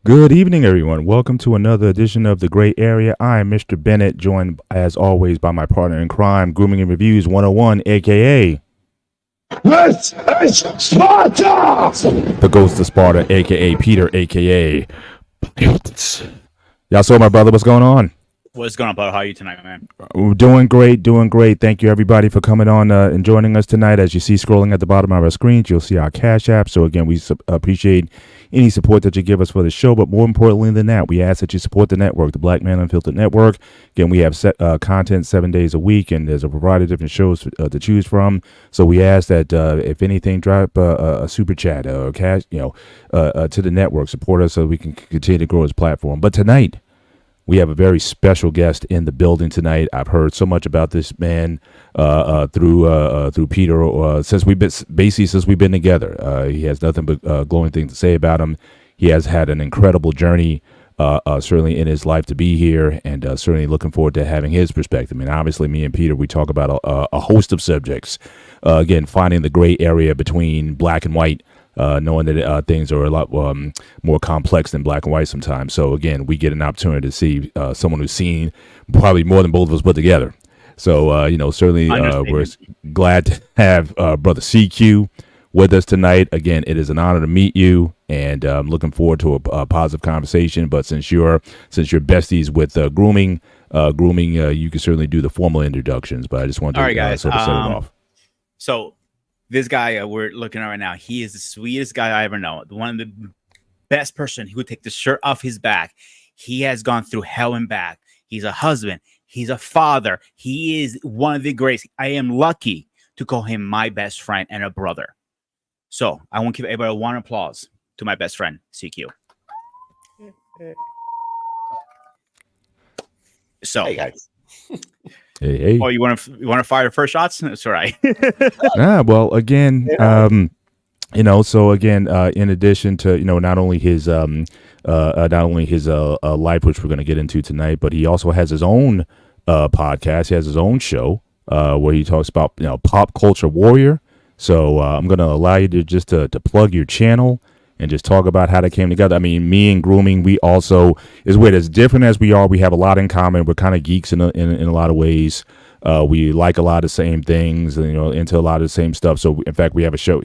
Good evening, everyone. Welcome to another edition of The Gray Area. I am Mr. Bennett, joined as always by my partner in crime, Grooming and Reviews 101, aka This is Sparta! the Ghost of Sparta, aka Peter, aka Y'all saw my brother. What's going on? What's going on, Paul? How are you tonight, man? We're doing great, doing great. Thank you, everybody, for coming on and joining us tonight. As you see scrolling at the bottom of our screens, you'll see our Cash App. So, again, we appreciate any support that you give us for the show. But more importantly than that, we ask that you support the network, the Black Man Unfiltered Network. Again, we have set, content 7 days a week, and there's a variety of different shows to choose from. So we ask that, if anything, drop a super chat or cash, to the network. Support us so we can continue to grow this platform. But tonight, we have a very special guest in the building tonight. I've heard so much about this man through Peter since we've been together. He has nothing but glowing things to say about him. He has had an incredible journey, certainly in his life to be here, and certainly looking forward to having his perspective. I mean, obviously, me and Peter, we talk about a host of subjects. Again, finding the gray area between black and white. Knowing that things are a lot more complex than black and white sometimes. So, again, we get an opportunity to see someone who's seen probably more than both of us put together. So, certainly we're glad to have Brother CQ with us tonight. Again, it is an honor to meet you, and I'm looking forward to a positive conversation. But since you're besties with grooming, you can certainly do the formal introductions. But I just wanted to sort of set it off. So, this guy we're looking at right now, he is the sweetest guy I ever know. One of the best person who would take the shirt off his back. He has gone through hell and back. He's a husband. He's a father. He is one of the greats. I am lucky to call him my best friend and a brother. So I want to give everybody one applause to my best friend, CQ. So, hey guys. Hey. Oh, you want to fire first shots? That's all right. Well, again, so again, in addition to not only his life, which we're going to get into tonight, but he also has his own podcast. He has his own show where he talks about pop culture warrior. So I'm going to allow you to just to plug your channel and just talk about how they came together. I mean, me and grooming, we also, is weird, as different as we are, we have a lot in common. We're kind of geeks in a lot of ways. We like a lot of the same things, into a lot of the same stuff. So, in fact, we have a show.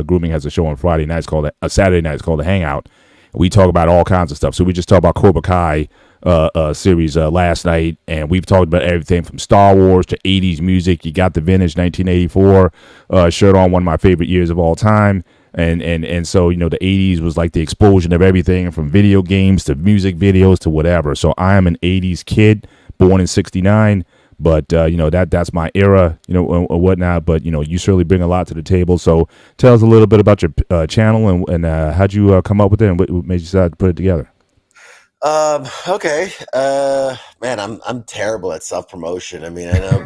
Grooming has a show on Friday nights called Saturday nights called The Hangout. We talk about all kinds of stuff. So we just talked about Cobra Kai series last night, and we've talked about everything from Star Wars to 80s music. You got the vintage 1984 shirt on, one of my favorite years of all time. And so, the 80s was like the explosion of everything from video games to music videos to whatever. So I am an 80s kid, born in 69. But, that's my era, or whatnot. But, you certainly bring a lot to the table. So tell us a little bit about your channel and how'd you come up with it and what made you decide to put it together? Okay. Man, I'm terrible at self-promotion. I mean, I know,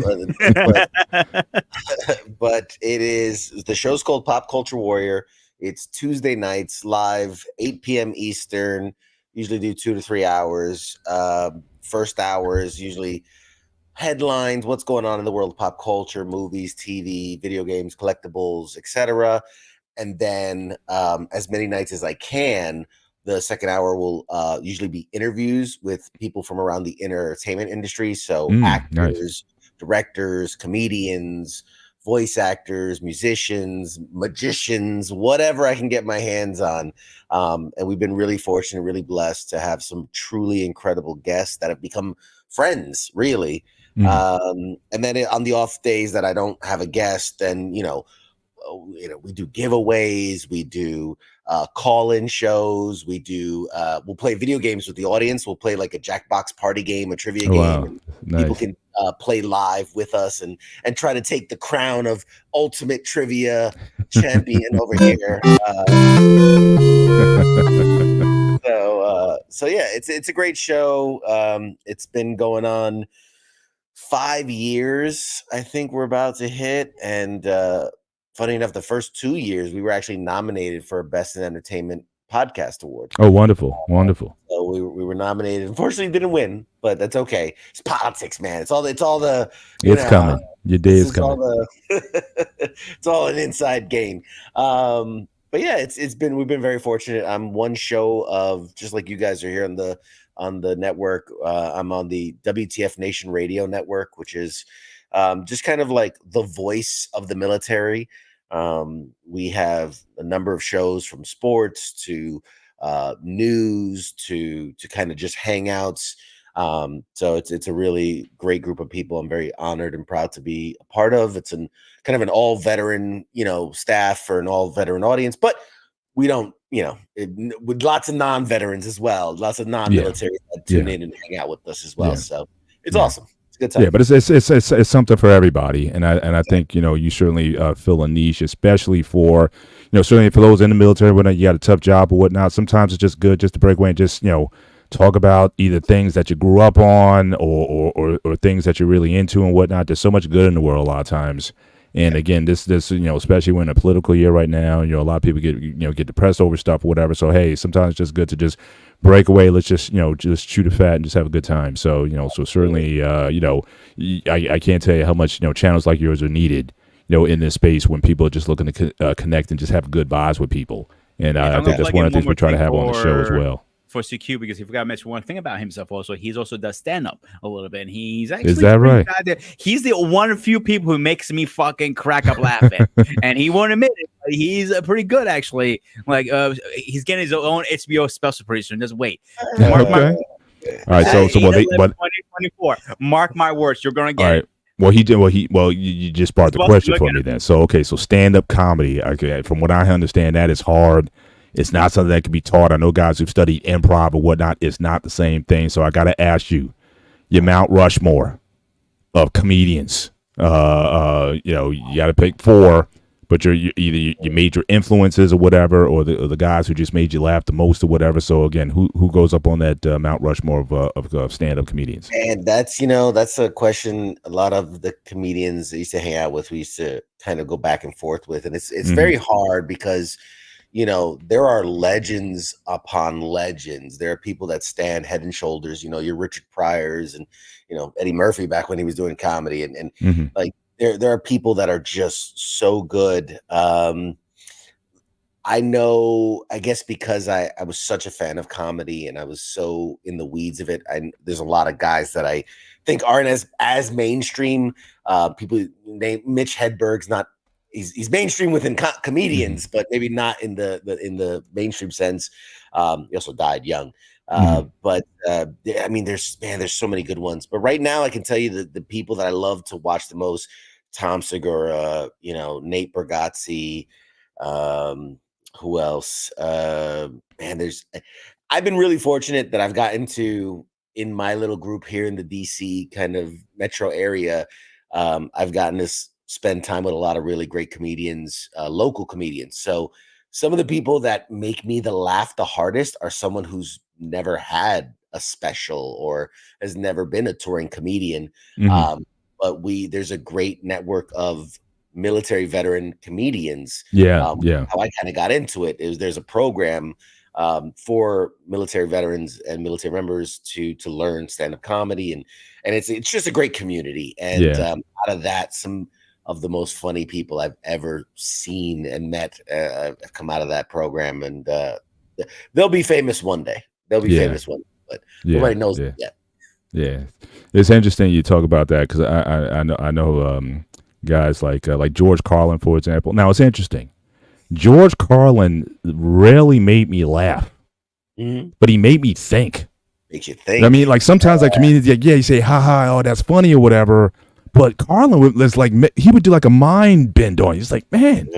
but the show's called Pop Culture Warrior. It's Tuesday nights live, 8 p.m. Eastern. Usually do 2 to 3 hours. First hour is usually headlines, what's going on in the world of pop culture, movies, TV, video games, collectibles, etc. And then as many nights as I can, the second hour will usually be interviews with people from around the entertainment industry. So actors, directors, comedians, voice actors, musicians, magicians, whatever I can get my hands on. And we've been really fortunate, really blessed to have some truly incredible guests that have become friends, really. And then on the off days that I don't have a guest, then, we do giveaways, we do call-in shows, we'll play video games with the audience. We'll play like a Jackbox party game, a trivia game. Wow. And nice. People can play live with us and try to take the crown of ultimate trivia champion over here. So yeah, it's a great show. It's been going on 5 years, I think we're about to hit, and funny enough, the first 2 years we were actually nominated for a Best in Entertainment Podcast Award. Oh, wonderful. So we were nominated. Unfortunately, didn't win, but that's okay. It's politics, man. It's all the. It's coming. Your day is coming. It's all an inside game. but yeah, we've been very fortunate. I'm one show of, just like you guys are here on the network. I'm on the WTF Nation Radio Network, which is just kind of like the voice of the military. We have a number of shows, from sports to news to kind of just hangouts. So it's a really great group of people. I'm very honored and proud to be a part of. It's kind of an all veteran, staff, or an all veteran audience, but we don't, with lots of non-veterans as well, lots of non-military that tune in and hang out with us as well. So it's awesome. It's a good time. Yeah, but it's something for everybody, and I think you certainly fill a niche, especially for certainly for those in the military when you got a tough job or whatnot. Sometimes it's just good just to break away and just talk about either things that you grew up on or things that you're really into and whatnot. There's so much good in the world a lot of times. And again, this especially when a political year right now, a lot of people get depressed over stuff or whatever. So hey, sometimes it's just good to just break away. Let's just just shoot a fat and just have a good time. So so certainly I can't tell you how much channels like yours are needed in this space when people are just looking to connect and just have good vibes with people. And I think that's one of the things we try to have on the show as well. For CQ, because he forgot to mention one thing about himself also. He's also does stand up a little bit. And he's actually, is that right? He's the one of few people who makes me fucking crack up laughing. And he won't admit it. He's pretty good, actually. Like he's getting his own HBO special pretty soon. Just wait. All right. So 2024. Mark my words. You're gonna get it. Well, you just sparked the question for me then. So okay, so stand up comedy. Okay, from what I understand, that is hard. It's not something that can be taught. I know guys who've studied improv or whatnot. It's not the same thing. So I got to ask you, your Mount Rushmore of comedians. You got to pick 4, but you're either your major influences or whatever, or the guys who just made you laugh the most or whatever. So again, who goes up on that Mount Rushmore of stand-up comedians? And that's a question a lot of the comedians I used to hang out with, we used to kind of go back and forth with, and it's very hard because there are legends upon legends. There are people that stand head and shoulders, your Richard Pryors and, Eddie Murphy back when he was doing comedy. And like, there are people that are just so good. I know, I guess because I was such a fan of comedy and I was so in the weeds of it. There's a lot of guys that I think aren't as mainstream. People named Mitch Hedberg's not, he's mainstream within comedians, but maybe not in the mainstream sense. He also died young. But I mean, there's so many good ones. But right now, I can tell you the people that I love to watch the most: Tom Segura, Nate Bargatze. Who else? I've been really fortunate that I've gotten to, in my little group here in the DC kind of metro area, I've gotten to spend time with a lot of really great comedians, local comedians. So some of the people that make me laugh the hardest are someone who's never had a special or has never been a touring comedian. But there's a great network of military veteran comedians. How I kind of got into it is there's a program for military veterans and military members to learn stand-up comedy, and it's just a great community. And out of that, some of the most funny people I've ever seen and met have come out of that program, and they'll be famous one day. But nobody knows it yet. Yeah, it's interesting you talk about that, because I know guys like George Carlin, for example. Now it's interesting. George Carlin rarely made me laugh, but he made me think. Makes you think. I mean, like sometimes like comedians, you say, "Ha ha, oh that's funny" or whatever. But Carlin was like, he would do like a mind bend on you. He's like, man,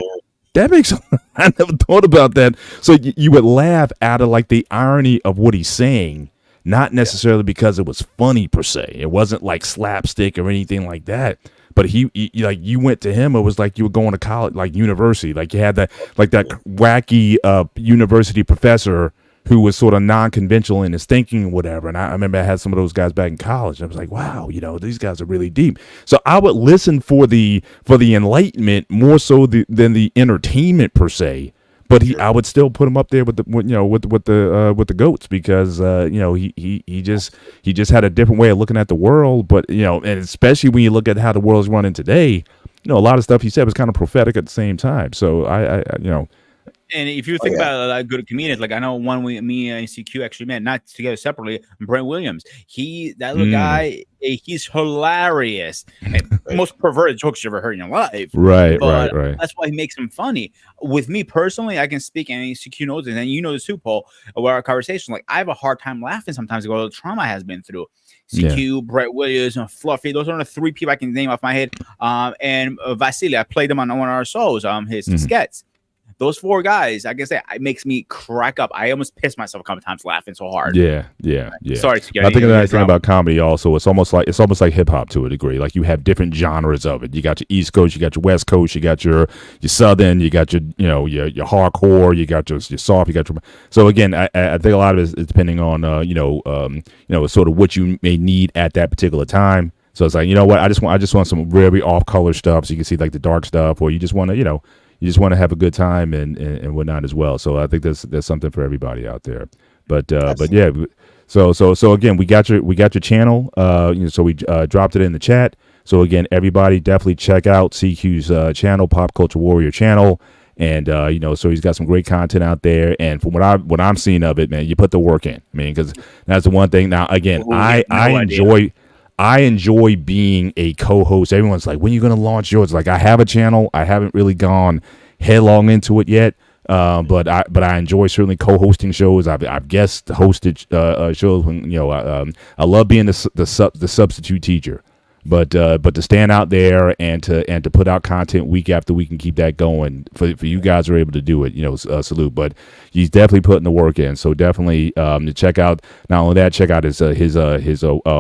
that makes, I never thought about that. So you would laugh out of like the irony of what he's saying, not necessarily because it was funny per se. It wasn't like slapstick or anything like that. But he like, you went to him, it was like you were going to college, like university. Like you had that wacky university professor who was sort of non-conventional in his thinking or whatever. And I remember I had some of those guys back in college. I was like, wow, these guys are really deep. So I would listen for the enlightenment more so than the entertainment per se. But I would still put him up there with the goats, because he just had a different way of looking at the world. But and especially when you look at how the world's running today, a lot of stuff he said was kind of prophetic at the same time. So And if you think about like good comedians, like I know one me and CQ actually met, not together separately. Brent Williams, that little guy, he's hilarious. Most perverted jokes you ever heard in your life, right, but right. that's why he makes them funny. With me personally, I can speak, and CQ knows it, and you know this too, Paul. Where our conversation, like I have a hard time laughing sometimes about the trauma I has been through. CQ, Brett Williams, and Fluffy. Those are the three people I can name off my head. And Vasily, I played him on one of our shows. His skets. Those four guys, like I say, it makes me crack up. I almost pissed myself a couple times laughing so hard. Yeah. Sorry, I think the thing about comedy also, it's almost like hip hop to a degree. Like you have different genres of it. You got your East Coast, you got your West Coast, you got your Southern, you got your your hardcore, you got your soft, you got your. So again, I think a lot of it is depending on sort of what you may need at that particular time. So it's like, you know what, I just want some really off color stuff, so you can see like the dark stuff, or you just want to you just want to have a good time and whatnot as well. So I think there's something for everybody out there. But yeah, so again, we got your channel. So we dropped it in the chat. So again, everybody definitely check out CQ's channel, Pop Culture Warrior channel. And so he's got some great content out there. And from what I'm seeing of it, man, you put the work in. I mean, because that's the one thing. Now again, I enjoy being a co-host. Everyone's like, when are you going to launch yours? Like, I have a channel. I haven't really gone headlong into it yet. But I enjoy certainly co-hosting shows. I've guest hosted shows when I love being the substitute teacher. But to stand out there and to put out content week after week and keep that going for you guys are able to do it, salute. But he's definitely putting the work in. So definitely to check out, not only that, check out his website,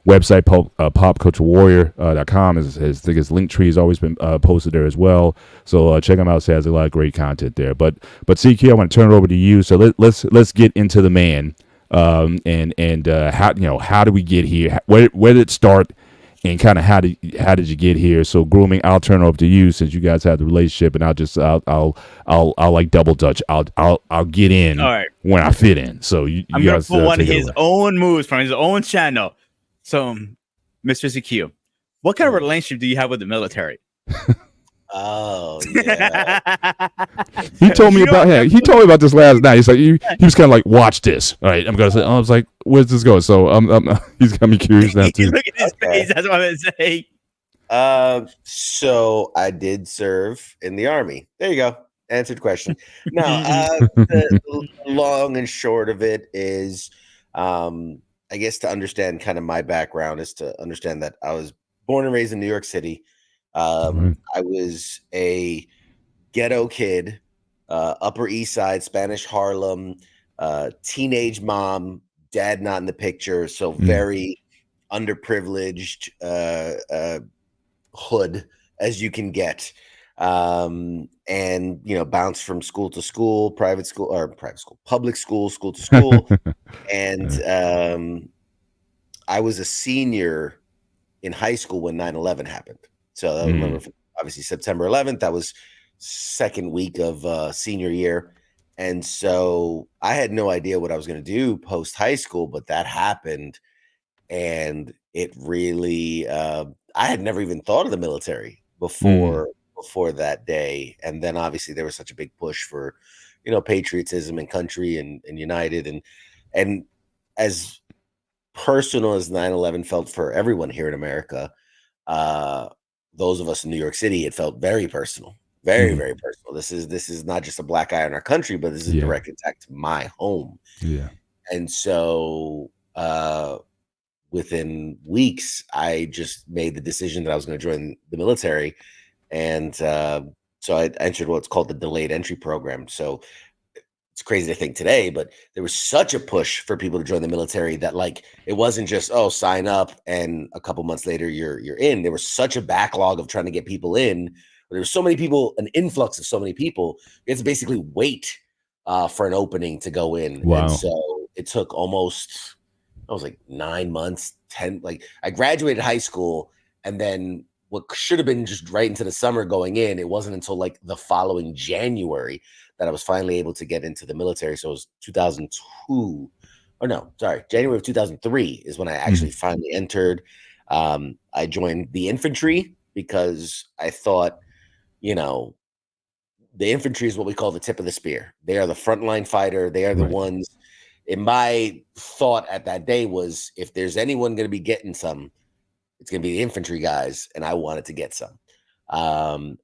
popculturewarrior.com. His link tree has always been posted there as well. So check him out. He has a lot of great content there. But CQ, I want to turn it over to you. So let's get into the man. And how do we get here? Where did it start? And kind of how did you get here? So grooming, I'll turn it over to you since you guys have the relationship, and I'll like double dutch. I'll get in when I fit in. So I'm guys gonna pull one of his own moves from his own channel. So, Mr. CQ, what kind of relationship do you have with the military? Oh yeah. He told me about this last night. He's like he was kind of like, watch this. All right, I'm gonna say. I was like, where's this going? So he's got me curious now too. Look at his face. That's what I'm gonna say. So I did serve in the Army. There you go. Answered the question. Now, the long and short of it is, I guess to understand kind of my background is to understand that I was born and raised in New York City. I was a ghetto kid, Upper East Side, Spanish Harlem, teenage mom, dad not in the picture, so very underprivileged hood as you can get. And bounced from school to school, public school to school. And I was a senior in high school when 9/11 happened. So I remember, obviously, September 11th. That was second week of senior year. And so I had no idea what I was going to do post high school, but that happened. And it really, I had never even thought of the military before that day. And then obviously there was such a big push for, patriotism and country and united. And as personal as 9/11 felt for everyone here in America, those of us in New York City, it felt very personal, very, very personal. This is not just a black eye on our country, but this is a direct attack to my home. Yeah. And so within weeks, I just made the decision that I was going to join the military. And so I entered what's called the delayed entry program. So it's crazy to think today, but there was such a push for people to join the military that it wasn't just, sign up and a couple months later you're in. There was such a backlog of trying to get people in. There were so many people, an influx of so many people. You have to basically wait for an opening to go in. Wow. And so it took almost, 9 months, 10. I graduated high school, and then what should have been just right into the summer going in, it wasn't until the following January that I was finally able to get into the military. So it was 2002, January of 2003 is when I actually finally entered. I joined the infantry because I thought, the infantry is what we call the tip of the spear. They are the frontline fighter. They are the ones. And my thought at that day was, if there's anyone going to be getting some, it's going to be the infantry guys, and I wanted to get some.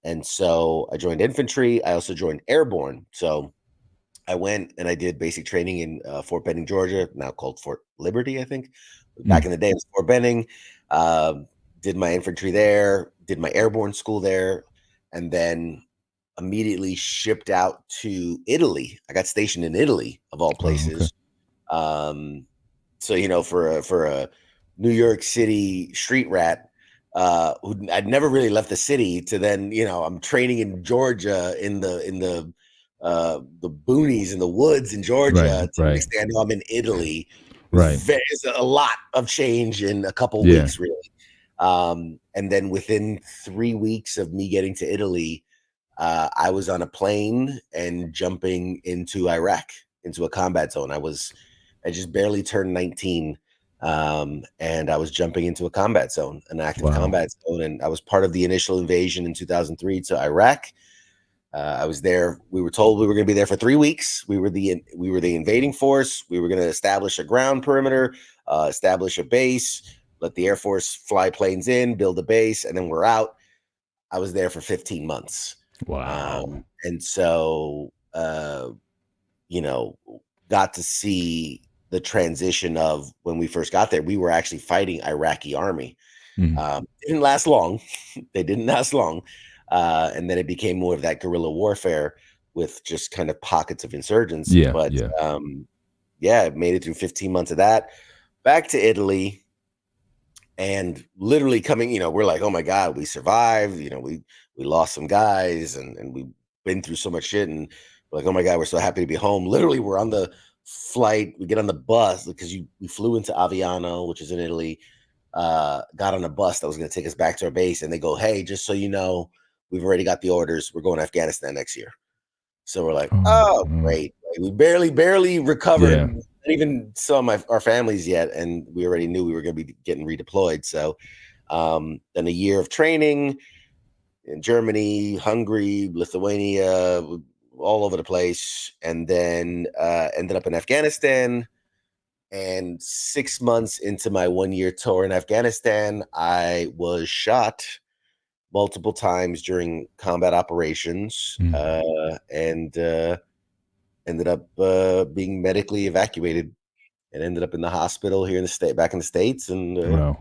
And so I joined infantry. I also joined airborne. So I went and I did basic training in Fort Benning, Georgia, now called Fort Liberty, I think. Back in the day, it was Fort Benning. Did my infantry there, did my airborne school there, and then immediately shipped out to Italy. I got stationed in Italy, of all places. So, you know, for a New York City street rat, who I'd never really left the city, to then, you know, I'm training in Georgia in the boonies in the woods in Georgia. To next thing I know, I'm in Italy. There's a lot of change in a couple weeks, really. And then within 3 weeks of me getting to Italy, I was on a plane and jumping into Iraq, into a combat zone. I just barely turned 19. And I was jumping into a combat zone, an active combat zone. And I was part of the initial invasion in 2003 to Iraq. I was there. We were told we were going to be there for 3 weeks. We were the invading force. We were going to establish a ground perimeter, establish a base, let the Air Force fly planes in, build a base, and then we're out. I was there for 15 months. Wow. And so, you know, got to see the transition of when we first got there. We were actually fighting Iraqi army. Didn't last long. They didn't last long. And then it became more of that guerrilla warfare with just kind of pockets of insurgents. Made it through 15 months of that. Back to Italy. And literally coming, you know, we're like, oh my God, we survived. You know, we lost some guys and we've been through so much shit. And we're like, oh my God, we're so happy to be home. Literally, we're on the flight. We get on the bus because we flew into Aviano, which is in Italy. Got on a bus that was going to take us back to our base. And they go, hey, just so you know, we've already got the orders. We're going to Afghanistan next year. So we're like, oh, great. Like, we barely recovered. Not even some of our families yet, and we already knew we were going to be getting redeployed. So then a year of training in Germany, Hungary, Lithuania, all over the place, and then ended up in Afghanistan. And 6 months into my 1-year tour in Afghanistan, I was shot multiple times during combat operations, and ended up being medically evacuated, and ended up in the hospital here in the state, back in the States. And a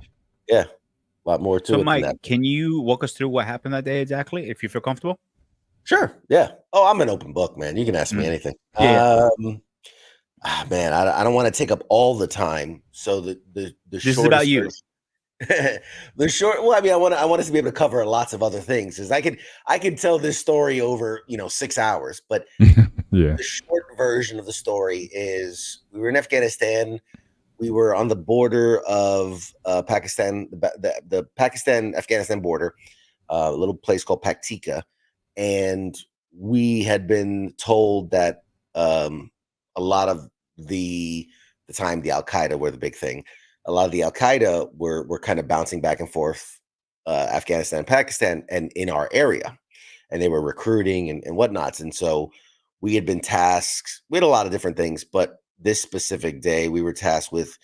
lot more to it. So, Mike, can you walk us through what happened that day exactly, if you feel comfortable? Sure. Yeah. Oh, I'm an open book, man. You can ask me anything. Man, I don't want to take up all the time. So the this is about you. The short. Well, I mean, I want us to be able to cover lots of other things, because I could tell this story over 6 hours, but the short version of the story is we were in Afghanistan. We were on the border of Pakistan, the Pakistan-Afghanistan border, a little place called Paktika, and we had been told that a lot of the time the Al-Qaeda were the big thing. A lot of the Al-Qaeda were kind of bouncing back and forth, Afghanistan and Pakistan, and in our area, and they were recruiting and whatnots. And so we had been tasked with a lot of different things, but this specific day we were tasked with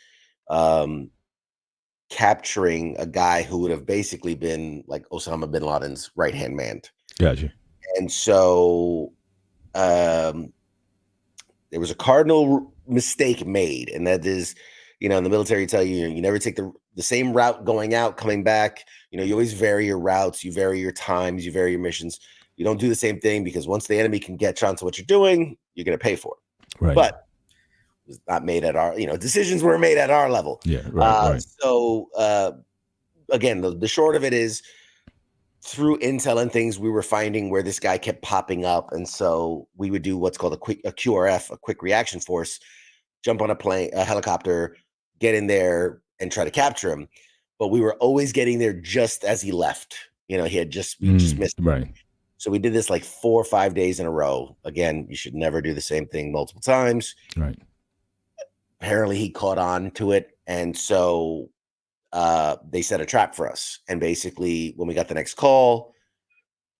capturing a guy who would have basically been like Osama bin Laden's right-hand man. Gotcha. And so there was a cardinal mistake made, and that is, in the military tell you, you never take the same route going out, coming back. You always vary your routes, you vary your times, you vary your missions. You don't do the same thing, because once the enemy can get onto what you're doing, you're going to pay for it. Right. But it was not made at our, decisions were made at our level. Yeah. Right. So again, the short of it is, through intel and things, we were finding where this guy kept popping up. And so we would do what's called a QRF, a quick reaction force, jump on a helicopter, get in there and try to capture him. But we were always getting there just as he left. We just missed him. Right. So we did this like 4 or 5 days in a row. Again, you should never do the same thing multiple times. Right. Apparently he caught on to it. And so they set a trap for us. And basically, when we got the next call,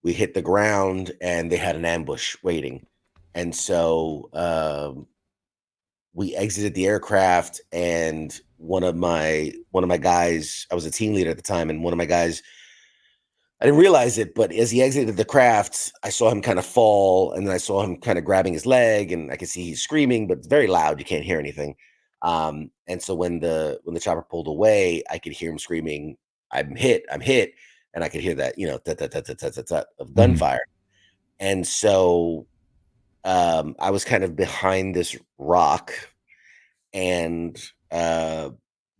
we hit the ground and they had an ambush waiting. And so we exited the aircraft, and one of my guys, I was a team leader at the time, and one of my guys, I didn't realize it, but as he exited the craft, I saw him kind of fall, and then I saw him kind of grabbing his leg, and I could see he's screaming, but it's very loud. You can't hear anything. And so when the chopper pulled away, I could hear him screaming, I'm hit. And I could hear that, of gunfire. And so I was kind of behind this rock, and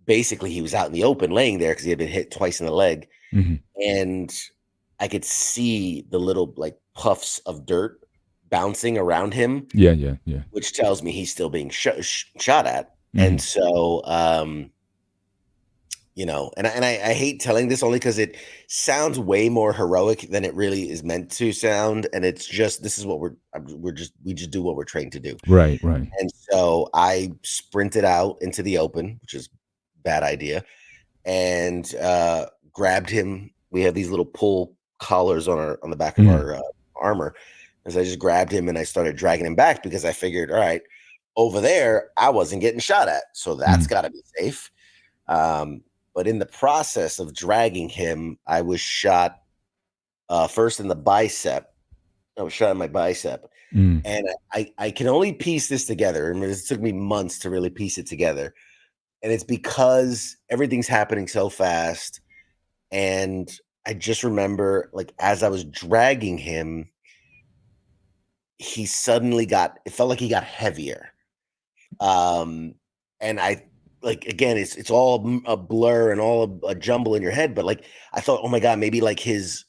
basically he was out in the open laying there because he had been hit twice in the leg. And I could see the little like puffs of dirt bouncing around him. Yeah. Which tells me he's still being shot at. And so, and I hate telling this only because it sounds way more heroic than it really is meant to sound. And it's just, this is what we just do what we're trained to do. Right. And so I sprinted out into the open, which is a bad idea, and grabbed him. We have these little pull collars on the back of our armor. As I just grabbed him and I started dragging him back because I figured, all right, over there, I wasn't getting shot at. So that's got to be safe. But in the process of dragging him, I was shot first in the bicep. I was shot in my bicep. And I can only piece this together. I mean, it took me months to really piece it together. And it's because everything's happening so fast. And I just remember, like, as I was dragging him, he suddenly it felt like he got heavier. And I, like, again, it's all a blur and all a jumble in your head. But like, I thought, oh my God, maybe like his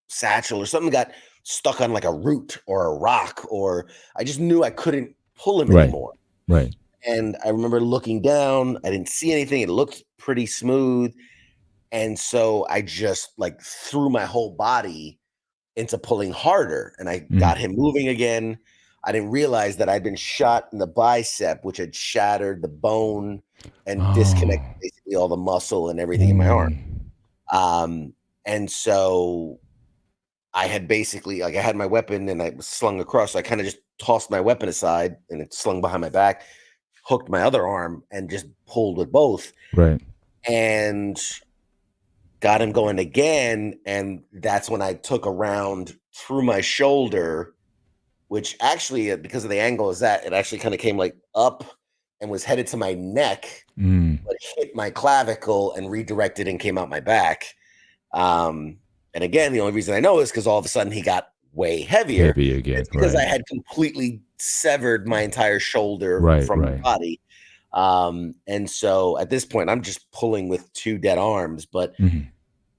satchel or something got stuck on like a root or a rock, or I just knew I couldn't pull him anymore. Right. And I remember looking down, I didn't see anything. It looked pretty smooth. And so I just like threw my whole body into pulling harder, and I got him moving again. I didn't realize that I'd been shot in the bicep, which had shattered the bone and disconnected basically all the muscle and everything in my arm. And so I had basically, like, I had my weapon and I was slung across. So I kind of just tossed my weapon aside and it slung behind my back, hooked my other arm, and just pulled with both. Right. And got him going again. And that's when I took a round through my shoulder, which actually, because of the angle is that, it actually kind of came like up and was headed to my neck, but hit my clavicle and redirected and came out my back. And again, the only reason I know is because all of a sudden he got way heavier. Heavy again. It's because I had completely severed my entire shoulder from my body. And so at this point, I'm just pulling with two dead arms, but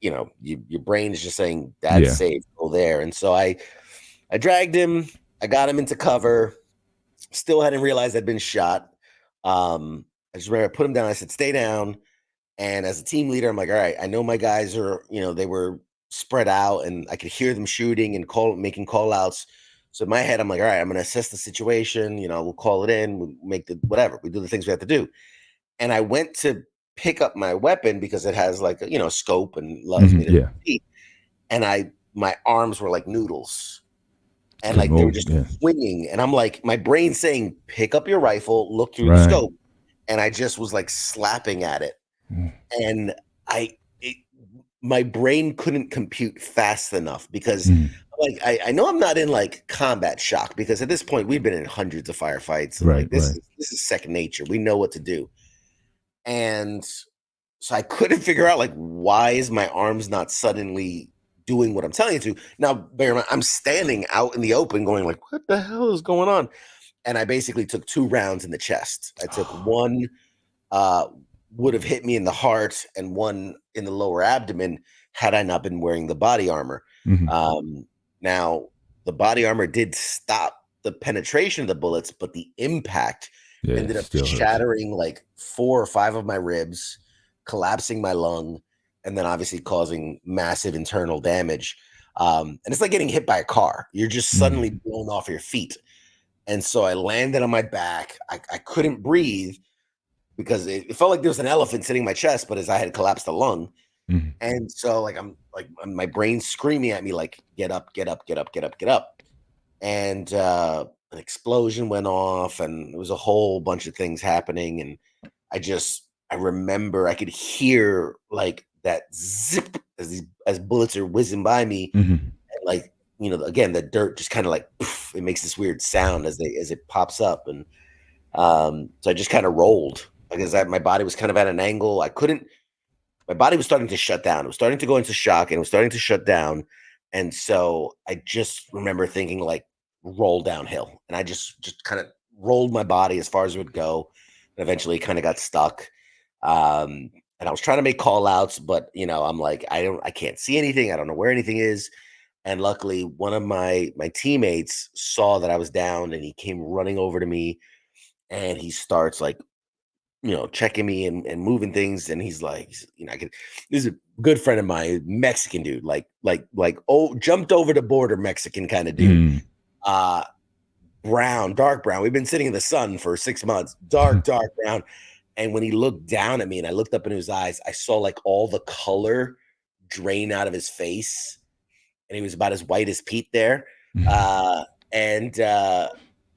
your brain is just saying that's safe, go there. And so I dragged him, I got him into cover, still hadn't realized I'd been shot. I just remember I put him down. I said, stay down. And as a team leader, I'm like, all right, I know my guys are, they were spread out and I could hear them shooting and making call outs. So in my head, I'm like, all right, I'm going to assess the situation. We'll call it in. We'll make whatever. We do the things we have to do. And I went to pick up my weapon because it has like a, scope and allows me to see. And my arms were like noodles. And like they were just swinging. And I'm like, my brain's saying, pick up your rifle, look through the scope. And I just was like slapping at it. And my brain couldn't compute fast enough because like I know I'm not in like combat shock, because at this point we've been in hundreds of firefights. And like this is second nature. We know what to do. And so I couldn't figure out like, why is my arms not suddenly doing what I'm telling you to? Now, bear in mind, I'm standing out in the open going like, what the hell is going on? And I basically took 2 rounds in the chest. I took one would have hit me in the heart and one in the lower abdomen had I not been wearing the body armor. Now, the body armor did stop the penetration of the bullets, but the impact ended up shattering like 4 or 5 of my ribs, collapsing my lung, and then obviously causing massive internal damage. And it's like getting hit by a car. You're just suddenly blown off your feet. And so I landed on my back. I couldn't breathe because it felt like there was an elephant sitting in my chest, but as I had collapsed the lung. Mhm. And so like I'm like my brain's screaming at me like get up, get up, get up, get up, get up. And an explosion went off, and there was a whole bunch of things happening. And I remember I could hear like that zip as bullets are whizzing by me, Mhm. and like again the dirt just kind of like poof, it makes this weird sound as it pops up, and so I just kind of rolled because my body was kind of at an angle. I couldn't. My body was starting to shut down. It was starting to go into shock, and it was starting to shut down. And so I just remember thinking like roll downhill, and I just kind of rolled my body as far as it would go, and eventually kind of got stuck. And I was trying to make call outs, but I'm like, I can't see anything. I don't know where anything is. And luckily, one of my teammates saw that I was down, and he came running over to me, and he starts like checking me and moving things. And he's like, this is a good friend of mine, Mexican dude, oh, jumped over the border Mexican kind of dude. Mm. Brown, dark brown. We've been sitting in the sun for 6 months, dark brown. And when he looked down at me and I looked up in his eyes, I saw like all the color drain out of his face. And he was about as white as Pete there. And I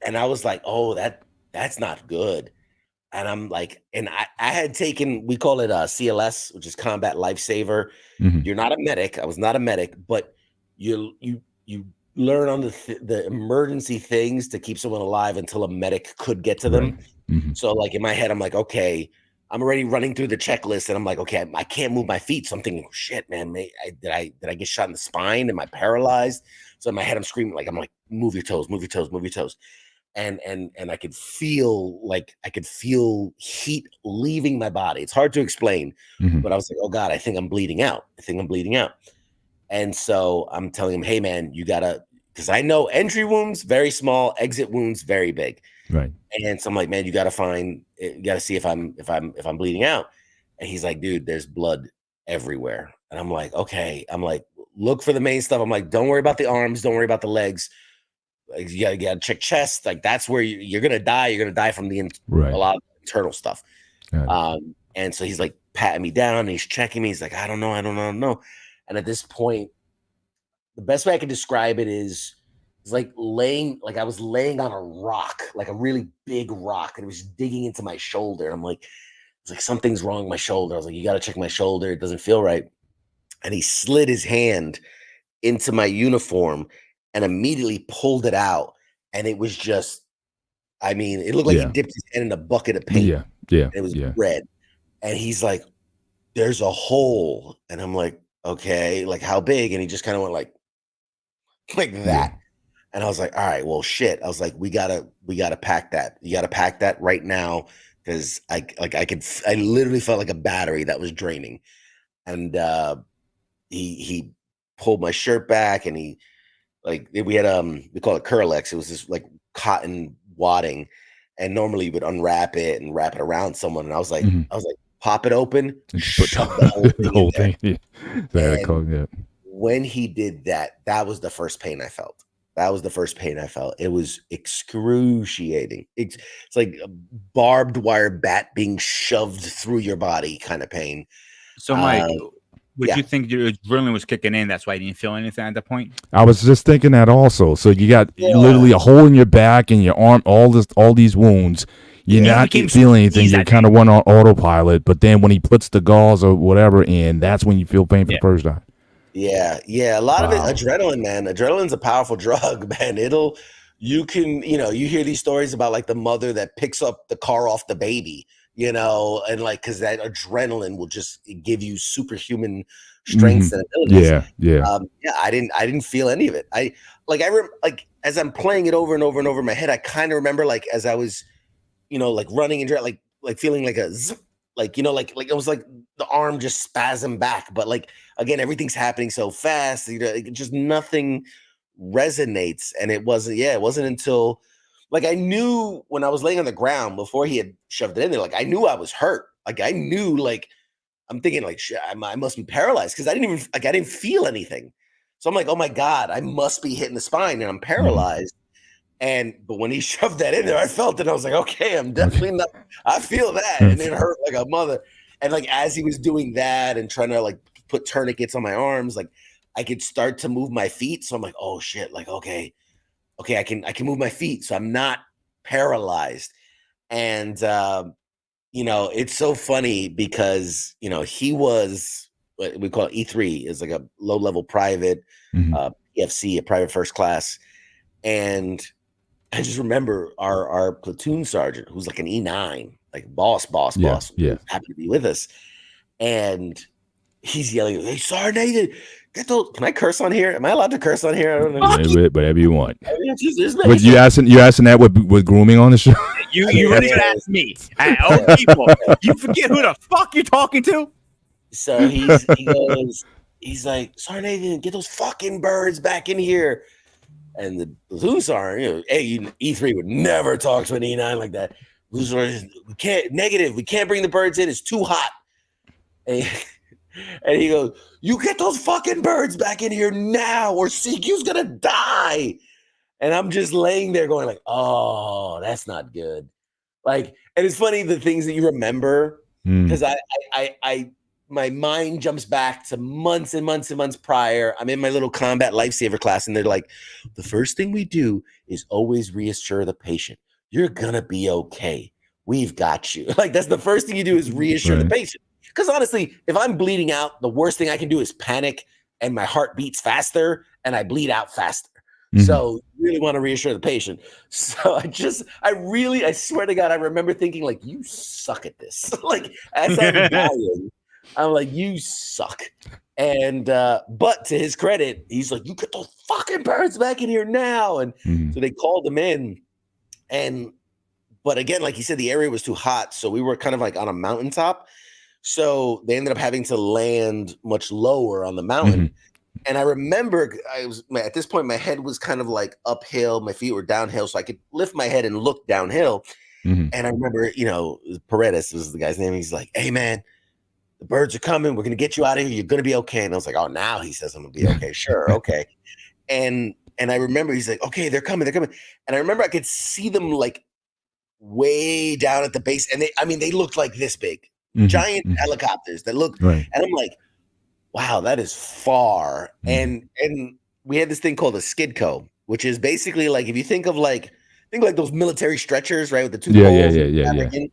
was like, oh, that's not good. And I'm like, and I had taken, we call it a CLS, which is combat lifesaver. Mhm. You're not a medic. I was not a medic, but you learn on the emergency things to keep someone alive until a medic could get to them. Right. Mhm. So like in my head, I'm like, okay, I'm already running through the checklist, and I'm like, okay, I can't move my feet. So I'm thinking, shit, man, did I get shot in the spine? Am I paralyzed? So in my head, I'm screaming like, move your toes, move your toes, move your toes. And I could feel heat leaving my body. It's hard to explain, Mhm. but I was like, oh God, I think I'm bleeding out. And so I'm telling him, hey man, you gotta, because I know entry wounds very small, exit wounds very big. Right. And so I'm like, man, you gotta see if I'm bleeding out. And he's like, dude, there's blood everywhere. And I'm like, okay. I'm like, look for the main stuff. I'm like, don't worry about the arms, don't worry about the legs. Like, you gotta check chest. Like that's where you're gonna die. You're gonna die from Right. a lot of internal stuff. Got it. And so he's like patting me down, and he's checking me. He's like, I don't know. And at this point, the best way I can describe it is it's like I was laying on a rock, like a really big rock, and it was digging into my shoulder. And I'm like, it's like something's wrong with my shoulder. I was like, you got to check my shoulder. It doesn't feel right. And he slid his hand into my uniform and immediately pulled it out. And it was just, it looked like he dipped his hand in a bucket of paint. Yeah. And it was red. And he's like, there's a hole. And I'm like, okay, like how big? And he just kind of went like that. Yeah. And I was like, all right, well, shit. I was like, we gotta pack that. You gotta pack that right now. Cause I literally felt like a battery that was draining. And he pulled my shirt back, and we had we call it Curlex. It was this like cotton wadding, and normally you would unwrap it and wrap it around someone. And I was like, pop it open, shove the whole thing. Yeah. When he did that, that was the first pain I felt. It was excruciating. It's like a barbed wire bat being shoved through your body kind of pain. So Mike, would you think your adrenaline was kicking in? That's why you didn't feel anything at that point? I was just thinking that also. So you got literally a hole in your back and your arm, all these wounds. You're not feeling anything. You're kind of one on autopilot. But then when he puts the gauze or whatever in, that's when you feel pain for the first time. Yeah. A lot of it, adrenaline, man. Adrenaline's a powerful drug, man. You hear these stories about like the mother that picks up the car off the baby, and like, cause that adrenaline will just give you superhuman strengths and abilities. Yeah. I didn't feel any of it. As I'm playing it over and over and over in my head, I kind of remember like, as I was, like running and like feeling like a zip, like it was like the arm just spasmed back, but like, again, everything's happening so fast, just nothing resonates. And it wasn't until like I knew when I was laying on the ground before he had shoved it in there, like I knew I was hurt. Like I knew, like I'm thinking like, shit, I must be paralyzed, because I didn't feel anything. So I'm like, oh my God, I must be hitting the spine and I'm paralyzed. But when he shoved that in there, I felt it. I was like, okay, I'm definitely not. I feel that, and it hurt like a mother. And like as he was doing that and trying to like put tourniquets on my arms. Like I could start to move my feet. So I'm like, oh shit, like, okay, I can move my feet. So I'm not paralyzed. And, it's so funny because, he was what we call E3, is like a low level private, PFC, a private first class. And I just remember our platoon sergeant, who's like an E9, like boss, happy to be with us. And he's yelling, "Hey, Sergeant Nathan, get those." Can I curse on here? Am I allowed to curse on here? I don't know. Whatever you want. I mean, But you asking that with grooming on the show? You really gonna ask me? Old people, you forget who the fuck you're talking to? So he's like, "Sergeant Nathan, get those fucking birds back in here." And the platoon sergeant, E3 would never talk to an E9 like that. We can't bring the birds in. It's too hot. And he goes, "You get those fucking birds back in here now, or CQ's gonna die." And I'm just laying there going like, "Oh, that's not good." Like, and it's funny the things that you remember, because I my mind jumps back to months and months and months prior. I'm in my little combat lifesaver class, and they're like, "The first thing we do is always reassure the patient. You're gonna be okay. We've got you." Like, that's the first thing you do, is reassure the patient. Because honestly, if I'm bleeding out, the worst thing I can do is panic, and my heart beats faster and I bleed out faster. So you really want to reassure the patient. So I swear to God, I remember thinking like, you suck at this. Like, as I'm dying, I'm like, you suck. And but to his credit, he's like, "You get those fucking birds back in here now." And so they called him in. But again, like he said, the area was too hot. So we were kind of like on a mountaintop. So they ended up having to land much lower on the mountain. And I remember at this point, my head was kind of like uphill. My feet were downhill. So I could lift my head and look downhill. And I remember, Paredes was the guy's name. He's like, "Hey, man, the birds are coming. We're going to get you out of here. You're going to be okay." And I was like, "Oh, now he says I'm going to be okay." Sure. Okay. And I remember he's like, "Okay, they're coming. And I remember I could see them like way down at the base. And they looked like this big, giant helicopters that looked, and I'm like, wow, that is far. And we had this thing called a skidco, which is basically like, if you think like those military stretchers, right? With the two poles.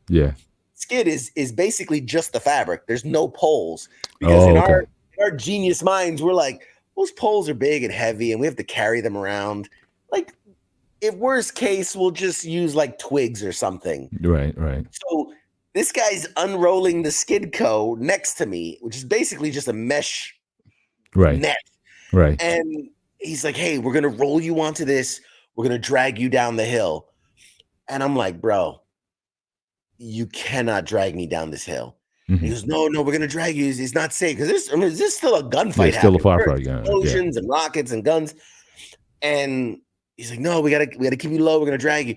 Yeah. Skid is basically just the fabric. There's no poles, because in our genius minds, we're like, those poles are big and heavy and we have to carry them around. Like, if worst case, we'll just use like twigs or something. Right. So this guy's unrolling the skidco next to me, which is basically just a mesh net. Right. And he's like, "Hey, we're going to roll you onto this. We're going to drag you down the hill." And I'm like, "Bro, you cannot drag me down this hill." And he goes, no, we're going to drag you. It's not safe. Because this still a gunfight. It's still a firefight. Explosions and rockets and guns. And he's like, "No, we gotta keep you low. We're going to drag you."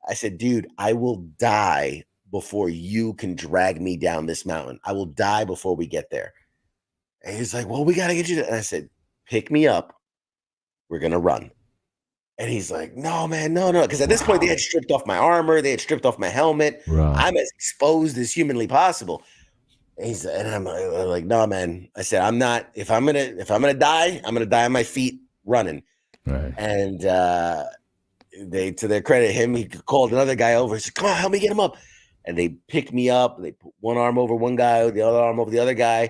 I said, "Dude, I will die before you can drag me down this mountain. I will die before we get there." And he's like, "Well, we got to get you to," and I said, "Pick me up. We're going to run." And he's like, "No, man, no." Because at this point, they had stripped off my armor. They had stripped off my helmet. I'm as exposed as humanly possible. And I'm like, "No, man." I said, "I'm not, if I'm going to die, I'm going to die on my feet running." And they, to their credit, he called another guy over. He said, "Come on, help me get him up." And they picked me up. They put one arm over one guy, the other arm over the other guy.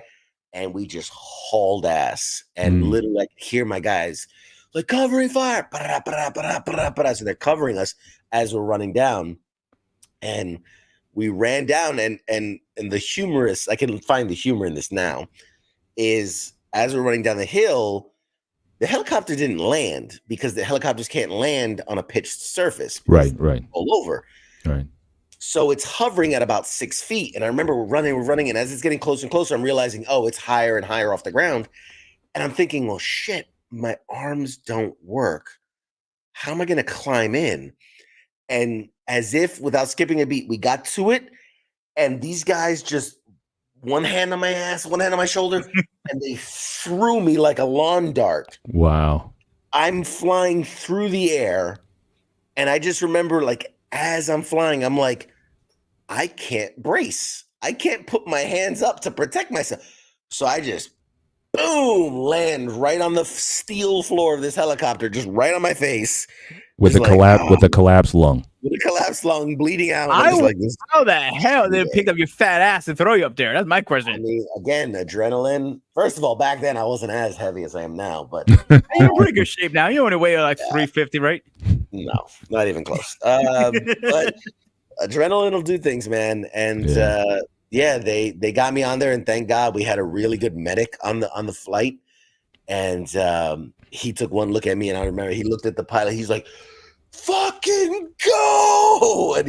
And we just hauled ass. And literally, I could hear my guys like, "Covering fire." So they're covering us as we're running down. And we ran down. And the humorous, I can find the humor in this now, is as we're running down the hill, the helicopter didn't land, because the helicopters can't land on a pitched surface. Right. All over. Right. So it's hovering at about 6 feet. And I remember we're running. And as it's getting closer and closer, I'm realizing, it's higher and higher off the ground. And I'm thinking, well, shit, my arms don't work. How am I going to climb in? And as if without skipping a beat, we got to it. And these guys just, one hand on my ass, one hand on my shoulder, and they threw me like a lawn dart. Wow. I'm flying through the air. And I just remember, like, as I'm flying, I'm like, I can't brace. I can't put my hands up to protect myself. So I just boom, land right on the steel floor of this helicopter, just right on my face. with Just the collapsed lung. with a collapsed lung, bleeding out. And I I'm just would, like this. how the hell they picked up your fat ass and throw you up there? That's my I question. mean, again, adrenaline. First of all, back then I wasn't as heavy as I am now, but You're in pretty good shape now. You only weigh like 350, right? no, not even close. But adrenaline will do things, man. And they got me on there, and thank God we had a really good medic on the flight. And he took one look at me, and I remember he looked at the pilot. He's like, "Fucking go!" And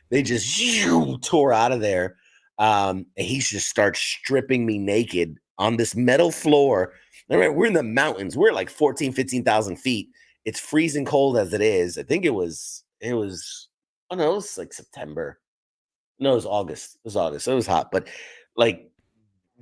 they just tore out of there. And he just starts stripping me naked on this metal floor. Remember, we're in the mountains. We're like 14, 15,000 feet. It's freezing cold as it is. I think it was, oh no, it was like September. No, it was August. It was August. So it was hot. But like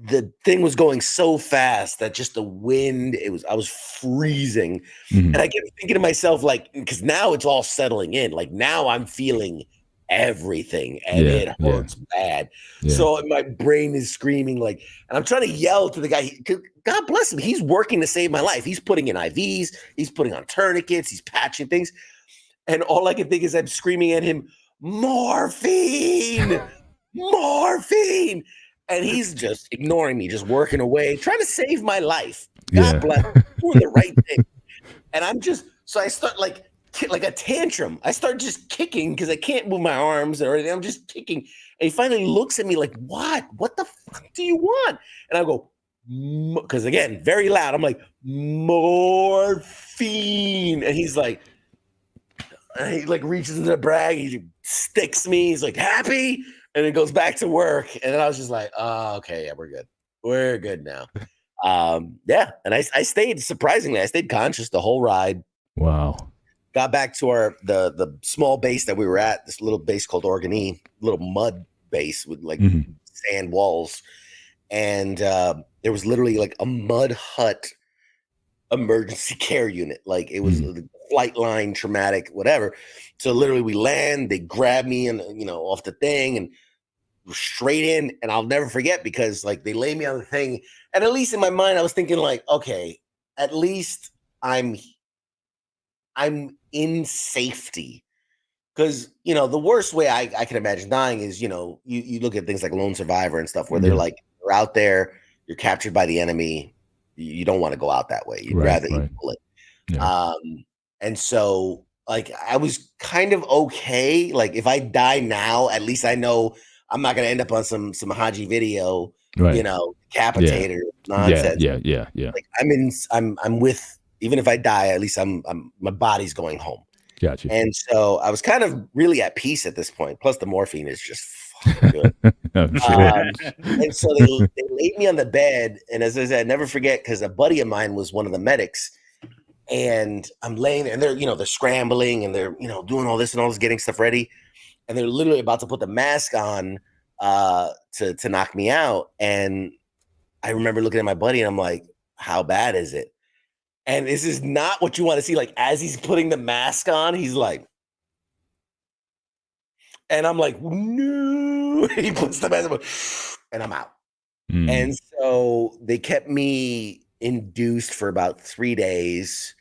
the thing was going so fast that just the wind, I was freezing. Mhm. And I kept thinking to myself, like, because now it's all settling in. Like now I'm feeling everything and it hurts bad. Yeah. So my brain is screaming, like, and I'm trying to yell to the guy. God bless him. He's working to save my life. He's putting in IVs, he's putting on tourniquets, he's patching things. And all I can think is I'm screaming at him, morphine, morphine. And he's just ignoring me, just working away, trying to save my life. God bless him, doing the right thing. And so I start like a tantrum. I start just kicking because I can't move my arms or anything. I'm just kicking. And he finally looks at me like, what the fuck do you want? And I go, because again, very loud. I'm like, morphine. And he's like, and he like reaches into the bag. He sticks me. He's like, happy? And it goes back to work. And then I was just like, oh, okay, yeah, we're good. We're good now. Yeah. And I stayed, surprisingly, I stayed conscious the whole ride. Wow. Got back to the small base that we were at, this little base called Organy, little mud base with like sand walls. And there was literally like a mud hut emergency care unit. Like it was the flight line, traumatic, whatever. So literally we land, they grab me and off the thing and straight in. And I'll never forget because like they lay me on the thing. And at least in my mind, I was thinking like, okay, at least I'm in safety. Because, the worst way I can imagine dying is, you look at things like Lone Survivor and stuff where they're like, you're out there, you're captured by the enemy. You don't want to go out that way. You'd rather eat a bullet. Yeah. And so like, I was kind of okay. Like if I die now, at least I know I'm not going to end up on some Haji video, decapitator nonsense. Yeah. Like I'm with, even if I die, at least my body's going home. Gotcha. And so I was kind of really at peace at this point. Plus the morphine is just fucking good. And so they laid me on the bed. And as I said, never forget, because a buddy of mine was one of the medics. And I'm laying there and they're scrambling and they're, doing all this, getting stuff ready. And they're literally about to put the mask on to knock me out. And I remember looking at my buddy and I'm like, how bad is it? And this is not what you want to see. Like, as he's putting the mask on, he's like, and I'm like, no. He puts the mask on, and I'm out. And so they kept me induced for about 3 days.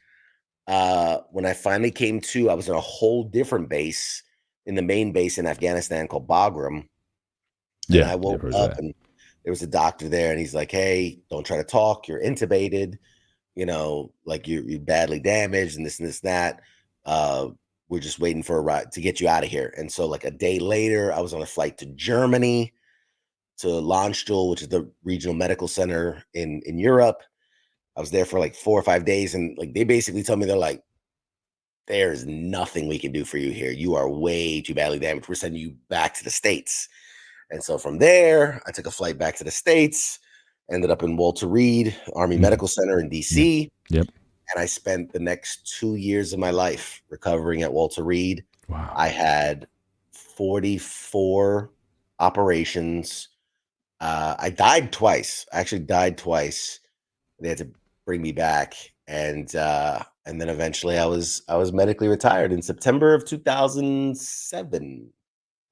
When I finally came to, I was in a whole different base in the main base in Afghanistan called Bagram. And I woke up and there was a doctor there, and he's like, hey, don't try to talk. You're intubated. Like you're badly damaged and this, that. We're just waiting for a ride to get you out of here. And so like a day later, I was on a flight to Germany, to Landstuhl, which is the regional medical center in Europe. I was there for like 4 or 5 days. And like, they basically told me, they're like, there's nothing we can do for you here. You are way too badly damaged. We're sending you back to the States. And so from there, I took a flight back to the States. Ended up in Walter Reed Army Medical Center in DC. Yep. And I spent the next 2 years of my life recovering at Walter Reed. Wow. I had 44 operations. I died twice. I actually died twice. They had to bring me back. And then eventually I was medically retired in September of 2007.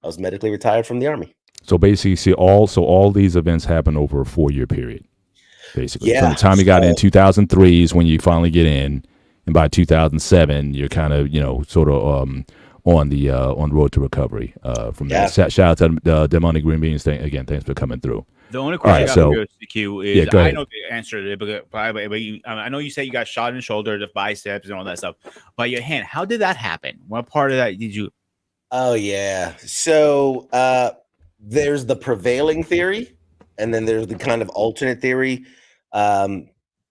I was medically retired from the Army. So basically, all these events happen over a 4-year period. basically. Yeah. From the time you got in 2003 is when you finally get in, and by 2007 you're kind of sort of on the road to recovery from that. Shout out to the Money Green Beans thing again. Thanks for coming through. The only question I got for you, CQ, is go I ahead. know the answer to it, but I know you say you got shot in the shoulder, the biceps, and all that stuff. But your hand, how did that happen? What part of that did you? Oh yeah. So there's the prevailing theory, and then there's the kind of alternate theory,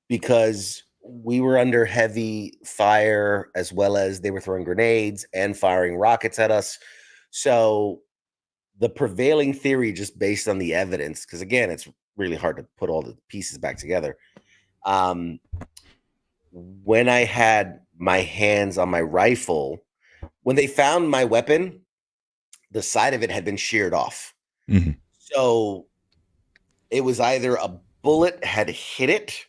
because we were under heavy fire as well as they were throwing grenades and firing rockets at us. So the prevailing theory, just based on the evidence, because again, it's really hard to put all the pieces back together. When I had my hands on my rifle, when they found my weapon, the side of it had been sheared off. Mm-hmm. So it was either a bullet had hit it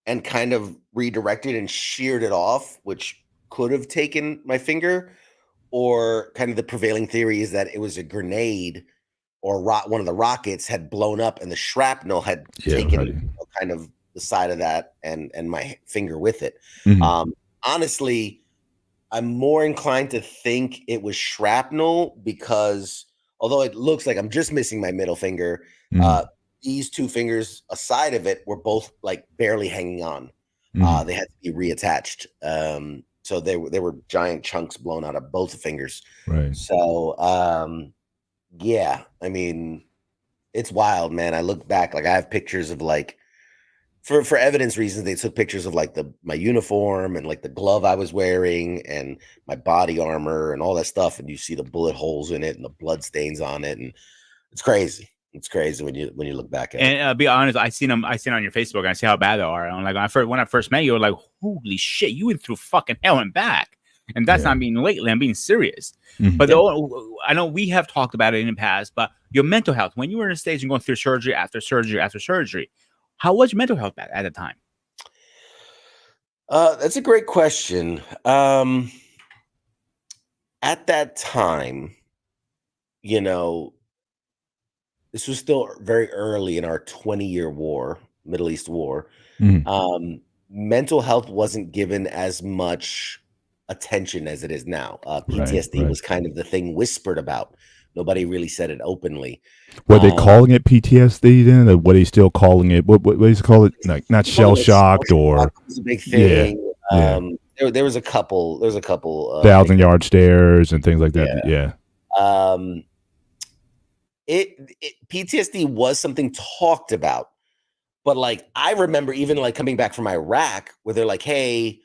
and kind of redirected and sheared it off, which could have taken my finger, or kind of the prevailing theory is that it was a grenade or one of the rockets had blown up and the shrapnel had taken kind of the side of that and my finger with it. Mm-hmm. Honestly, I'm more inclined to think it was shrapnel because although it looks like I'm just missing my middle finger, these two fingers aside of it were both like barely hanging on. They had to be reattached. So they were giant chunks blown out of both the fingers. Right. So yeah, I mean, it's wild, man. I look back, like I have pictures of like for evidence reasons, they took pictures of like my uniform and like the glove I was wearing and my body armor and all that stuff, and you see the bullet holes in it and the blood stains on it, and it's crazy. It's crazy when you look back at it. And be honest, I seen on your Facebook, and I see how bad they are. I'm like, when I first met you, I was like, holy shit, you went through fucking hell and back. And that's not being lately. I'm being serious. Mm-hmm. But I know we have talked about it in the past. But your mental health, when you were in a stage and going through surgery after surgery after surgery, how was your mental health back at the time? That's a great question. At that time, this was still very early in our 20-year war, Middle East war. Mm-hmm. Mental health wasn't given as much attention as it is now. PTSD was kind of the thing whispered about. Nobody really said it openly. Were they calling it PTSD then? Or were they still calling it? What do you call it? Like not shell shocked or was a big thing. Yeah. There was a couple. There's a couple 1,000-yard stairs and things like that. Yeah. PTSD was something talked about, but like I remember even like coming back from Iraq where they're like, "Hey,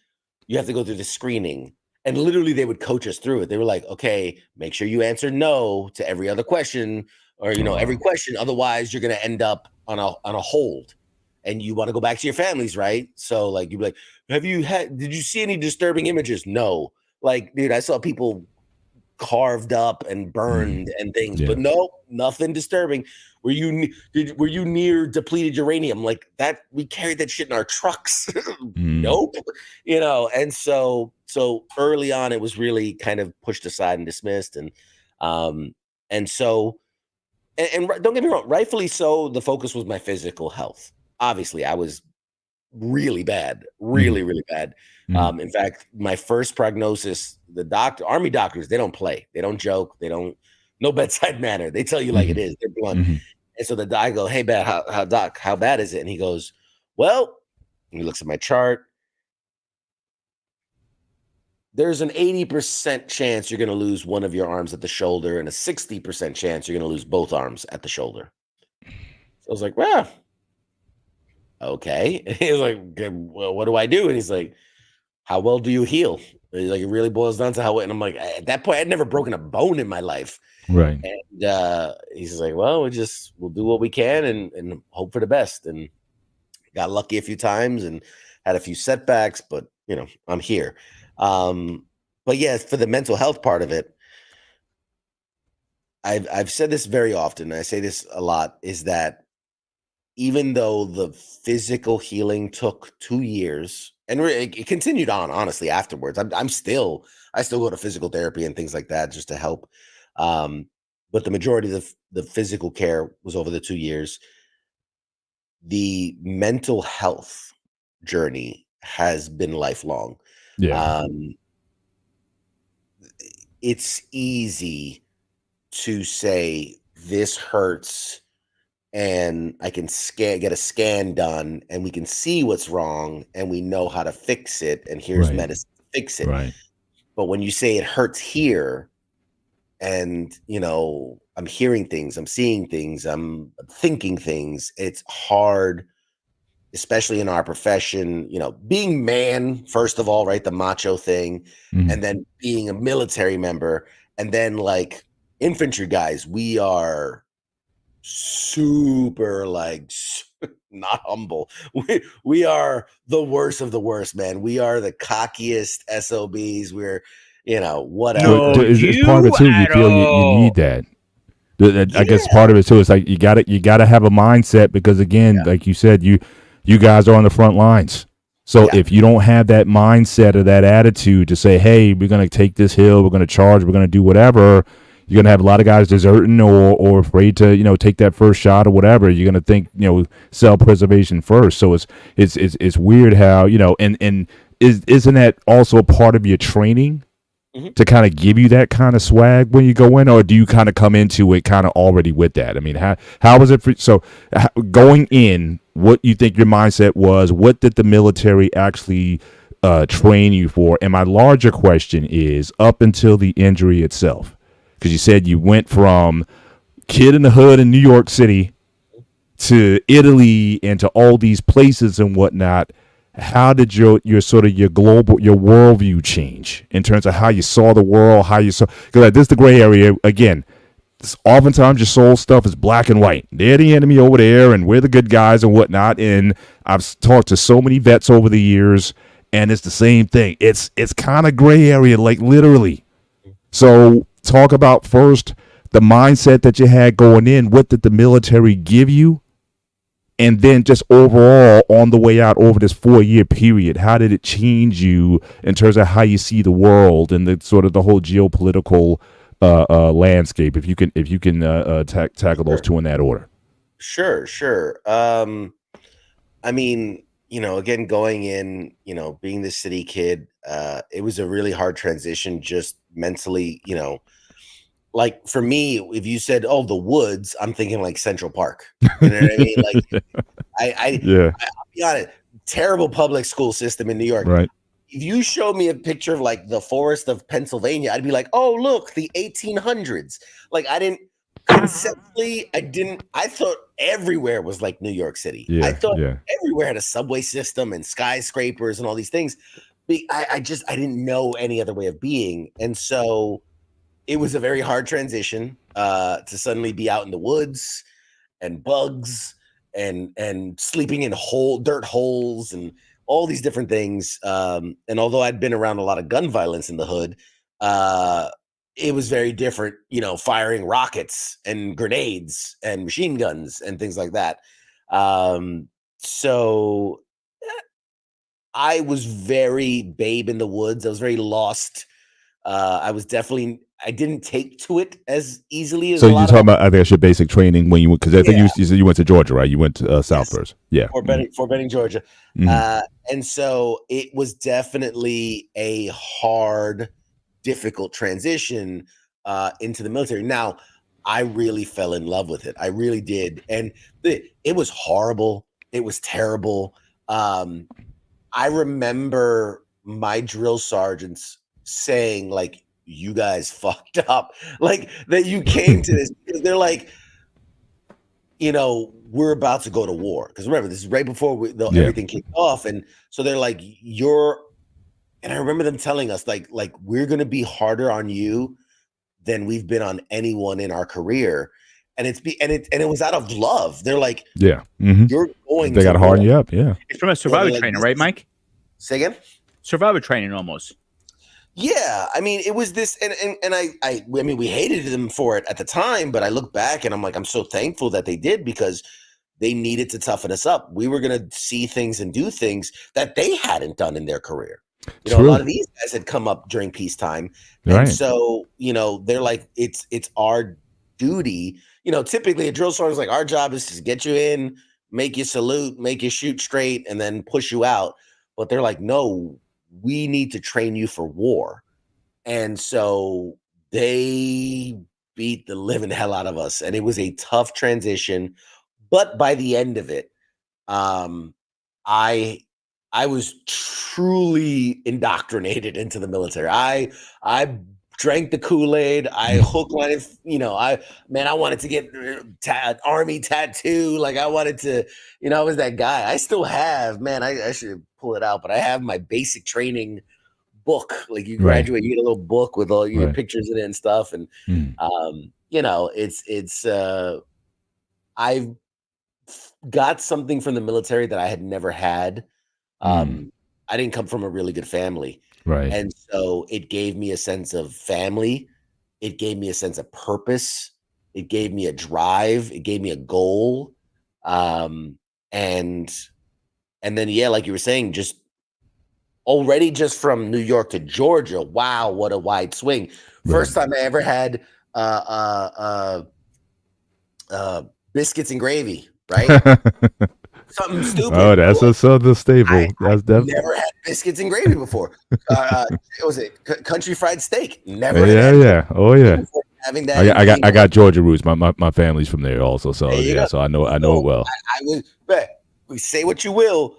you have to go through the screening," and literally they would coach us through it. They were like, "Okay, make sure you answer no to every other question, or every question. Otherwise, you're gonna end up on a hold, and you want to go back to your families, right?" So like you'd be like, did you see any disturbing images? No. Like, dude, I saw people carved up and burned and things, but no, nothing disturbing. Were you near depleted uranium like that? We carried that shit in our trucks. Nope. And so early on it was really kind of pushed aside and dismissed, and don't get me wrong, rightfully so, the focus was my physical health. Obviously I was really bad, really bad. In fact, my first prognosis, the army doctors, they don't play, they don't joke, no bedside manner. They tell you like it is. They're blunt. And so I go, "Hey, doc, how bad is it?" And he goes, "Well," and he looks at my chart. "There's an 80% chance you're going to lose one of your arms at the shoulder and a 60% chance you're going to lose both arms at the shoulder." So I was like, "Well, okay." And he was like, "Okay, well, what do I do?" And he's like, "How well do you heal?" And he's like, "It really boils down to how well." And I'm like, at that point, I'd never broken a bone in my life. Right. And he's like, "Well, we'll do what we can and hope for the best." And got lucky a few times and had a few setbacks, but I'm here. But yeah, for the mental health part of it, I've said this very often, and I say this a lot, is that even though the physical healing took 2 years, and it continued on, honestly, afterwards. I still go to physical therapy and things like that just to help. But the majority of the physical care was over the 2 years. the mental health journey has been lifelong. Yeah. It's easy to say this hurts and I can get a scan done and we can see what's wrong and we know how to fix it and here's Right. medicine to fix it. Right. But when you say it hurts here and, I'm hearing things, I'm seeing things, I'm thinking things, it's hard, especially in our profession, being man, first of all, right? The macho thing, Mhm. and then being a military member, and then like infantry guys, we are super not humble. We are the worst of the worst, man. We are the cockiest SOBs. We're, whatever. No, It's part of it you too. You at feel you need all. that. I guess Yeah. part of it too is like you gotta have a mindset because again, like you said, you guys are on the front lines. So Yeah. if you don't have that mindset or that attitude to say, hey, we're gonna take this hill, we're gonna charge, we're gonna do whatever, you're gonna have a lot of guys deserting or afraid to take that first shot or whatever. You're gonna think self-preservation first. So it's weird how and isn't that also a part of your training? Mhm. To kind of give you that kind of swag when you go in, or do you kind of come into it kind of already with that? I mean, how was it for going in? What you think your mindset was? What did the military actually train you for? And my larger question is up until the injury itself, because you said you went from kid in the hood in New York City to Italy and to all these places and whatnot. How did your worldview change in terms of how you saw the world, how you saw, because this is the gray area again. Oftentimes your soul stuff is black and white. They're the enemy over there and we're the good guys and whatnot. And I've talked to so many vets over the years and it's the same thing. It's kind of gray area, like literally. So talk about first the mindset that you had going in. What did the military give you? And then just overall on the way out over this 4-year period, how did it change you in terms of how you see the world and the sort of the whole geopolitical landscape? If you can tackle those two in that order. Sure. I mean, again, going in, being the city kid, it was a really hard transition just mentally, like for me, if you said, "Oh, the woods," I'm thinking like Central Park. You know what I mean? Like, I'll be honest, terrible public school system in New York. Right. If you showed me a picture of like the forest of Pennsylvania, I'd be like, "Oh, look, the 1800s." Like, conceptually, I thought everywhere was like New York City. Yeah. I thought everywhere had a subway system and skyscrapers and all these things. I didn't know any other way of being, and so it was a very hard transition to suddenly be out in the woods and bugs and sleeping in dirt holes and all these different things. And although I'd been around a lot of gun violence in the hood, it was very different, firing rockets and grenades and machine guns and things like that. So I was very babe in the woods. I was very lost. I didn't take to it as easily as So a you're lot talking of about, I guess, your basic training when you went, because I think you said you went to Georgia, right? You went to South first. Yeah. Fort Benning, Georgia. Mhm. And so it was definitely a hard, difficult transition into the military. Now, I really fell in love with it. I really did. And it was horrible. It was terrible. I remember my drill sergeants saying, like, you guys fucked up. Like, that you came to this. Because they're like, we're about to go to war. Because remember, this is right before everything kicked off. And so they're like, and I remember them telling us, like we're going to be harder on you than we've been on anyone in our career. And it was out of love. They're like, yeah. you're going They to got to harden war. you up. Yeah. It's from a survivor like, training, right, Mike? Say again? Survivor training almost. Yeah, I mean, it was this, and I mean, we hated them for it at the time, but I look back and I'm like, I'm so thankful that they did because they needed to toughen us up. We were going to see things and do things that they hadn't done in their career. A lot of these guys had come up during peacetime, and so they're like, it's our duty. Typically a drill sergeant is like, our job is to get you in, make you salute, make you shoot straight, and then push you out. But they're like, no, we need to train you for war. And so they beat the living hell out of us. And it was a tough transition. But by the end of it, I I was truly indoctrinated into the military. I drank the Kool-Aid. I hook, line, I wanted to get army tattoo. Like I wanted to, I was that guy. I still have, man. I should pull it out, but I have my basic training book. Like you graduate, you get a little book with all your pictures in it and stuff. And I've got something from the military that I had never had. I didn't come from a really good family. Right. And so it gave me a sense of family. It gave me a sense of purpose. It gave me a drive. It gave me a goal. And then, like you were saying, just from New York to Georgia. Wow. What a wide swing. First time I ever had, biscuits and gravy, right? Something stupid. Oh, that's a Southern staple. I've never had biscuits and gravy before. Was it country fried steak? Never. Oh yeah. Having that. I got Georgia roots. My family's from there also. So so I know it well. I was. But we say what you will.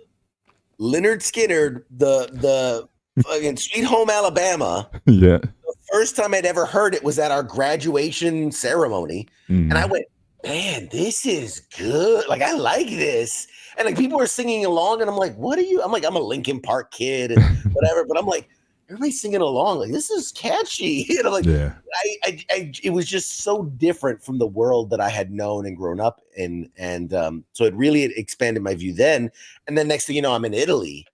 Leonard Skinner, the fucking Sweet Home Alabama. Yeah. The first time I'd ever heard it was at our graduation ceremony, and I went, man, this is good. Like, I like this. And like people were singing along, and I'm like, what are you? I'm like, I'm a Linkin Park kid and whatever, but I'm like, everybody's singing along. Like, this is catchy. Like, it was just so different from the world that I had known and grown up in. And so it really expanded my view then. And then next thing you know, I'm in Italy,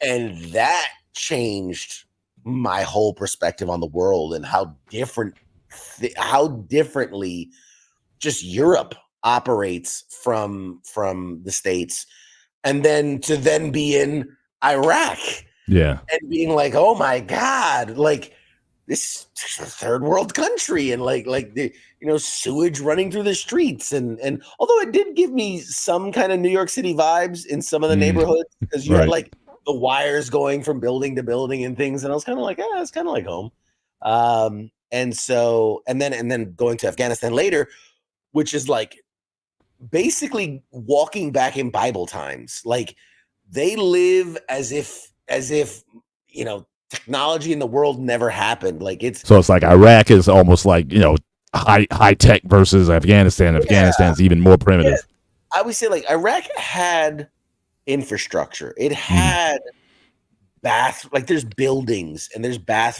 and that changed my whole perspective on the world and how differently just Europe operates from the States, and then to be in Iraq, and being like, oh my God, like this third world country, and like the sewage running through the streets, and although it did give me some kind of New York City vibes in some of the neighborhoods, because you had like the wires going from building to building and things, and I was kind of like, it's kind of like home. And then going to Afghanistan later, which is like basically walking back in Bible times. Like they live as if technology in the world never happened. Like it's like Iraq is almost like high tech versus Afghanistan. Afghanistan's even more primitive. I would say like Iraq had infrastructure. It had like there's buildings and there's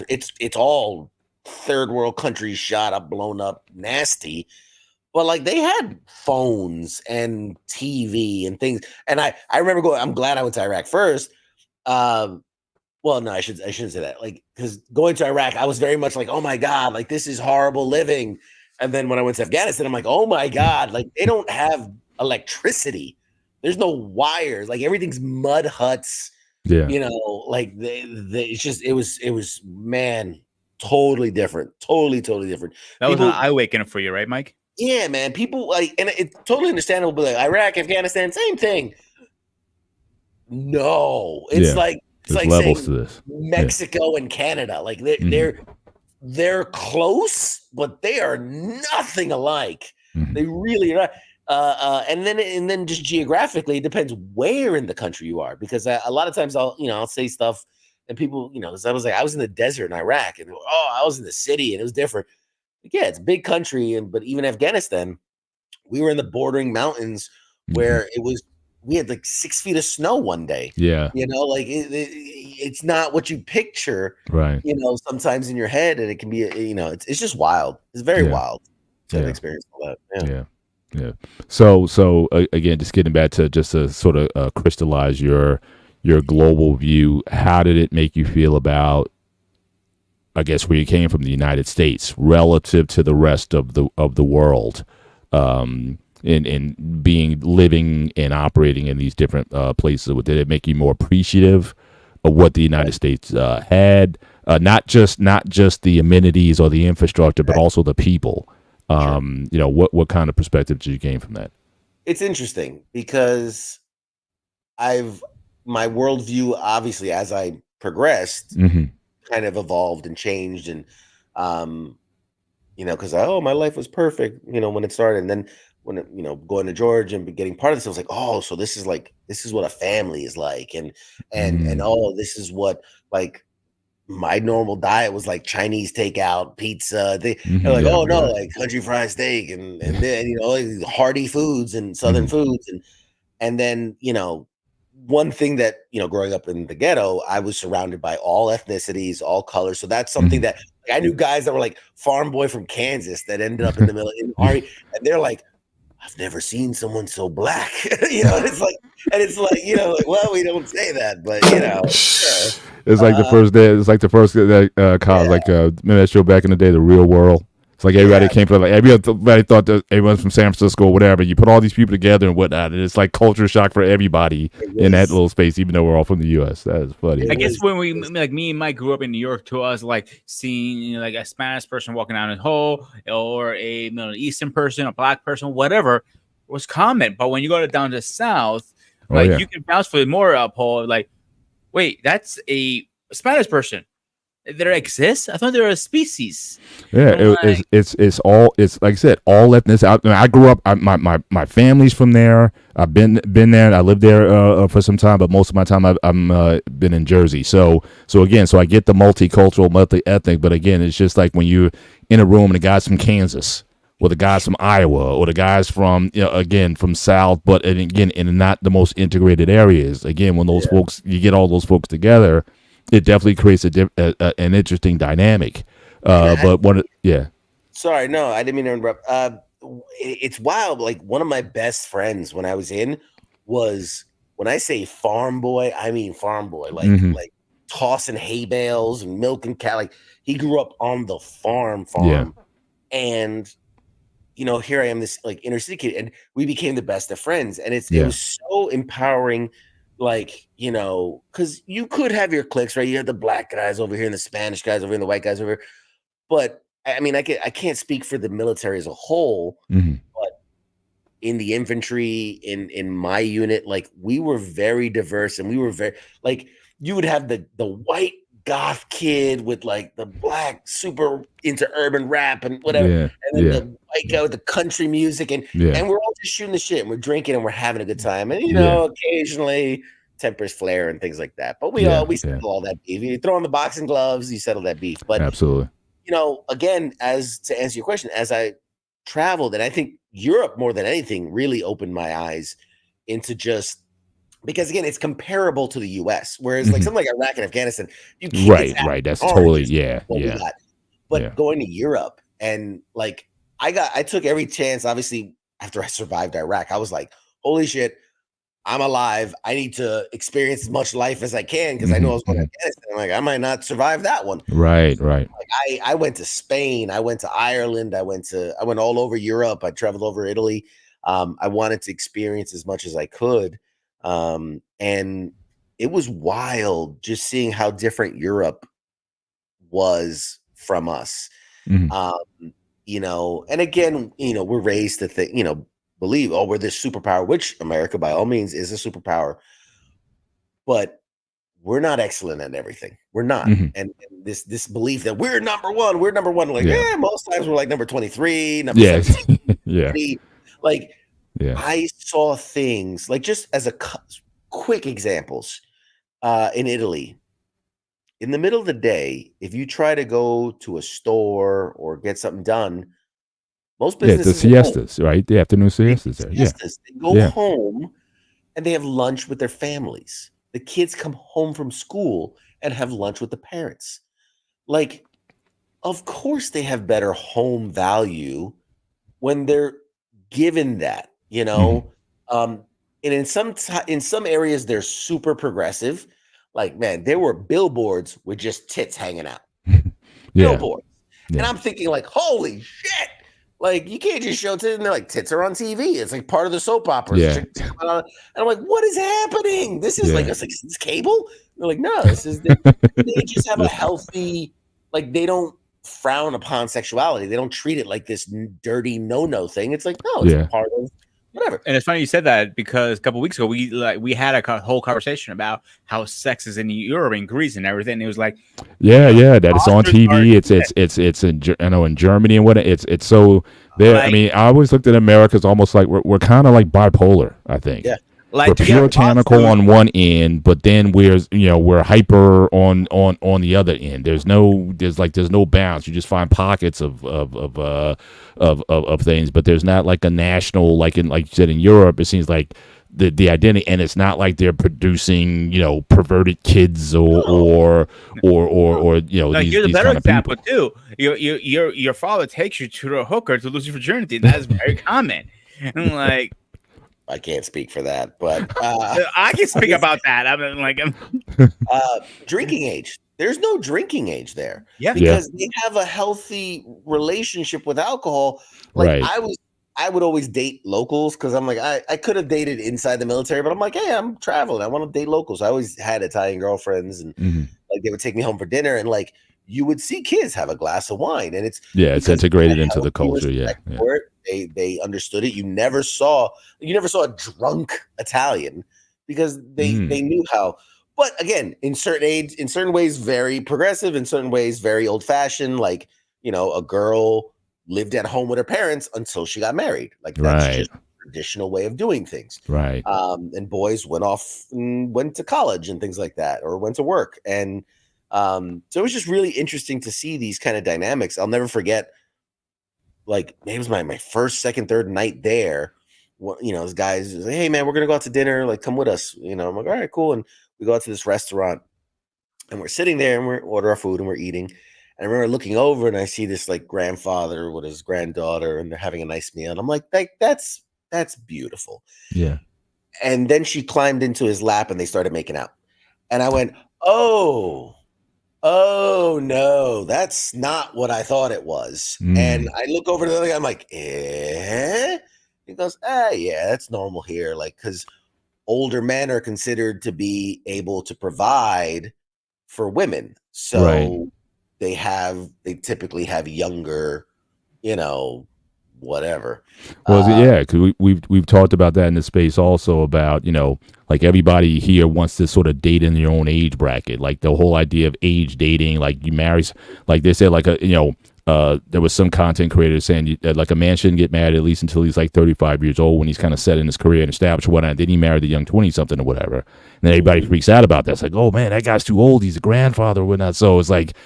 it's all third world countries, shot up, blown up, nasty. But like they had phones and TV and things. And I remember I'm glad I went to Iraq first. Well, no, I shouldn't say that. Like, because going to Iraq, I was very much like, oh my God, like this is horrible living. And then when I went to Afghanistan, I'm like, oh my God, like they don't have electricity. There's no wires. Like everything's mud huts. Yeah. Like it was, man, totally different. Totally different. That was an eye-awakener for you, right, Mike? Yeah, man. People like, and it's totally understandable, but like Iraq, Afghanistan, same thing. No, it's like levels saying to this. Mexico and Canada, like they're close, but they are nothing alike. They really are. And then just geographically, it depends where in the country you are, because a lot of times I'll say stuff and people, I was in the desert in Iraq, and I was in the city and it was different. Yeah, it's a big country, but even Afghanistan, we were in the bordering mountains where we had like 6 feet of snow one day. Yeah, like it's not what you picture, right? Sometimes in your head, and it can be, it's just wild. It's very wild to have experienced all that. Yeah. So again, just getting back to just to sort of crystallize your global view. How did it make you feel about, I guess, where you came from, the United States, relative to the rest of the world, in living and operating in these different places? Did it make you more appreciative of what the United States had? Not just the amenities or the infrastructure, but also the people. What kind of perspective did you gain from that? it's interesting because my worldview, obviously, as I progressed, kind of evolved and changed, and because my life was perfect, when it started, and then when going to Georgia and getting part of this, I was like, oh, so this is what a family is like, and oh, this is what like my normal diet was like Chinese takeout, pizza. They're like, oh no, like country fried steak and then like hearty foods and Southern foods, and then one thing that growing up in the ghetto, I was surrounded by all ethnicities, all colors. So that's something that I knew guys that were like farm boy from Kansas that ended up in the middle in Army, and they're like, I've never seen someone so black. It's like, like, well, we don't say that, but sure. It's like the first day. It's like the first day college. Like remember that show back in the day, The Real World. It's like everybody came from, like everybody thought that everyone's from San Francisco or whatever. You put all these people together and whatnot, and it's like culture shock for everybody in that little space, even though we're all from the U.S. That is funny. I guess when we, like me and Mike grew up in New York, to us, like seeing like a Spanish person walking down the hall or a Middle Eastern person, a black person, whatever, was common. But when you go down to the South, like you can vouch for more, Paul. Like, wait, that's a Spanish person. There exists? I thought they were a species. Yeah, it's like I said, all ethnic. I grew up. My family's from there. I've been there. I lived there for some time, but most of my time I'm been in Jersey. So again, I get the multicultural, multi-ethnic. But again, it's just like when you're in a room and the guy's from Kansas, or the guys from Iowa, or the guys from again from South, but again in not the most integrated areas. Again, when those folks, you get all those folks together, it definitely creates an interesting dynamic. Sorry, no, I didn't mean to interrupt. It's wild. Like one of my best friends when I was in was, when I say farm boy, I mean farm boy. Like tossing hay bales and milking cow. Like he grew up on the farm, and here I am, this like inner city kid, and we became the best of friends, and it was so empowering. Like, because you could have your cliques, right? You have the black guys over here and the Spanish guys over here and the white guys over here. But I mean, I can't speak for the military as a whole, but in the infantry, in my unit, like we were very diverse, and we were very, like, you would have the white goth kid with like the black super into urban rap and whatever, and then the white guy with the country music, and we're all just shooting the shit, and we're drinking, and we're having a good time, and occasionally tempers flare and things like that, but we settle all that beef. You throw on the boxing gloves, you settle that beef. But absolutely, again, as to answer your question, as I traveled, and I think Europe more than anything really opened my eyes into just, because again, it's comparable to the US, whereas like something like Iraq and Afghanistan, you can't right. That's totally But going to Europe, and like I took every chance. Obviously, after I survived Iraq, I was like, holy shit, I'm alive. I need to experience as much life as I can, because I know I was going to Afghanistan. I'm like, I might not survive that one. Right. Like I went to Spain, I went to Ireland, I went all over Europe. I traveled over Italy. I wanted to experience as much as I could. And it was wild just seeing how different Europe was from us. And again, we're raised to think, believe, oh, we're this superpower, which America by all means is a superpower, but we're not excellent at everything. We're not. And this belief that we're number one, like, most times we're like number 23, number 17, like, I saw things like, just as a quick examples, in Italy, in the middle of the day, if you try to go to a store or get something done, most businesses, the siestas, right? The afternoon siestas. They go home and they have lunch with their families. The kids come home from school and have lunch with the parents. Like, of course they have better home value when they're given that, and in some areas they're super progressive. Like, man, there were billboards with just tits hanging out. Billboards. And I'm thinking like, holy shit. Like, you can't just show tits, and they're like, tits are on TV. It's like part of the soap opera. And I'm like, what is happening? This is like, it's like, is this cable? They're like, no, this is they just have a healthy, like, they don't frown upon sexuality. They don't treat it like this dirty no-no thing. It's like, no, it's a part of whatever. And it's funny you said that because a couple weeks ago we had a whole conversation about how sex is in Europe and Greece and everything. And it was like, Yeah, you know, yeah, that it's on Austrians are TV. It's in in Germany and what it's so there. I like, mean, I always looked at America as almost like we're kind of like bipolar. I think. Yeah. We're like to get a puritanical prostitute- on one end, but then we're hyper on the other end. There's no bounds. You just find pockets of things, but there's not like a national like you said in Europe. It seems like the identity, and it's not like they're producing perverted kids or like, these here's a these better kind of people. example too. Your father takes you to a hooker to lose your virginity. That is very common. And like, I can't speak for that, but I can speak about that. I mean, like, drinking age. There's no drinking age there. Yeah. Because they have a healthy relationship with alcohol. Like Right. I would always date locals because I'm like, I could have dated inside the military, but I'm like, hey, I'm traveling. I want to date locals. I always had Italian girlfriends, and like they would take me home for dinner, and like you would see kids have a glass of wine, and it's integrated into the culture. For it. They understood it. You never saw a drunk Italian because they knew how. But again, in certain ways, very progressive. In certain ways, very old fashioned. Like a girl lived at home with her parents until she got married. Like that's just a traditional way of doing things. Right. And boys went off and went to college and things like that, or went to work. And so it was just really interesting to see these kind of dynamics. I'll never forget. Like it was my first, second, third night there. Well, this guy's like, hey man, we're gonna go out to dinner. Like, come with us. I'm like, all right, cool. And we go out to this restaurant, and we're sitting there, and we order our food, and we're eating. And I remember looking over, and I see this like grandfather with his granddaughter, and they're having a nice meal. And I'm like, that's beautiful. Yeah. And then she climbed into his lap, and they started making out. And I went, oh no, that's not what I thought it was. And I look over to the other guy, I'm like, eh? He goes, yeah, that's normal here. Like, because older men are considered to be able to provide for women. So they typically have younger, whatever. Well, yeah, because we've talked about that in the space also about like everybody here wants to sort of date in their own age bracket, like the whole idea of age dating, like you marry, like they said, like there was some content creator saying like a man shouldn't get married at least until he's like 35 years old when he's kind of set in his career and established whatnot. Then he married the young 20 something or whatever, and then everybody freaks out about that. It's like, oh man, that guy's too old. He's a grandfather or whatnot. So it's like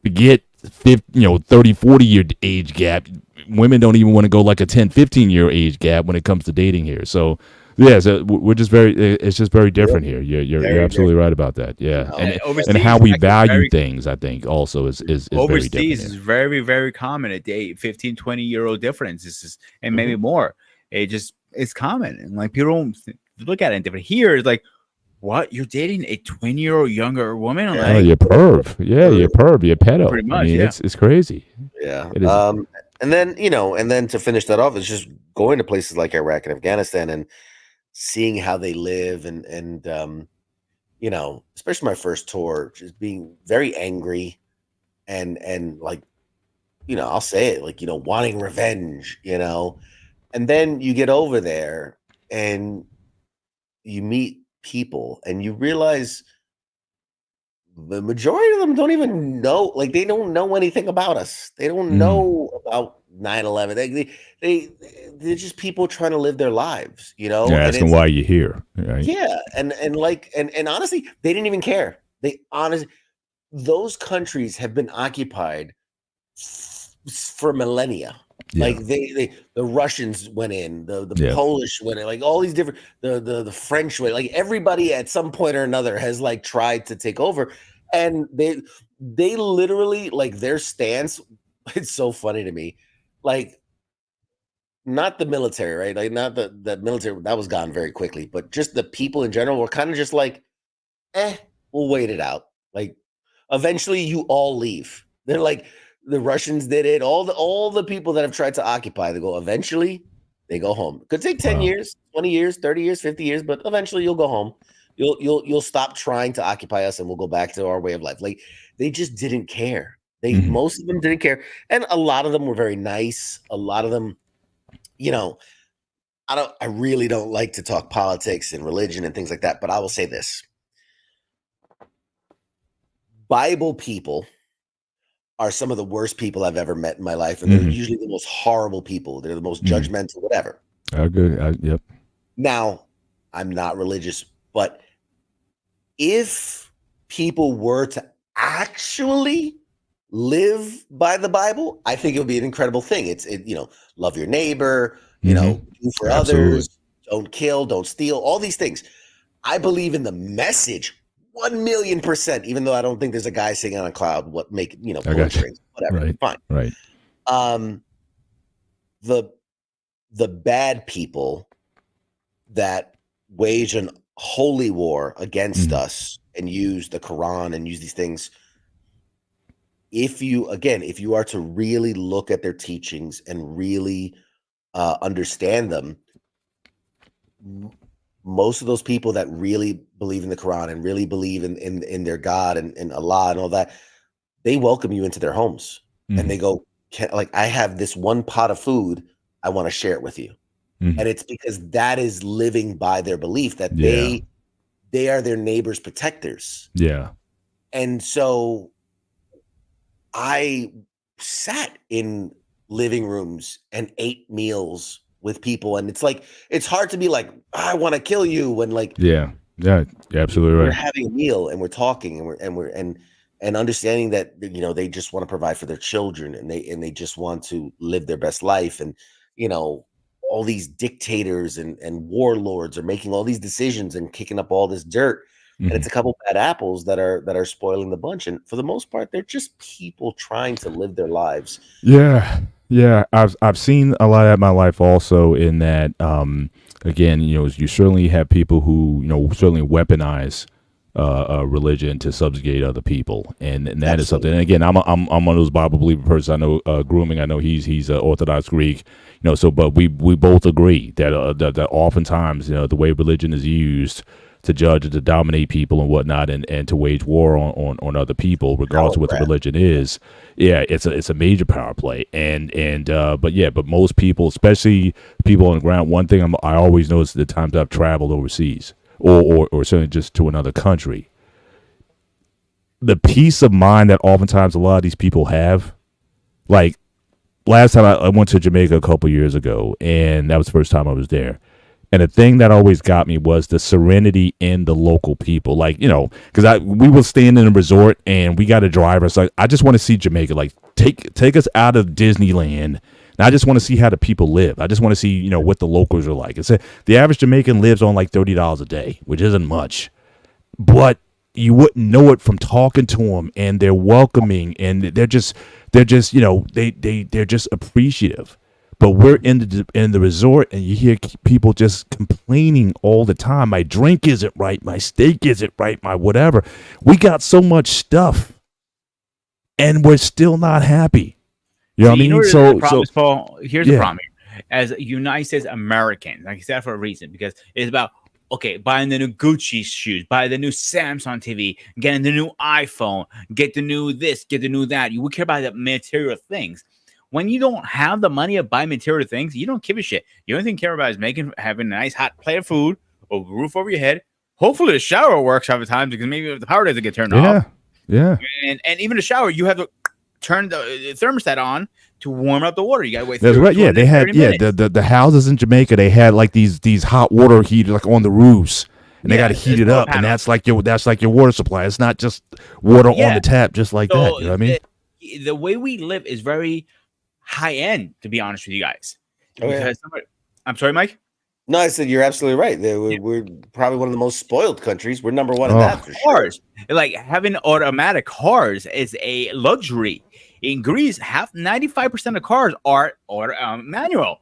forget 30, 40 year age gap. Women don't even want to go like a 10, 15 year age gap when it comes to dating here. So yeah, so we're just it's just very different here. You're absolutely right about that. Yeah. And how we value things, I think also is overseas very different is very, very common a date, 15, 20-year-old difference. And maybe more. It's common. And like people don't look at it different. Here it's like, what? You're dating a 20-year-old younger woman? Oh, you're perv. Yeah, you're perv. You're pedo. Pretty much, I mean, yeah. It's crazy. Yeah. It is. And then to finish that off, it's just going to places like Iraq and Afghanistan and seeing how they live and especially my first tour, just being very angry and like, I'll say it, like, wanting revenge, and then you get over there and you meet people and you realize the majority of them don't even know, like they don't know anything about us. They don't know about 9/11. They're just people trying to live their lives, You're asking why you're here, right? Yeah, and honestly, they didn't even care. Those countries have been occupied for millennia. Yeah. Like the Russians went in, the Yeah. Polish went in, like all these different, the French went, like everybody at some point or another has like tried to take over, and they literally, like their stance. It's so funny to me, like not the military, right? Like not the military, that was gone very quickly, but just the people in general were kind of just like, we'll wait it out. Like eventually you all leave. They're like, the Russians did it. All the people that have tried to occupy, they go, eventually they go home. Could take 10 years, 20 years, 30 years, 50 years, but eventually you'll go home. You'll stop trying to occupy us and we'll go back to our way of life. Like they just didn't care. Most of them didn't care. And a lot of them were very nice. A lot of them, I really don't like to talk politics and religion and things like that, but I will say this. Bible people are some of the worst people I've ever met in my life, and they're usually the most horrible people. They're the most judgmental, whatever. Good. Yep. Now, I'm not religious, but if people were to actually live by the Bible, I think it would be an incredible thing. Love your neighbor, do for others, don't kill, don't steal, all these things. I believe in the message 1,000,000%, even though I don't think there's a guy singing on a cloud, pulling strings, whatever. Right. Fine. Right. The bad people that wage an holy war against us and use the Quran and use these things, if you are to really look at their teachings and really understand them, most of those people that really believe in the Quran and really believe in their God and Allah and all that, they welcome you into their homes and they go, I have this one pot of food, I want to share it with you. And it's because that is living by their belief that they are their neighbor's protectors. Yeah. And so I sat in living rooms and ate meals with people, and it's hard to be like, I want to kill you when you're absolutely right. We're having a meal and we're talking and understanding that they just want to provide for their children and they just want to live their best life, and all these dictators and warlords are making all these decisions and kicking up all this dirt. And it's a couple bad apples that are spoiling the bunch. And for the most part, they're just people trying to live their lives. Yeah. I've seen a lot of my life also in that, again, you certainly have people who, certainly weaponize religion to subjugate other people. And that is something. And again, I'm one of those Bible believer persons. I know Grooming, I know he's Orthodox Greek, but we both agree that oftentimes, the way religion is used to judge and to dominate people and whatnot, and to wage war on other people, regardless of what the religion is. Yeah, it's a major power play. But most people, especially people on the ground, one thing I always notice the times I've traveled overseas or certainly just to another country, the peace of mind that oftentimes a lot of these people have. Like last time I went to Jamaica a couple years ago, and that was the first time I was there. And the thing that always got me was the serenity in the local people. Because we were staying in a resort and we got a driver. It's I just want to see Jamaica. Take us out of Disneyland. And I just want to see how the people live. I just want to see, what the locals are like. The average Jamaican lives on $30 a day, which isn't much. But you wouldn't know it from talking to them, and they're welcoming, and they're just they're just appreciative. But we're in the resort, and you hear people just complaining all the time. My drink isn't right. My steak isn't right. My whatever. We got so much stuff, and we're still not happy. You know what I mean? Paul, here's the problem. As United States Americans, like I said, for a reason, because it's about buying the new Gucci shoes, buy the new Samsung TV, getting the new iPhone, get the new this, get the new that. You would care about the material things. When you don't have the money to buy material things, you don't give a shit. The only thing you care about is having a nice hot plate of food, a roof over your head. Hopefully the shower works half the time, because maybe if the power doesn't get turned off. Yeah. And even the shower, you have to turn the thermostat on to warm up the water. You gotta wait. That's right. Yeah, they had the houses in Jamaica. They had these hot water heaters on the roofs, and they got to heat it up, and that's like your water supply. It's not just water on the tap, just like that. You know what I mean? The way we live is very high end, to be honest with you guys. I'm sorry, Mike. No, I said you're absolutely right. We're probably one of the most spoiled countries. We're number one in that for sure. Like having automatic cars is a luxury. In Greece, 95% of cars are manual.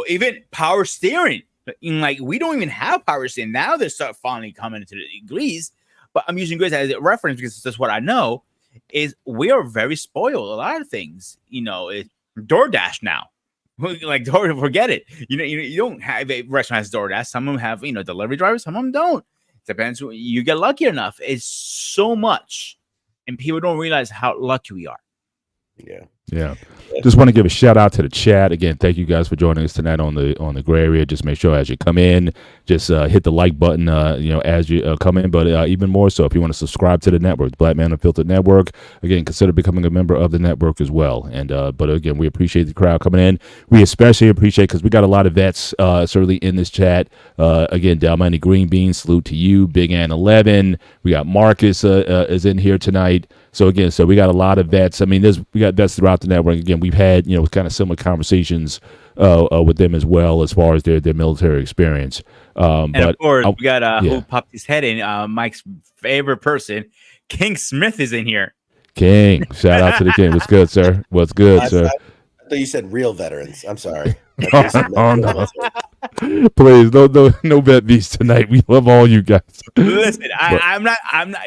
Even power steering. We don't even have power steering. Now they start finally coming into Greece. But I'm using Greece as a reference because that's what I know. Is we are very spoiled. A lot of things, it's DoorDash now. Forget it. You don't have a restaurant has DoorDash. Some of them have delivery drivers. Some of them don't. Depends. You get lucky enough. It's so much, and people don't realize how lucky we are. Yeah. just want to give a shout out to the chat again. Thank you guys for joining us tonight on the gray area. Just make sure as you come in, just hit the like button. As you come in, but even more so if you want to subscribe to the network, the Black Man Unfiltered Network. Again, consider becoming a member of the network as well. And but again, we appreciate the crowd coming in. We especially appreciate because we got a lot of vets certainly in this chat. Again, Dalmani Green Bean, salute to you. Big Ann 11. We got Marcus is in here tonight. So again, we got a lot of vets. I mean, we got vets throughout the network. Again, we've had kind of similar conversations with them as well as far as their military experience. And but of course, we got who popped his head in. Mike's favorite person, King Smith, is in here. King, shout out to the King. What's good, sir? What's good, sir? I thought you said real veterans. I'm sorry. No. Please, no vet beats tonight. We love all you guys. Listen, I'm not.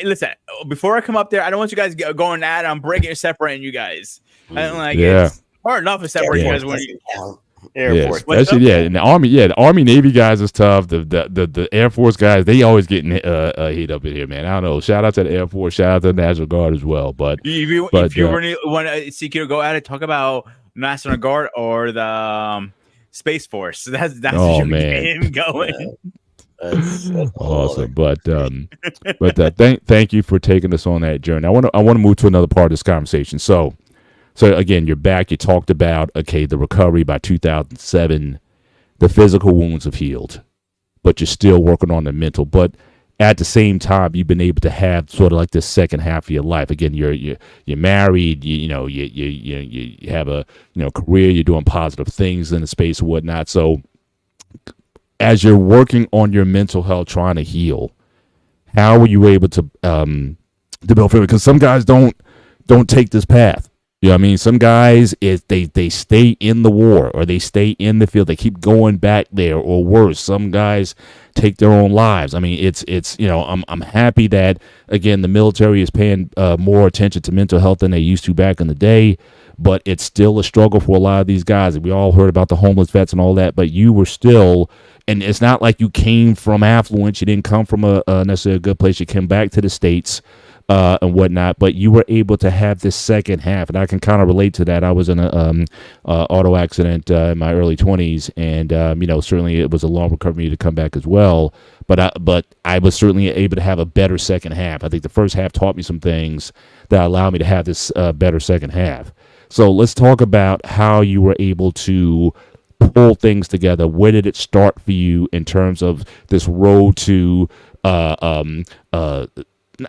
Listen, before I come up there, I don't want you guys going at it. I'm breaking and separating you guys. I don't like it. It's hard enough to separate you guys when you. Air Force. And the Army Navy guys is tough. The Air Force guys, they always getting heat up in here, man. I don't know. Shout out to the Air Force. Shout out to the National Guard as well. But if you really want to seek to go at it, talk about National Guard or the Space Force. That's what you're going. That's awesome. But thank you for taking us on that journey. I want to move to another part of this conversation. So again, you're back. You talked about, the recovery by 2007. The physical wounds have healed, but you're still working on the mental. But at the same time, you've been able to have sort of like this second half of your life. Again, you're married. You have a career. You're doing positive things in the space and whatnot. So as you're working on your mental health, trying to heal, how were you able to build freedom? Because some guys don't take this path. You know what I mean? Some guys, they stay in the war or they stay in the field. They keep going back there, or worse, some guys take their own lives. I mean, it's I'm happy that, again, the military is paying more attention to mental health than they used to back in the day, but it's still a struggle for a lot of these guys. We all heard about the homeless vets and all that, but you were still, and it's not like you came from affluence. You didn't come from a necessarily a good place. You came back to the States and whatnot, but you were able to have this second half, and I can kind of relate to that. I was in a auto accident in my early 20s, and certainly it was a long recovery to come back as well. But I was certainly able to have a better second half. I think the first half taught me some things that allowed me to have this better second half. So let's talk about how you were able to pull things together. Where did it start for you in terms of this road to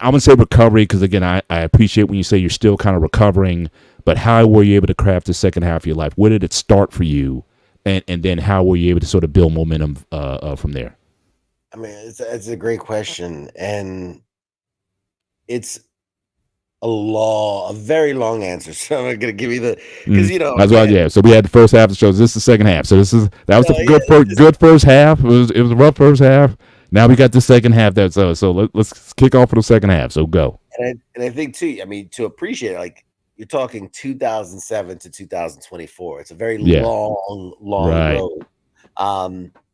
I wouldn't say recovery, because again, I appreciate when you say you're still kind of recovering, but how were you able to craft the second half of your life? Where did it start for you? And then how were you able to sort of build momentum from there? I mean, it's a great question. And it's a very long answer. So I'm not going to give you because as well. Yeah. So we had the first half of the show. This is the second half. So that was a good first half. It was a rough first half. Now we got the second half. So let's kick off for the second half. So go. And I think too, I mean, to appreciate it, like you're talking 2007 to 2024. It's a very long road.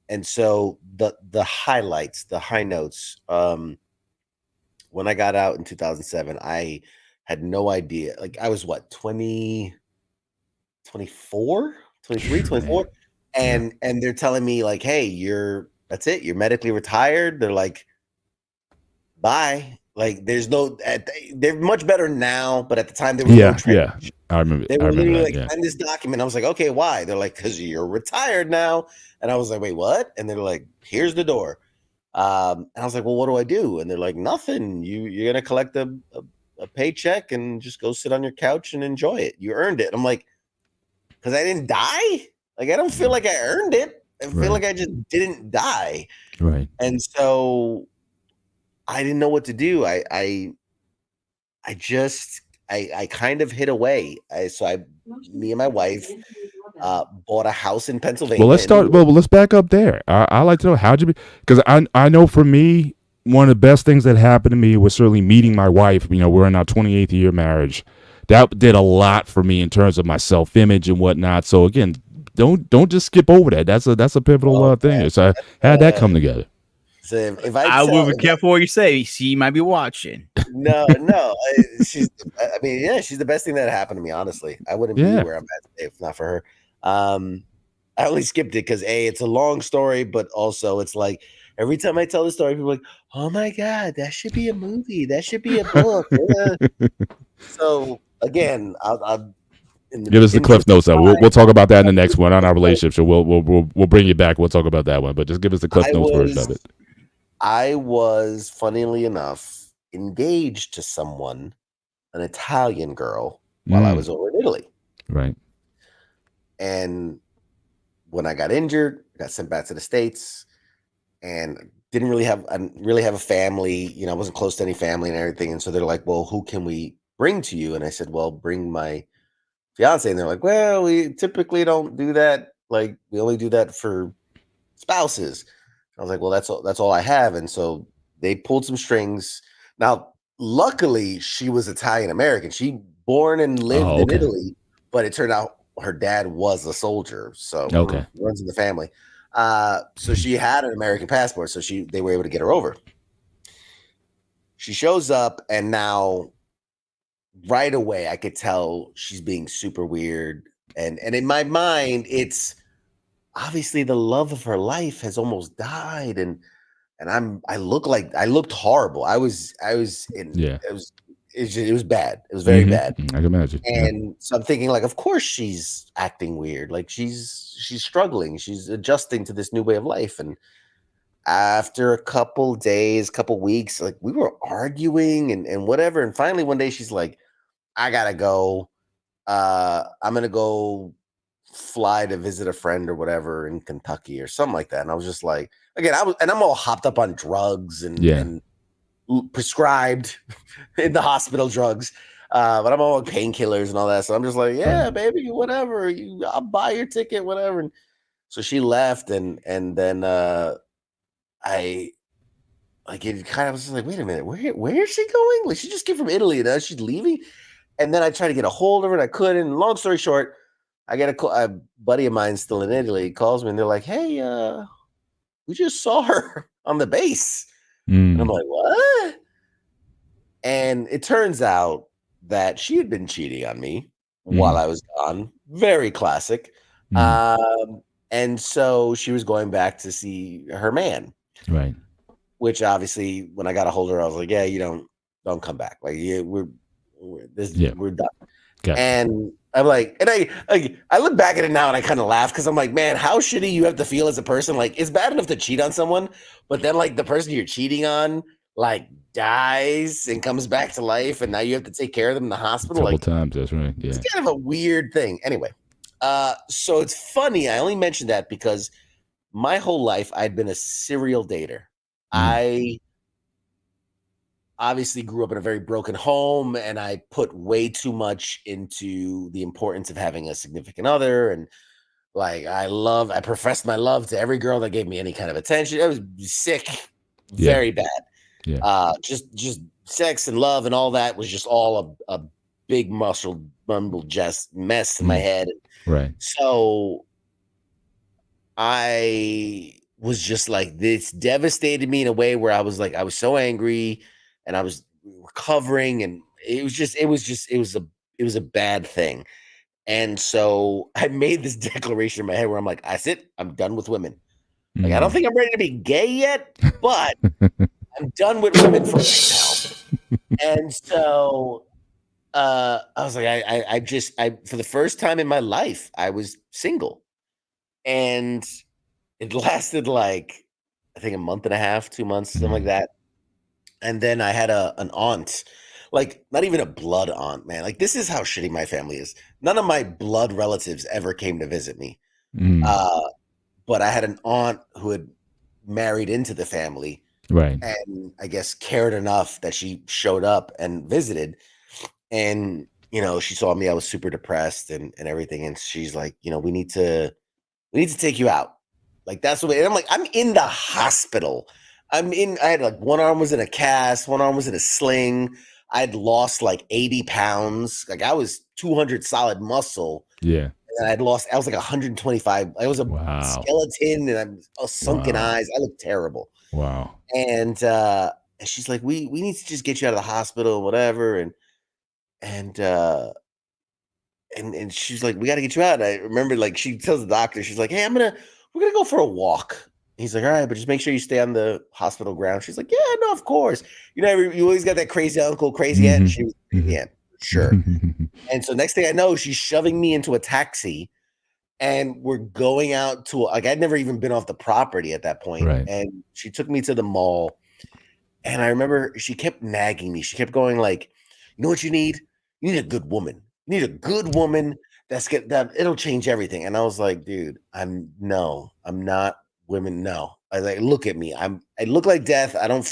And so the highlights, the high notes, when I got out in 2007, I had no idea. Like I was 24, 23, 24. And they're telling me like, hey, that's it. You're medically retired. They're like, bye. Like there's they're much better now, but at the time they were I remember. They were literally like, sign this document. I was like, okay, why? They're like, because you're retired now. And I was like, wait, what? And they're like, here's the door. And I was like, well, what do I do? And they're like, nothing. You're gonna collect a paycheck and just go sit on your couch and enjoy it. You earned it. I'm like, because I didn't die. Like I don't feel like I earned it. I feel like I just didn't die. Right. And so I didn't know what to do. I kind of hid away. Me and my wife bought a house in Pennsylvania. Well, let's back up there. I like to know, how'd you because I know for me, one of the best things that happened to me was certainly meeting my wife. We're in our 28th year marriage. That did a lot for me in terms of my self-image and whatnot. So again, don't just skip over that. That's a pivotal thing. So how did that come together? So if I I will tell, be careful what you say. She might be watching. no, she's. I mean, yeah, she's the best thing that happened to me. Honestly, I wouldn't be Yeah. where I'm at today if not for her. I only skipped it because it's a long story, but also it's like every time I tell the story, people are like, "Oh my god, that should be a movie. That should be a book." So again, I'll in the Give us the interest cliff notes. of We'll talk about that in the time, next one on our relationship. So we'll bring you back. We'll talk about that one. But just give us the cliff notes version of it. I was, funnily enough, engaged to someone, an Italian girl, while I was over in Italy. Right. And when I got injured, I got sent back to the States, and I didn't really have a family. You know, I wasn't close to any family and everything. And so they're like, "Well, who can we bring to you?" And I said, "Well, bring my fiance." And they're like, "Well, we typically don't do that. Like, we only do that for spouses." I was like, "Well, that's all I have." And so they pulled some strings. Now, luckily, she was Italian American. She born and lived in Italy, but it turned out her dad was a soldier, so runs in the family. So she had an American passport, so they were able to get her over. She shows up, and now right away I could tell she's being super weird. And in my mind, it's obviously the love of her life has almost died, and I looked horrible. It was bad. It was very bad. I can imagine. And so I'm thinking, like, of course she's acting weird. Like she's struggling. She's adjusting to this new way of life. And after a couple days, couple weeks, like we were arguing and whatever. And finally one day she's like, "I gotta go. I'm gonna go fly to visit a friend or whatever in Kentucky," or something like that. And I was just like, again, I'm all hopped up on drugs and prescribed in the hospital drugs. But I'm all on painkillers and all that. So I'm just like, "Yeah, baby, whatever. I'll buy your ticket, whatever." And so she left, and then I like it kind of was just like, "Wait a minute, where is she going? Like, she just came from Italy, and now she's leaving." And then I tried to get a hold of her, and I couldn't. Long story short, I get a buddy of mine still in Italy. He calls me, and they're like, "Hey, we just saw her on the base." And I'm like, "What?" And it turns out that she had been cheating on me while I was gone. Very classic. And so she was going back to see her man. Right. Which obviously, when I got a hold of her, I was like, "Yeah, you don't come back. Like, we're done." Gotcha. And I'm like, and I look back at it now and I kind of laugh because I'm like, man, how shitty you have to feel as a person. Like, it's bad enough to cheat on someone, but then like the person you're cheating on like dies and comes back to life, and now you have to take care of them in the hospital. Couple times, that's right. Yeah, it's kind of a weird thing. Anyway, so it's funny. I only mentioned that because my whole life I'd been a serial dater. I obviously grew up in a very broken home, and I put way too much into the importance of having a significant other. And like, I professed my love to every girl that gave me any kind of attention. It was sick, very bad. Yeah. Just sex and love and all that was just all a big mumble just mess in my head. Right. So I was just like, this devastated me in a way where I was so angry, and I was recovering, and it was a bad thing. And so I made this declaration in my head where I'm like, "That's it. I'm done with women. Like, I don't think I'm ready to be gay yet, but I'm done with women for right now." And so I was like, I for the first time in my life, I was single. And it lasted like, I think, a month and a half, 2 months, something like that. And then I had an aunt, like not even a blood aunt, man. Like, this is how shitty my family is. None of my blood relatives ever came to visit me. But I had an aunt who had married into the family. Right. And I guess cared enough that she showed up and visited. And, she saw me. I was super depressed and everything. And she's like, we need to take you out. Like, that's the way. And I'm like, I'm in the hospital. I had like one arm was in a cast, one arm was in a sling. I'd lost like 80 pounds. Like, I was 200 solid muscle. Yeah. And I was like 125. I was a skeleton, and I was sunken eyes. I looked terrible. Wow. And she's like, we need to just get you out of the hospital and whatever. And and she's like, we got to get you out. And I remember, like, she tells the doctor, she's like, hey, we're gonna go for a walk. He's like, all right, but just make sure you stay on the hospital ground. She's like, yeah, no, of course. You know, you always got that crazy uncle, crazy aunt. She was the crazy aunt, for sure. And so next thing I know, she's shoving me into a taxi, and we're going out to, like, I'd never even been off the property at that point. Right. And she took me to the mall. And I remember she kept nagging me. She kept going like, you know what you need? You need a good woman. You need a good woman that it'll change everything. And I was like, dude, I'm not women. No. I like, look at me. I look like death. I'm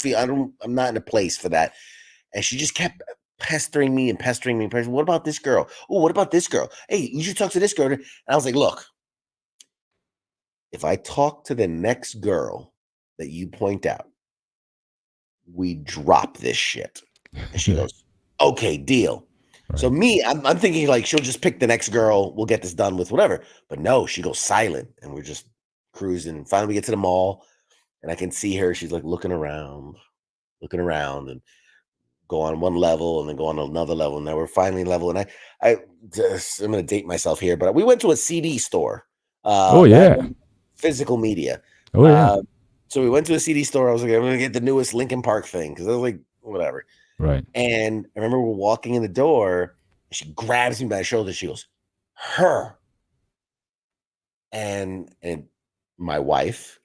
not in a place for that. And she just kept pestering me and pestering me. What about this girl? Oh, what about this girl? Hey, you should talk to this girl. And I was like, look, if I talk to the next girl that you point out, we drop this shit. And she goes, okay, deal. Right. So I'm thinking like she'll just pick the next girl. We'll get this done with whatever. But no, she goes silent and we're just cruising. Finally, we get to the mall and I can see her. She's like looking around and go on one level and then go on another level. And now we're finally level. And I'm going to date myself here, but we went to a CD store. Physical media. Oh, yeah. So we went to a CD store. I was like, I'm going to get the newest Linkin Park thing because I was like, whatever. Right. And I remember we're walking in the door. And she grabs me by the shoulder. She goes, her. And my wife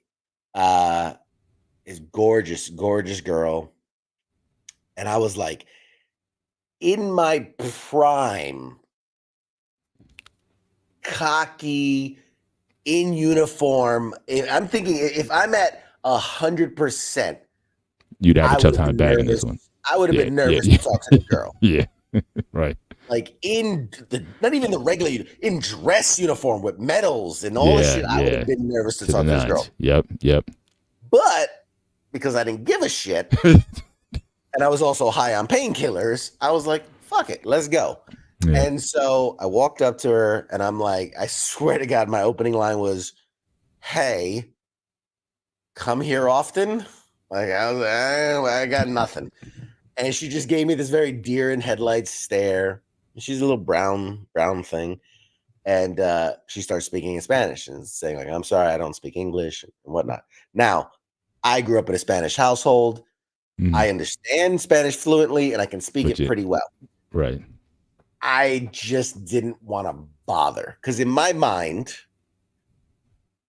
is gorgeous, gorgeous girl. And I was like, in my prime, cocky, in uniform. I'm thinking if I'm at 100%, you'd have a tough time bagging this one. I would have been nervous to talk to the girl. Yeah, right. Like not even the regular, in dress uniform with medals and all this shit. I would have been nervous to talk to this girl. Yep. But because I didn't give a shit, and I was also high on painkillers, I was like, fuck it, let's go. Yeah. And so I walked up to her and I'm like, I swear to God, my opening line was, hey, come here often? Like, I was like, I got nothing. And she just gave me this very deer in headlights stare. She's a little brown thing. And she starts speaking in Spanish and saying, like, I'm sorry, I don't speak English and whatnot. Now, I grew up in a Spanish household. Mm-hmm. I understand Spanish fluently and I can speak it pretty well. Right. I just didn't want to bother because in my mind,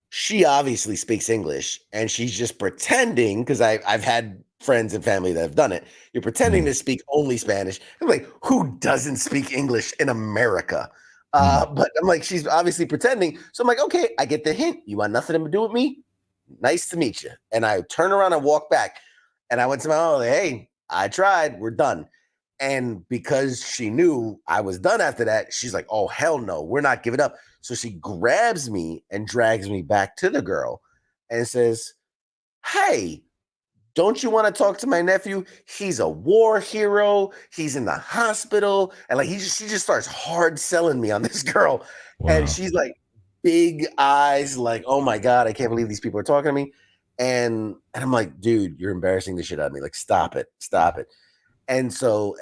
she obviously speaks English and she's just pretending because I've had friends and family that have done it. You're pretending to speak only Spanish. I'm like, who doesn't speak English in America? But I'm like, she's obviously pretending. So I'm like, okay, I get the hint. You want nothing to do with me? Nice to meet you. And I turn around and walk back. And I went to my mom, like, hey, I tried. We're done. And because she knew I was done after that, she's like, oh, hell no, we're not giving up. So she grabs me and drags me back to the girl and says, hey, don't you want to talk to my nephew? He's a war hero. He's in the hospital. And like, she just starts hard selling me on this girl. Wow. And she's like, big eyes, like, oh my God, I can't believe these people are talking to me. And I'm like, dude, you're embarrassing the shit out of me. Like, stop it. And so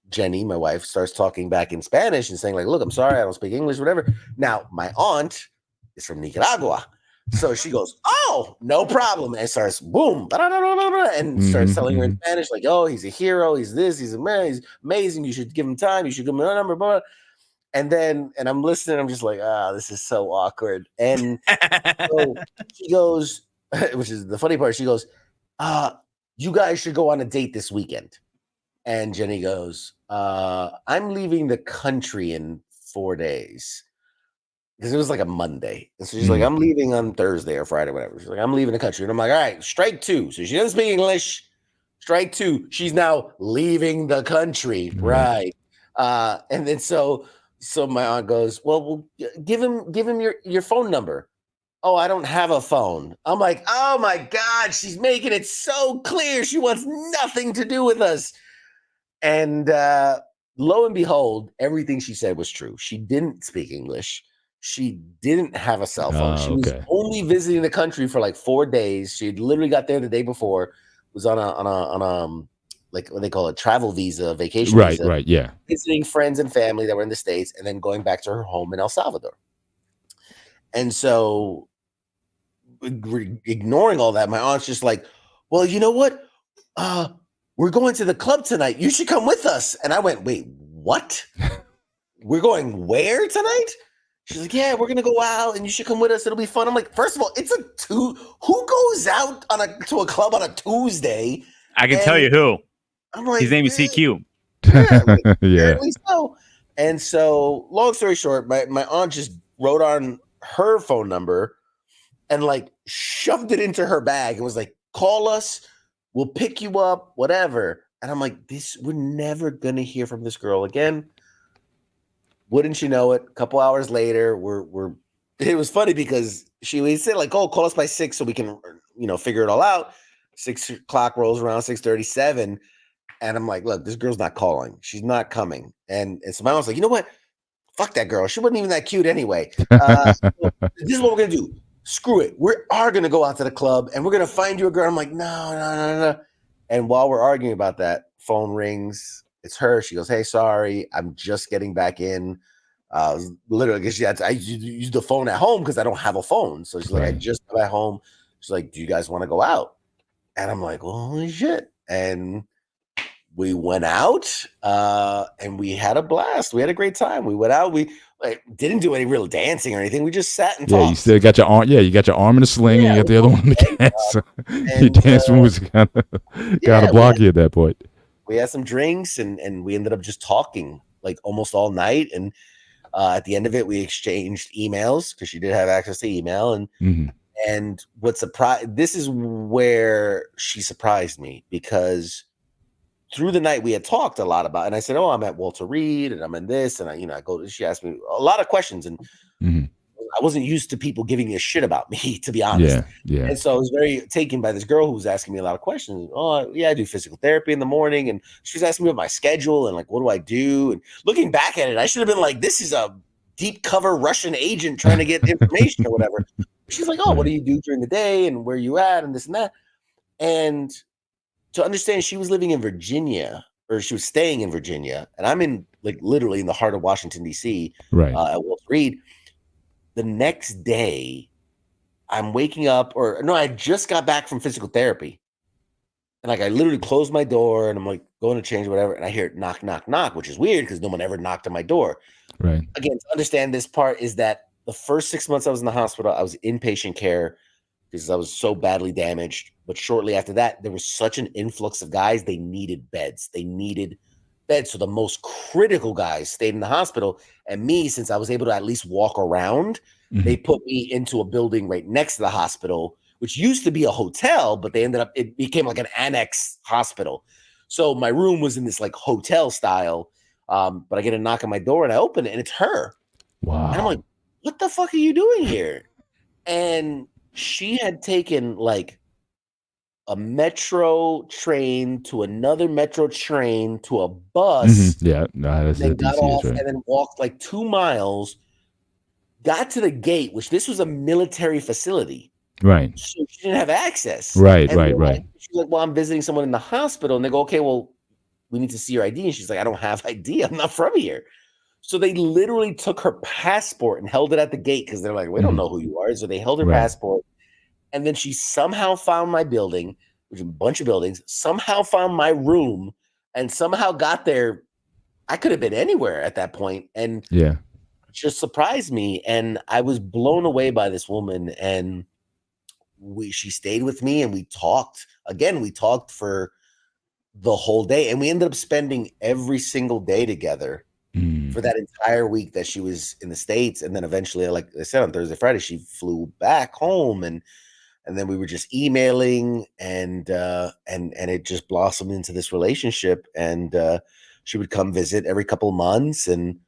Jenny, my wife, starts talking back in Spanish and saying like, look, I'm sorry, I don't speak English, whatever. Now, my aunt is from Nicaragua. So she goes, oh, no problem. And starts boom, and starts telling her in Spanish, like, oh, he's a hero. He's this, he's a man. He's amazing. You should give him time. You should give him a number, blah. And I'm listening. I'm just like, this is so awkward. And so she goes, which is the funny part. She goes, you guys should go on a date this weekend. And Jenny goes, I'm leaving the country in 4 days. Because it was like a Monday. And so she's like, I'm leaving on Thursday or Friday, whatever. She's like, I'm leaving the country. And I'm like, all right, strike two. So she doesn't speak English. Strike two. She's now leaving the country. Right. And then so my aunt goes, well, give him your phone number. Oh, I don't have a phone. I'm like, oh my God, she's making it so clear. She wants nothing to do with us. And lo and behold, everything she said was true. She didn't speak English. She didn't have a cell phone. She was only visiting the country for like 4 days. She had literally got there the day before. Was on a like what they call a travel visa, vacation visa. Right, yeah. Visiting friends and family that were in the States, and then going back to her home in El Salvador. And so, ignoring all that, my aunt's just like, "Well, you know what? We're going to the club tonight. You should come with us." And I went, "Wait, what? We're going where tonight?" She's like, "Yeah, we're gonna go out, and you should come with us. It'll be fun." I'm like, first of all, it's a who goes out to a club on a Tuesday? I can tell you who. I'm like, his name is CQ. Yeah, like, apparently so. And so, long story short, my aunt just wrote on her phone number and like shoved it into her bag and was like, "Call us, we'll pick you up, whatever." And I'm like, we're never gonna hear from this girl again. Wouldn't you know it? A couple hours later, it was funny because we said like, "Oh, call us by 6 so we can, figure it all out." 6:00 rolls around, 6:37. And I'm like, "Look, this girl's not calling. She's not coming." And so my mom's like, "You know what? Fuck that girl. She wasn't even that cute anyway. So this is what we're going to do. Screw it. We are going to go out to the club and we're going to find you a girl." I'm like, no. And while we're arguing about that, phone rings. It's her. She goes, "Hey, sorry. I'm just getting back in." Literally, because I use the phone at home because I don't have a phone. So she's like, "I just got back home." She's like, "Do you guys want to go out?" And I'm like, "Holy shit." And we went out and we had a blast. We had a great time. We went out. We didn't do any real dancing or anything. We just sat and talked. You still got your arm. Yeah, you got your arm in a sling, and you got the other one in the cast. Your dance moves kind of blocky at that point. We had some drinks and we ended up just talking like almost all night. And at the end of it, we exchanged emails because she did have access to email. And this is where she surprised me, because through the night we had talked a lot about, and I said, "Oh, I'm at Walter Reed and I'm in this." And she asked me a lot of questions, and I wasn't used to people giving me a shit about me, to be honest. Yeah. And so I was very taken by this girl who was asking me a lot of questions. "Oh, yeah, I do physical therapy in the morning." And she was asking me about my schedule and like, what do I do? And looking back at it, I should have been like, this is a deep cover Russian agent trying to get information or whatever. She's like, "Oh, what do you do during the day and where you at and this and that?" And to understand, she was living in Virginia, or she was staying in Virginia, and I'm in like literally in the heart of Washington, D.C. Right. At Walter Reed. The next day, I'm waking up, I just got back from physical therapy. And like I literally closed my door and I'm like going to change whatever. And I hear knock, knock, knock, which is weird because no one ever knocked on my door. Right. Again, to understand this part is that the first 6 months I was in the hospital, I was inpatient care because I was so badly damaged. But shortly after that, there was such an influx of guys. They needed beds. So the most critical guys stayed in the hospital. And me, since I was able to at least walk around, they put me into a building right next to the hospital, which used to be a hotel, but it became like an annex hospital. So my room was in this like hotel style. But I get a knock on my door and I open it and it's her. Wow. And I'm like, "What the fuck are you doing here?" And she had taken like a metro train to another metro train to a bus. Yeah, no, that's then it. got off and then walked like 2 miles, got to the gate, which this was a military facility. Right. So she didn't have access. Right. She's like, "Well, I'm visiting someone in the hospital." And they go, "Okay, well, we need to see your ID." And she's like, "I don't have ID. I'm not from here." So they literally took her passport and held it at the gate because they're like, "We don't know who you are." So they held her passport. And then she somehow found my building, which is a bunch of buildings, somehow found my room, and somehow got there. I could have been anywhere at that point, and just surprised me. And I was blown away by this woman. And she stayed with me, and we talked. Again, we talked for the whole day, and we ended up spending every single day together for that entire week that she was in the States. And then eventually, like I said, on Thursday, Friday, she flew back home, and then we were just emailing, and it just blossomed into this relationship. And she would come visit every couple of months, and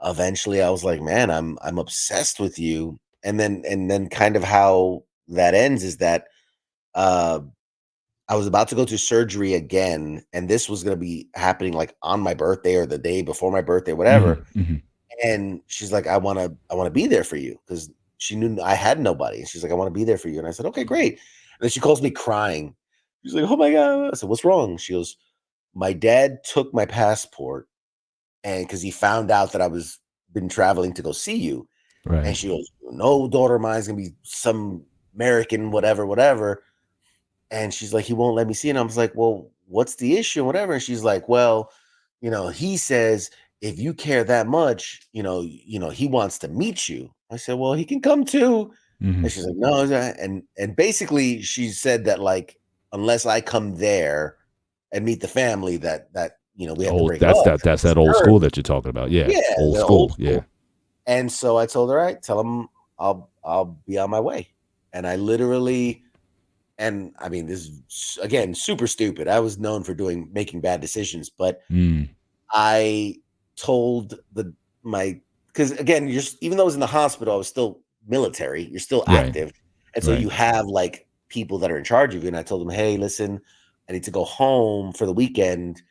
eventually I was like, "Man, I'm obsessed with you." And then kind of how that ends is that I was about to go to surgery again, and this was going to be happening like on my birthday or the day before my birthday, whatever. And she's like, I want to be there for you, because she knew I had nobody. And she's like, I want to be there for you. And I said, okay, great. And then she calls me crying. She's like, oh my God. I said, what's wrong? She goes, my dad took my passport, and because he found out that I was been traveling to go see you. Right. And she goes, no daughter of mine's gonna be some American, whatever. And she's like, he won't let me see it. And I was like, well, what's the issue? Whatever. And she's like, well, he says, if you care that much, he wants to meet you. I said, well, he can come too. Mm-hmm. And she's like, no. And basically she said that, like, unless I come there and meet the family, that we have to break up. That's that old school that you're talking about. Yeah. Old school. Yeah. And so I told her, all right, tell him I'll be on my way. And I literally, and I mean, this is, again, super stupid. I was known for making bad decisions, but I told because again, even though I was in the hospital, I was still military. You're still active. Right. And so you have like people that are in charge of you. And I told them, hey, listen, I need to go home for the weekend.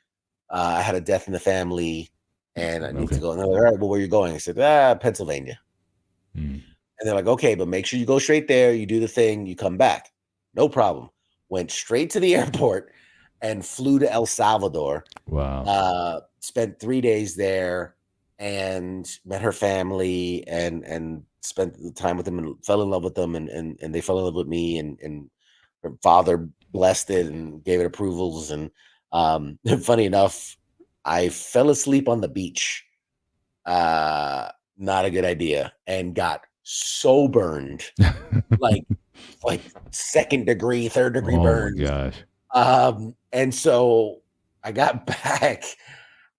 I had a death in the family and I need to go. And they're like, all right, well, where are you going? I said, Pennsylvania. And they're like, okay, but make sure you go straight there. You do the thing, you come back. No problem. Went straight to the airport and flew to El Salvador. Wow. Spent 3 days there and met her family and spent the time with them and fell in love with them. And they fell in love with me, and her father blessed it and gave it approvals. And funny enough, I fell asleep on the beach. Not a good idea, and got so burned, like second degree, third degree burns. Oh my gosh. And so I got back,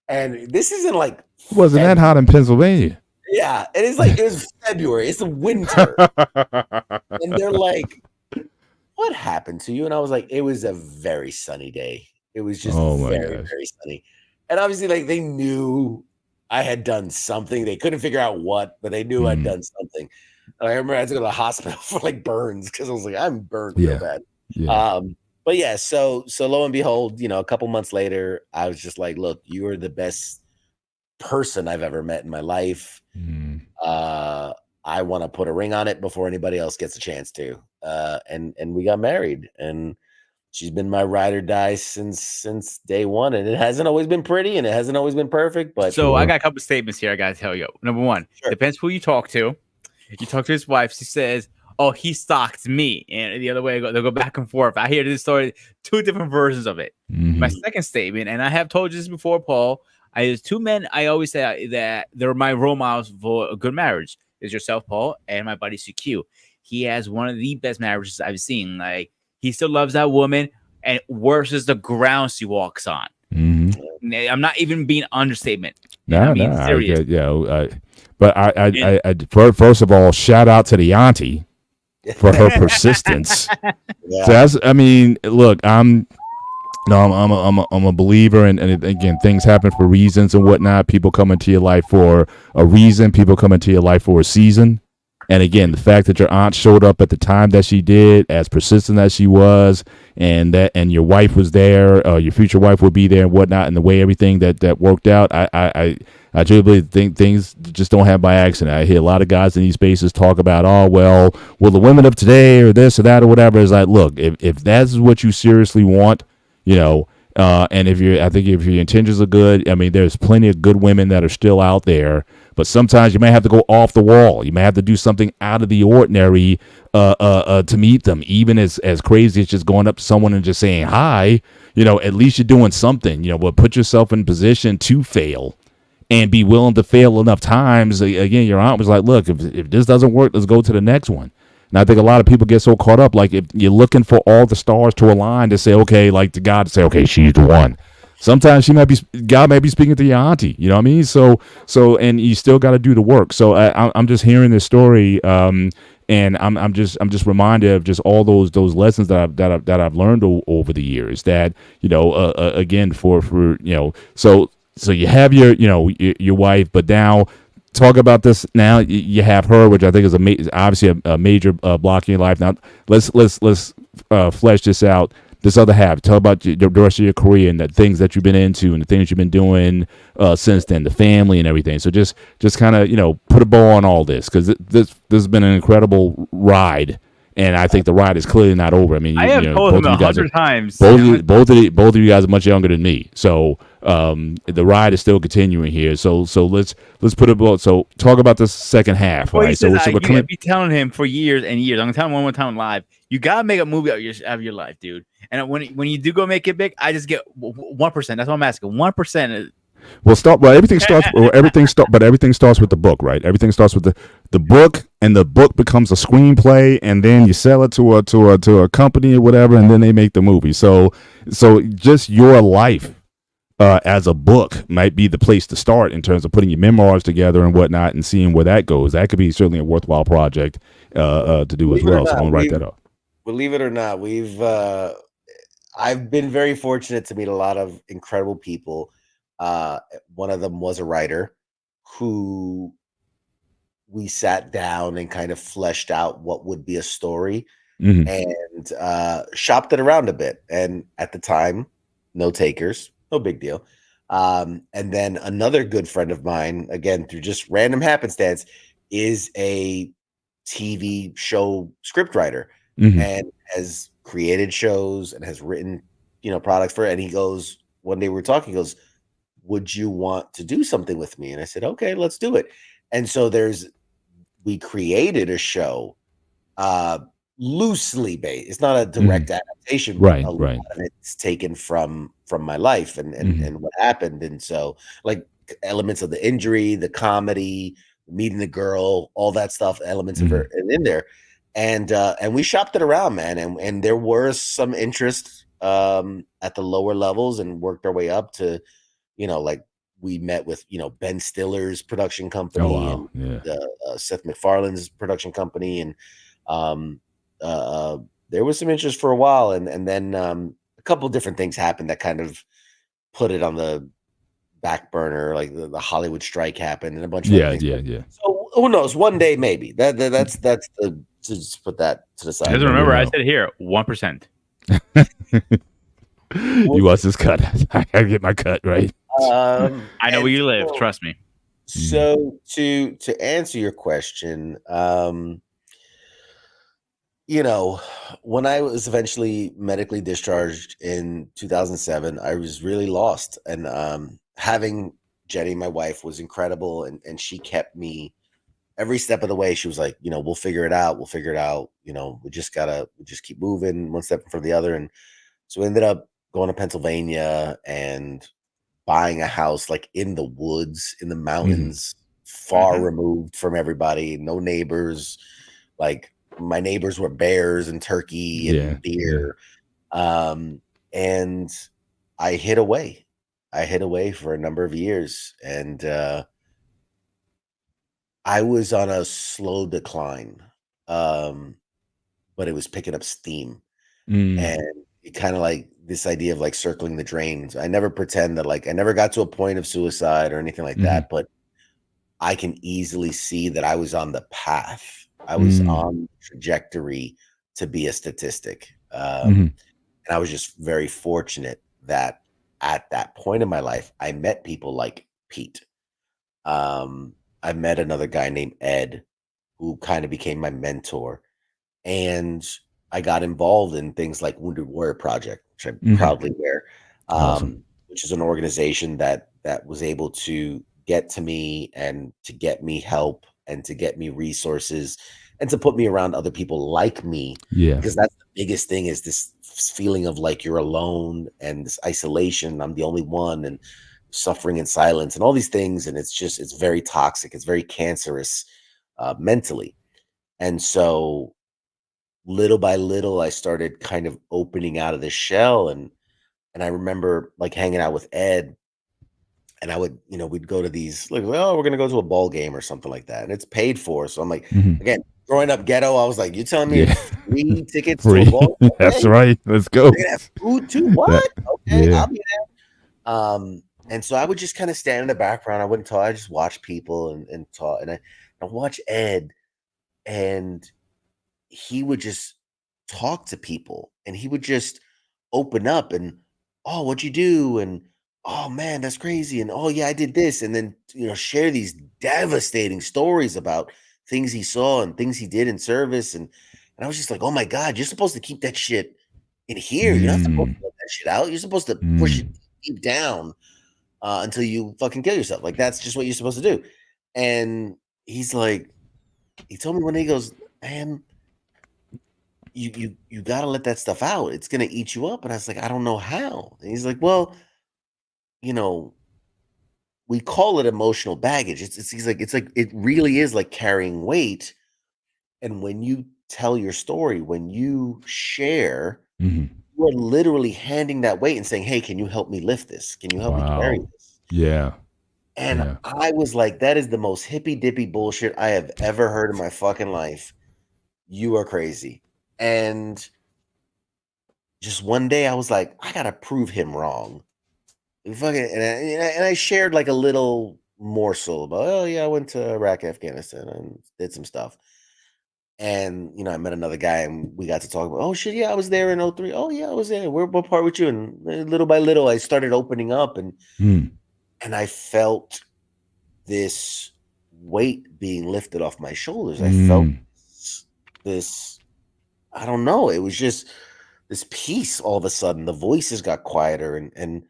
and this isn't like wasn't that hot in Pennsylvania? Yeah, it was February. It's the winter. And they're like, what happened to you? And I was like, it was a very sunny day. It was just very sunny. And obviously, like, they knew I had done something. They couldn't figure out what, but they knew I'd done something. And I remember I had to go to the hospital for like burns, because I was like, I'm burned real bad. Yeah. But yeah, so lo and behold, a couple months later, I was just like, look, you are the best person I've ever met in my life. I want to put a ring on it before anybody else gets a chance to. And we got married, and she's been my ride or die since day one. And it hasn't always been pretty, and it hasn't always been perfect. But so I got a couple of statements here I got to tell you. Number one, depends who you talk to. You talk to his wife. She says, oh, he stalked me. And the other way, they'll go back and forth. I hear this story, two different versions of it. My second statement, and I have told you this before, Paul, there's two men I always say that they're my role models for a good marriage. Is yourself, Paul, and my buddy CQ. He has one of the best marriages I've seen. Like, he still loves that woman and worships the ground she walks on. I'm not even being understatement. I'm being serious. But I first of all, shout out to the auntie for her persistence. So I mean, look, I'm a believer, and again, things happen for reasons and whatnot. People come into your life for a reason. People come into your life for a season. And again, the fact that your aunt showed up at the time that she did, as persistent as she was, and your wife was there, your future wife would be there and whatnot, and the way everything that worked out, I truly think things just don't happen by accident. I hear a lot of guys in these spaces talk about, well, the women of today or this or that or whatever. Is like, look, if that's what you seriously want, and if your intentions are good, I mean, there's plenty of good women that are still out there. But sometimes you may have to go off the wall. You may have to do something out of the ordinary to meet them. Even as crazy as just going up to someone and just saying hi, at least you're doing something. But put yourself in position to fail and be willing to fail enough times. Again, your aunt was like, look, if this doesn't work, let's go to the next one. And I think a lot of people get so caught up, like, if you're looking for all the stars to align to say, okay, like to God to say, okay, she's the one. Sometimes God may be speaking to your auntie, you know what I mean? So, and you still got to do the work. So I'm just hearing this story, and I'm just reminded of just all those lessons that I've learned over the years. That again, for so you have your wife, but now talk about this. Now you have her, which I think is obviously a major block in your life. Now let's flesh this out. this other half. Tell about the rest of your career and the things that you've been into and the things you've been doing since then, the family and everything. So just kind of put a bow on all this, because this has been an incredible ride, and I think the ride is clearly not over. I mean, I have told him 100 times. Both of you guys are much younger than me, so the ride is still continuing here. So let's put a bow. So talk about the second half. Well, right? So we're coming. I've been telling him for years and years. I'm gonna tell him one more time live. You gotta make a movie out of your life, dude. And when you do go make it big, I just get 1%. That's what I'm asking. 1%. Well, everything starts. But everything starts with the book, right? Everything starts with the book, and the book becomes a screenplay, and then you sell it to a company or whatever, and then they make the movie. So just your life as a book might be the place to start in terms of putting your memoirs together and whatnot, and seeing where that goes. That could be certainly a worthwhile project to do as well. So I'm gonna write that up. Believe it or not, I've been very fortunate to meet a lot of incredible people. One of them was a writer who we sat down and kind of fleshed out what would be a story, and shopped it around a bit. And at the time, no takers, no big deal. And then another good friend of mine, again, through just random happenstance, is a TV show scriptwriter and has created shows and has written, products for it. And he goes, one day we were talking, he goes, would you want to do something with me? And I said, okay, let's do it. And so we created a show, loosely based. It's not a direct adaptation, but a lot of it's taken from my life and what happened. And so, like, elements of the injury, the comedy, meeting the girl, all that stuff, elements of her in there. And we shopped it around, man. And there was some interest at the lower levels, and worked our way up to, like, we met with, Ben Stiller's production company and Seth MacFarlane's production company. And there was some interest for a while. And then a couple of different things happened that kind of put it on the back burner. Like the Hollywood strike happened and a bunch of other things. Yeah. So who knows? One day, maybe. That's to just put that to the side. Just remember, I said here 1%. You want this cut? I gotta get my cut right. I know where you live. Trust me. So to answer your question, when I was eventually medically discharged in 2007, I was really lost. And having Jenny, my wife, was incredible, and she kept me every step of the way. She was like, we'll figure it out. We just keep moving one step in front of the other. And so we ended up going to Pennsylvania and buying a house, like, in the woods, in the mountains, far removed from everybody, no neighbors. Like, my neighbors were bears and turkey and deer. And I hid away. For a number of years. And I was on a slow decline, but it was picking up steam. And it kind of like this idea of like circling the drains. I never pretend that, like, I never got to a point of suicide or anything like that, but I can easily see that I was on the path. I was on the trajectory to be a statistic. And I was just very fortunate that at that point in my life, I met people like Pete. I met another guy named Ed, who kind of became my mentor. And I got involved in things like Wounded Warrior Project, which I proudly wear, which is an organization that was able to get to me and to get me help and to get me resources and to put me around other people like me. Yeah. Because that's the biggest thing, is this feeling of like you're alone and this isolation. I'm the only one, and suffering in silence and all these things. And it's very toxic. It's very cancerous mentally. And so little by little, I started kind of opening out of the shell. And I remember, like, hanging out with Ed, and I would, we'd go to these, like, well, we're going to go to a ball game or something like that. And it's paid for. So I'm like, again, growing up ghetto, I was like, you telling me free tickets to a ball game? That's right. Let's go. They're going to have food too? What? Okay, I'll be there. And so I would just kind of stand in the background. I wouldn't talk. I just watch people and talk. And I watch Ed, and he would just talk to people, and he would just open up and, oh, what'd you do? And, oh man, that's crazy. And, oh yeah, I did this. And then, share these devastating stories about things he saw and things he did in service. And I was just like, oh my God, you're supposed to keep that shit in here. You're not supposed to let that shit out. You're supposed to push it deep down until you fucking kill yourself. Like, that's just what you're supposed to do. And he's like, he told me one day, he goes, man, you got to let that stuff out. It's going to eat you up. And I was like, I don't know how. And he's like, well, we call it emotional baggage. He's like, it's like, it really is like carrying weight. And when you tell your story, when you share, you are literally handing that weight and saying, hey, can you help me lift this? Can you help me carry this? Yeah. And I was like, that is the most hippy dippy bullshit I have ever heard in my fucking life. You are crazy. And just one day I was like, I gotta prove him wrong. And I shared like a little morsel about, oh yeah, I went to Iraq, Afghanistan, and did some stuff. And I met another guy, and we got to talk about, oh shit, yeah, I was there in 03. Oh yeah, I was there. What part with you? And little by little, I started opening up, and I felt this weight being lifted off my shoulders. I felt this, I don't know, it was just this peace all of a sudden. The voices got quieter, and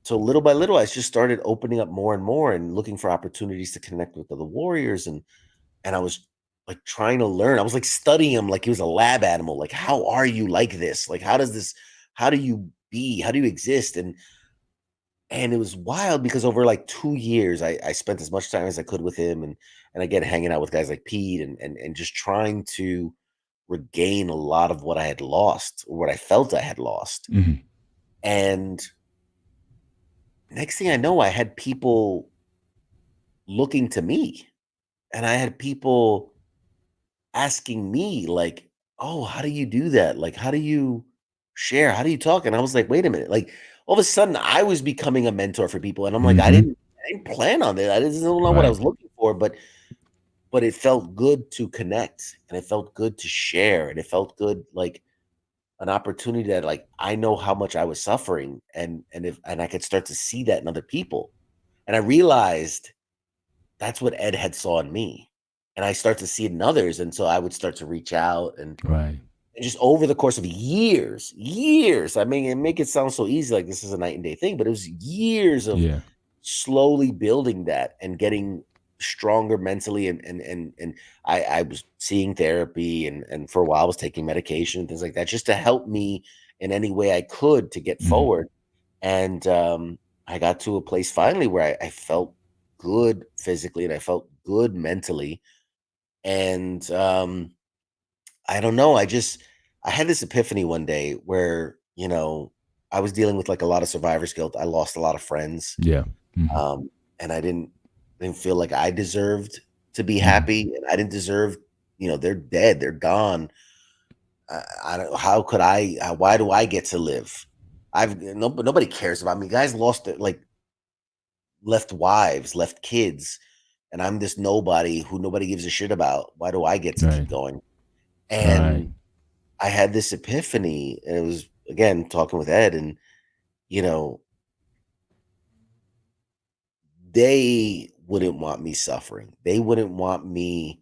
so little by little, I just started opening up more and more and looking for opportunities to connect with other warriors. And I was like trying to learn. I was like studying him like he was a lab animal. Like, how are you like this? Like, how do you exist? And it was wild because over like 2 years, I spent as much time as I could with him, and again, hanging out with guys like Pete, and just trying to regain a lot of what I had lost, or what I felt I had lost. And next thing I know, I had people looking to me, and I had people asking me like, oh, how do you do that? Like, how do you share? How do you talk? And I was like, wait a minute. Like, all of a sudden I was becoming a mentor for people. And I'm like, I didn't plan on it. I didn't know what I was looking for, but it felt good to connect, and it felt good to share, and it felt good, like an opportunity that, like, I know how much I was suffering, and I could start to see that in other people. And I realized that's what Ed had saw in me, and I start to see it in others. And so I would start to reach out, and just over the course of years, I mean, it make it sound so easy, like this is a night and day thing, but it was years of slowly building that and getting stronger mentally. And I was seeing therapy, and for a while I was taking medication and things like that, just to help me in any way I could to get forward. And I got to a place finally where I felt good physically, and I felt good mentally. And I don't know, I had this epiphany one day where, I was dealing with like a lot of survivor's guilt. I lost a lot of friends. And I didn't feel like I deserved to be happy, and I didn't deserve, they're dead, they're gone. I don't, how could I, why do I get to live? Nobody cares about me. Guys lost it, like left wives, left kids, and I'm this nobody who nobody gives a shit about. Why do I get to keep going? And I had this epiphany, and it was, again, talking with Ed, and they wouldn't want me suffering. They wouldn't want me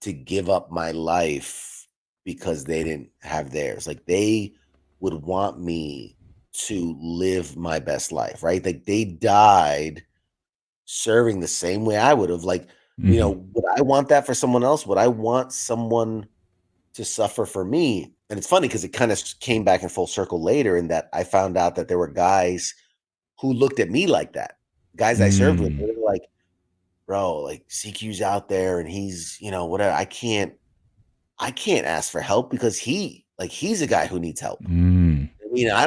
to give up my life because they didn't have theirs. Like, they would want me to live my best life, right? Like, they died serving the same way I would have. Like, would I want that for someone else? Would I want someone to suffer for me? And it's funny because it kind of came back in full circle later, in that I found out that there were guys who looked at me like that. Guys I served with, they were like, bro, like, CQ's out there and he's, whatever. I can't ask for help because he's a guy who needs help. I mean, I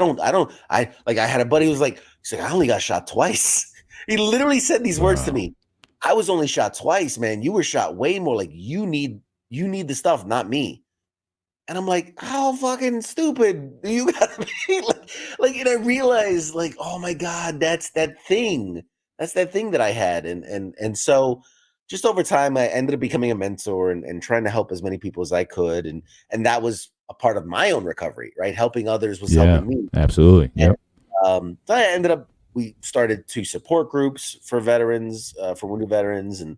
had a buddy who was like, he's like, I only got shot twice. He literally said these words to me. I was only shot twice, man. You were shot way more. Like, you need the stuff, not me. And I'm like, how fucking stupid do you gotta be? And I realized, like, oh my God, that's that thing. That's that thing that I had. And so just over time, I ended up becoming a mentor, and trying to help as many people as I could. And that was a part of my own recovery, right? Helping others was helping me. Absolutely. Yep. So I ended up, we started 2 support groups for veterans, for wounded veterans, and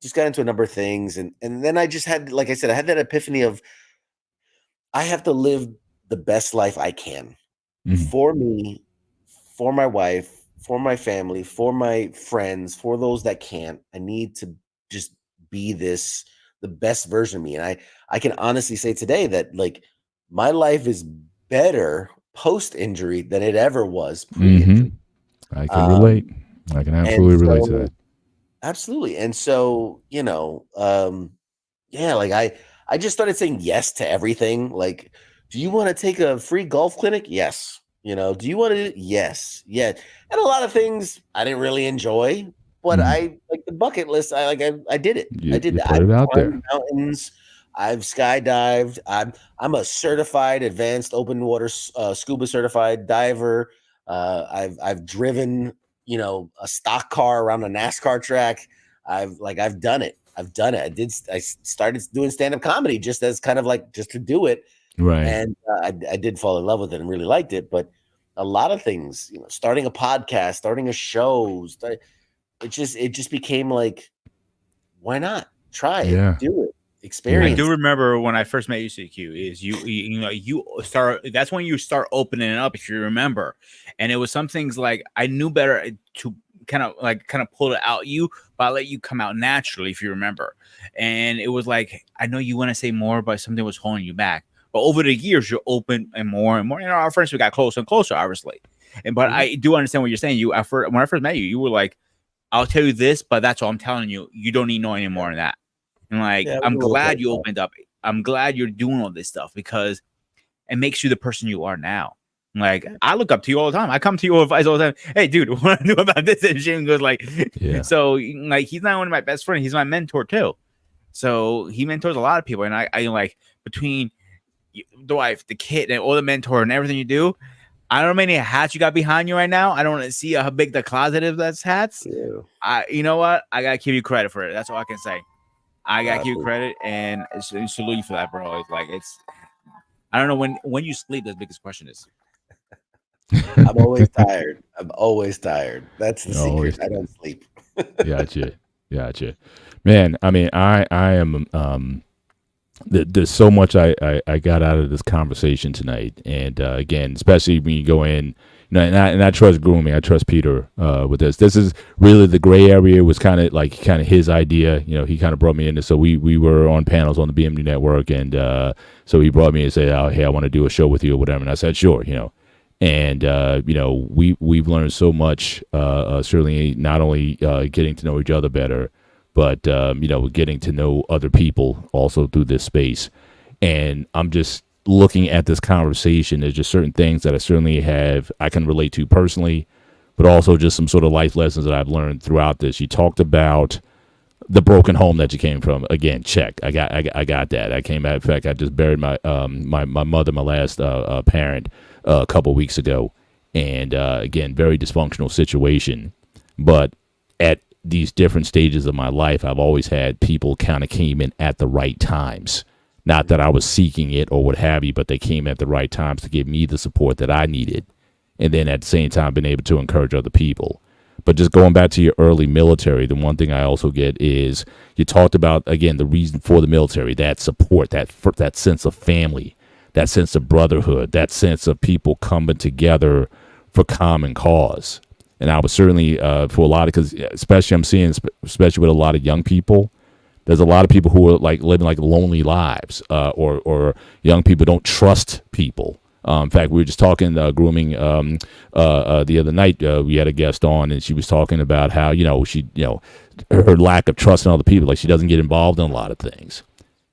just got into a number of things. And then I just had, like I said, I had that epiphany of, I have to live the best life I can for me, for my wife, for my family, for my friends, for those that can't. I need to just be the best version of me. And I can honestly say today that, like, my life is better post injury than it ever was pre-injury. I can relate. I can absolutely relate to that. Absolutely. And so, yeah, like I just started saying yes to everything. Like, do you want to take a free golf clinic? Yes. Do you want to? Yes. Yeah. And a lot of things I didn't really enjoy, but I like the bucket list. I did it. I did that. Put it out there. Mountains. I've skydived. I'm a certified advanced open water scuba certified diver. I've driven, a stock car around a NASCAR track. I've done it. I started doing stand-up comedy just as kind of like just to do it. Right. And I did fall in love with it and really liked it. But a lot of things, starting a podcast, starting a show, it just became like, why not try it, do it, experience. I do remember when I first met you, CQ, is you start. That's when you start opening it up, if you remember. And it was some things like I knew better to kind of pull it out you, but I let you come out naturally, if you remember. And it was like, I know you want to say more, but something was holding you back. But over the years, you're open and more and more. Our friendship got closer and closer, obviously. But I do understand what you're saying. When I first met you, you were like, I'll tell you this, but that's all I'm telling you. You don't need to know any more than that. And I'm glad you opened up. I'm glad you're doing all this stuff because it makes you the person you are now. Like, I look up to you all the time. I come to you with advice all the time. Hey, dude, what I do about this? And Shane goes like, So like, he's not only my best friend, he's my mentor too. So he mentors a lot of people. And I like, between the wife, the kid, and all the mentor and everything you do, I don't know how many hats you got behind you right now. I don't see how big the closet is. That's hats. You know what? I gotta give you credit for it. That's all I can say. I gotta give you credit and salute you for that, bro. It's like I don't know when you sleep. The biggest question is. I'm always tired. That's the secret. I don't sleep. Gotcha. Man, I mean, I am. There's so much I got out of this conversation tonight, and again, especially when you go in, and I trust grooming. I trust Peter with this. This is really the gray area. Was kind of his idea. He kind of brought me into. So we were on panels on the BMD network, and so he brought me and said, "Oh, hey, I want to do a show with you or whatever." And I said, "Sure," And we've learned so much. Certainly, not only getting to know each other better, but getting to know other people also through this space. And I'm just looking at this conversation. There's just certain things that I can relate to personally, but also just some sort of life lessons that I've learned throughout this. You talked about the broken home that you came from. Again, check. I got that. I came out. In fact, I just buried my mother, my last parent, a couple weeks ago, and again, very dysfunctional situation. But at these different stages of my life, I've always had people kind of came in at the right times. Not that I was seeking it or what have you, but they came at the right times to give me the support that I needed. And then at the same time, been able to encourage other people. But just going back to your early military, the one thing I also get is you talked about, again, the reason for the military, that support, that sense of family, that sense of brotherhood, that sense of people coming together for common cause. And I was certainly, for a lot of, because especially I'm seeing, especially with a lot of young people, there's a lot of people who are like living like lonely lives, or young people don't trust people. In fact, we were just talking grooming the other night. We had a guest on, and she was talking about how she her lack of trust in other people, like she doesn't get involved in a lot of things.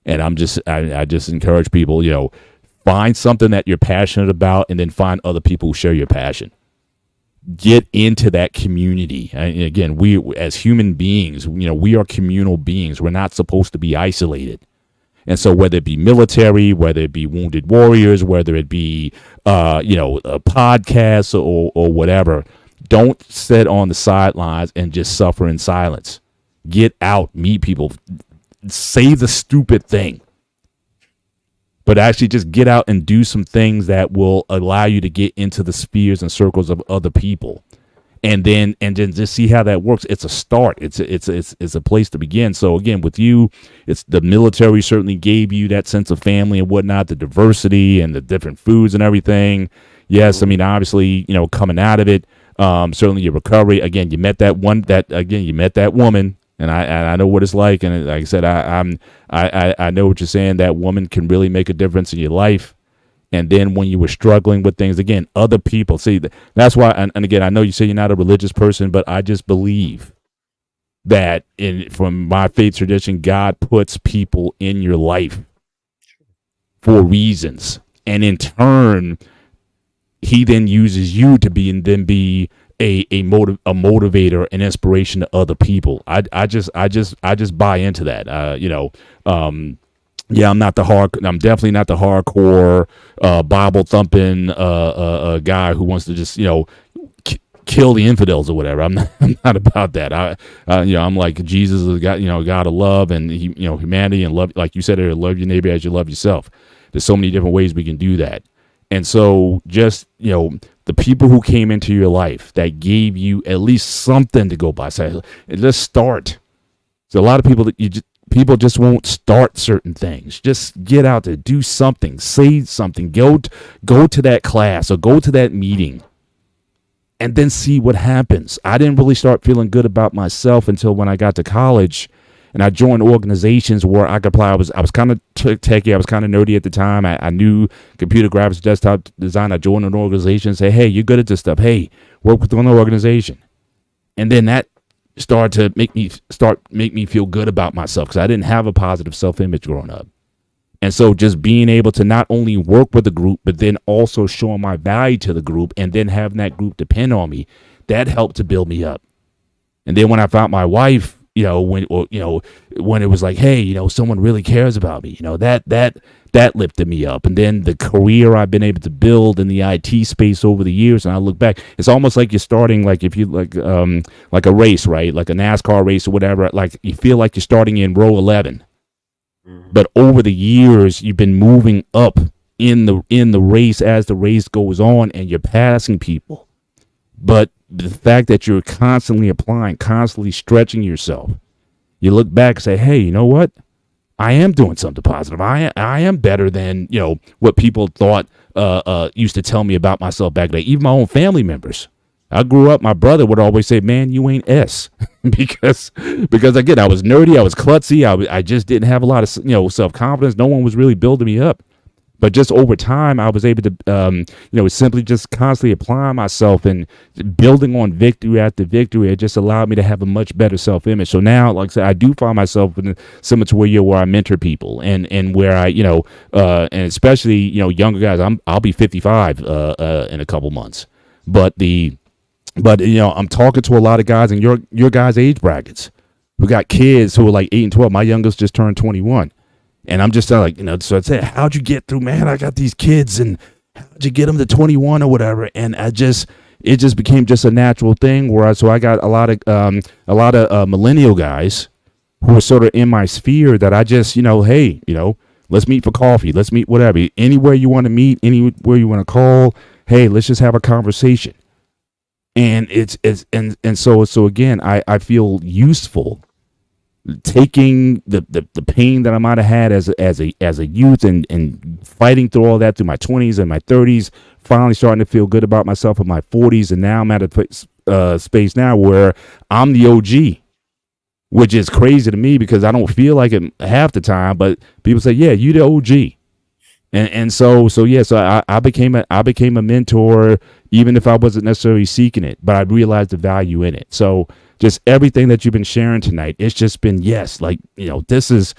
And I just encourage people, find something that you're passionate about, and then find other people who share your passion. Get into that community. And again, we as human beings, we are communal beings. We're not supposed to be isolated. And so whether it be military, whether it be wounded warriors, whether it be, a podcast or whatever, don't sit on the sidelines and just suffer in silence. Get out, meet people, say the stupid thing. but actually just get out and do some things that will allow you to get into the spheres and circles of other people. And then just see how that works. It's a start. It's a place to begin. So again, with you, it's the military certainly gave you that sense of family and whatnot, the diversity and the different foods and everything. Yes, I mean, obviously, coming out of it, certainly your recovery. Again, you met that woman, and I know what it's like. And like I said, I know what you're saying. That woman can really make a difference in your life. And then when you were struggling with things, again, other people, see, that's why, and again, I know you say you're not a religious person, but I just believe that from my faith tradition, God puts people in your life for reasons. And in turn, he then uses you to be a motivator and inspiration to other people. I just buy into that. Yeah, I'm definitely not the hardcore Bible thumping guy who wants to just kill the infidels or whatever. I'm not about that. I'm like, Jesus is God, God of love and humanity and love, like you said, love your neighbor as you love yourself. There's so many different ways we can do that. And so just the people who came into your life that gave you at least something to go by, say, let's start. So a lot of people people just won't start certain things. Just get out there, do something, say something, go to that class or go to that meeting and then see what happens. I didn't really start feeling good about myself until when I got to college and I joined organizations where I could apply. I was kind of techie. I was kind of nerdy at the time. I knew computer graphics, desktop design. I joined an organization and say, hey, you're good at this stuff. Hey, work with one organization. And then that started to make me feel good about myself because I didn't have a positive self-image growing up. And so just being able to not only work with the group, but then also showing my value to the group and then having that group depend on me, that helped to build me up. And then when I found my wife, when it was like, hey, someone really cares about me, that lifted me up. And then the career I've been able to build in the IT space over the years, and I look back, it's almost like you're starting, like if you like a race, right? Like a NASCAR race or whatever, like you feel like you're starting in row 11. But over the years, you've been moving up in the race as the race goes on, and you're passing people. But the fact that you're constantly applying, constantly stretching yourself, you look back and say, hey, you know what? I am doing something positive. I am better than, what people thought used to tell me about myself back then. Even my own family members. I grew up, my brother would always say, man, you ain't S. because again, I was nerdy, I was klutzy, I just didn't have a lot of, self-confidence. No one was really building me up. But just over time, I was able to, simply just constantly applying myself and building on victory after victory. It just allowed me to have a much better self-image. So now, like I said, I do find myself similar to where I mentor people and where I, and especially, younger guys. I'll be 55 in a couple months. But I'm talking to a lot of guys in your guys' age brackets who got kids who are like 8 and 12. My youngest just turned 21. And I'm just like, so I'd say, how'd you get through, man? I got these kids and how'd you get them to 21 or whatever? And it just became just a natural thing so I got a lot of millennial guys who are sort of in my sphere that I just, hey, let's meet for coffee. Let's meet whatever, anywhere you want to meet, anywhere you want to call. Hey, let's just have a conversation. And so again, I feel useful taking the pain that I might have had as a youth and fighting through all that through my 20s and my 30s, finally starting to feel good about myself in my 40s. And now I'm at a space now where I'm the OG, which is crazy to me because I don't feel like it half the time, but people say, yeah, you the OG. So I became a mentor, even if I wasn't necessarily seeking it, but I realized the value in it. So just everything that you've been sharing tonight, it's just been, yes, like, this is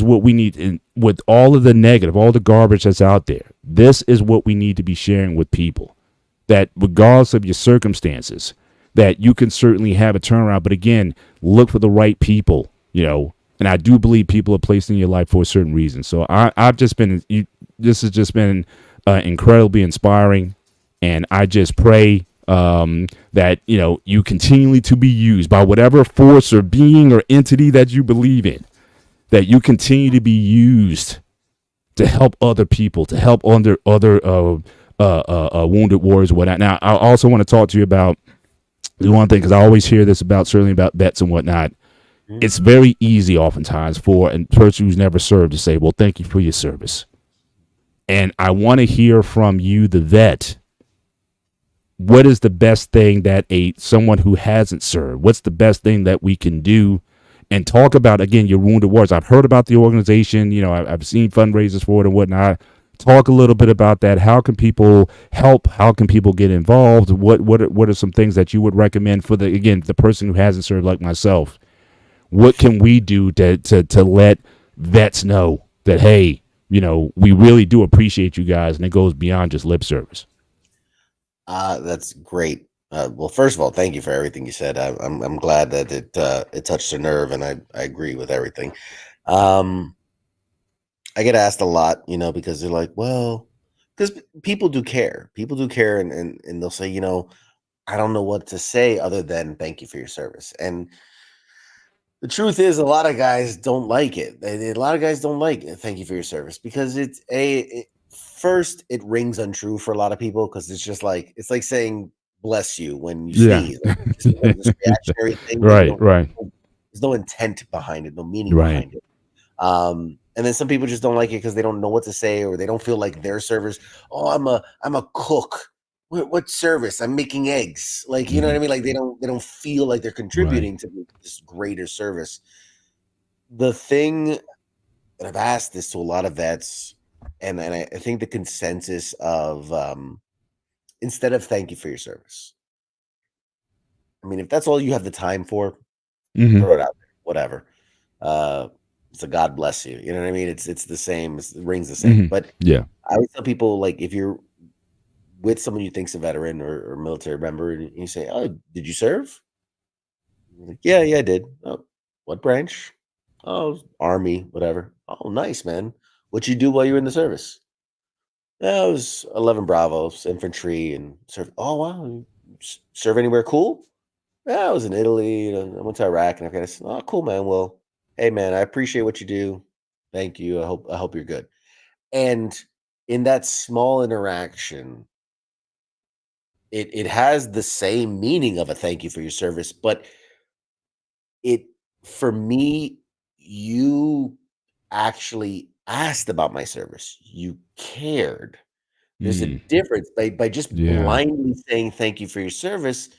what we need. And with all of the negative, all the garbage that's out there, this is what we need to be sharing with people, that regardless of your circumstances, that you can certainly have a turnaround. But again, look for the right people, and I do believe people are placed in your life for a certain reason. So I've just been, this has just been incredibly inspiring. And I just pray that, you continually to be used by whatever force or being or entity that you believe in, that you continue to be used to help other people, to help other wounded warriors and whatnot. Now, I also want to talk to you about the one thing, because I always hear this about, certainly about vets and whatnot. It's very easy oftentimes for a person who's never served to say, well, thank you for your service. And I want to hear from you, the vet, what is the best thing that someone who hasn't served, what's the best thing that we can do? And talk about, again, your wounded warriors. I've heard about the organization, I've seen fundraisers for it and whatnot. Talk a little bit about that. How can people help? How can people get involved? What are some things that you would recommend for the person who hasn't served, like myself? What can we do to let vets know that, hey, we really do appreciate you guys, and it goes beyond just lip service? That's great. Well, first of all, thank you for everything you said. I'm glad that it touched a nerve, and I agree with everything. I get asked a lot, because they're like, well, because people do care. People do care, and they'll say, I don't know what to say other than thank you for your service. And the truth is, a lot of guys don't like it. A lot of guys don't like it. Thank you for your service, because first, it rings untrue for a lot of people, because it's like saying bless you when you sneeze. Like, it's just this reactionary thing. Right. There's no intent behind it, no meaning behind it. And then some people just don't like it because they don't know what to say, or they don't feel like their service. Oh, I'm a cook. What service? I'm making eggs. Like, you know what I mean? Like, they don't feel like they're contributing to this greater service. The thing that I've asked this to a lot of vets, and I think the consensus of instead of thank you for your service. I mean, if that's all you have the time for, throw it out there, whatever. It's a God bless you. You know what I mean? It's the same. It rings the same. But yeah, I would tell people, like, if you're with someone you think's a veteran or military member, and you say, "Oh, did you serve?" Like, yeah, I did. Oh, what branch? Oh, Army, whatever. Oh, nice, man. What you do while you were in the service? Yeah, I was 11 Bravos, infantry, and served. Oh, wow. You serve anywhere cool? Yeah, I was in Italy. I went to Iraq and Afghanistan. Oh, cool, man. Well, hey, man, I appreciate what you do. Thank you. I hope you're good. And in that small interaction, it has the same meaning of a thank you for your service, but for me, you actually asked about my service. You cared. There's a difference by just blindly saying thank you for your service.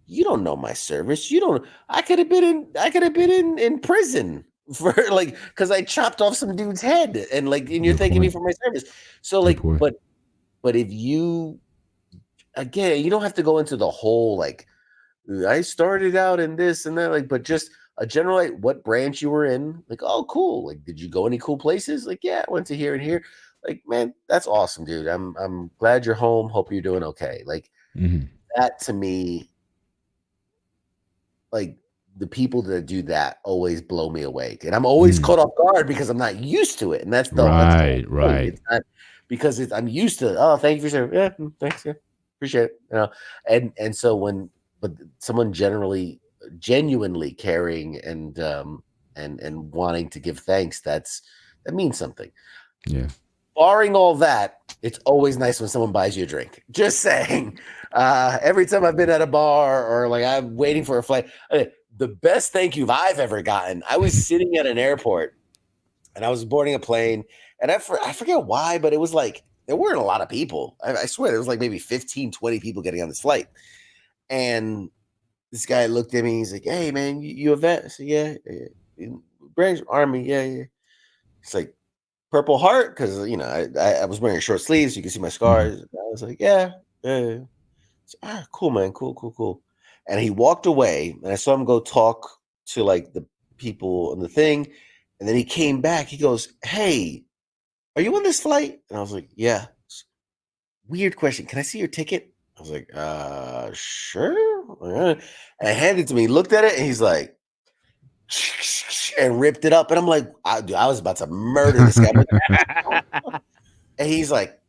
You don't know my service. You don't. I could have been in prison for because I chopped off some dude's head, and you're thanking me for my service. So but if you, again, you don't have to go into the whole I started out in this and that, but just a general, what branch you were in, oh, cool. Did you go any cool places? Yeah, I went to here and here. Man, that's awesome, dude. I'm glad you're home. Hope you're doing okay. That to me, the people that do that always blow me away, and I'm always caught off guard because I'm not used to it. And that's right. It's not because I'm used to, oh, thank you for your service. Yeah, thanks. Yeah, appreciate it. And so but someone genuinely caring and wanting to give thanks, that means something. Yeah. Barring all that, it's always nice when someone buys you a drink. Just saying. Every time I've been at a bar or I'm waiting for a flight, the best thank you I've ever gotten, I was sitting at an airport and I was boarding a plane, and I forget why, but it was there weren't a lot of people. I swear there was maybe 15, 20 people getting on this flight. And this guy looked at me. He's like, "Hey, man, you a vet?" I said, "Yeah, branch Army, yeah." It's like, Purple Heart, because I was wearing short sleeves, so you can see my scars. I was like, "Yeah." So, cool, man, cool. And he walked away, and I saw him go talk to the people on the thing, and then he came back. He goes, "Hey, are you on this flight?" And I was like, "Yeah." Weird question. Can I see your ticket? I was like, sure. And I handed it to me. He looked at it, and he's like, and ripped it up. And I'm like, I was about to murder this guy. And he's like,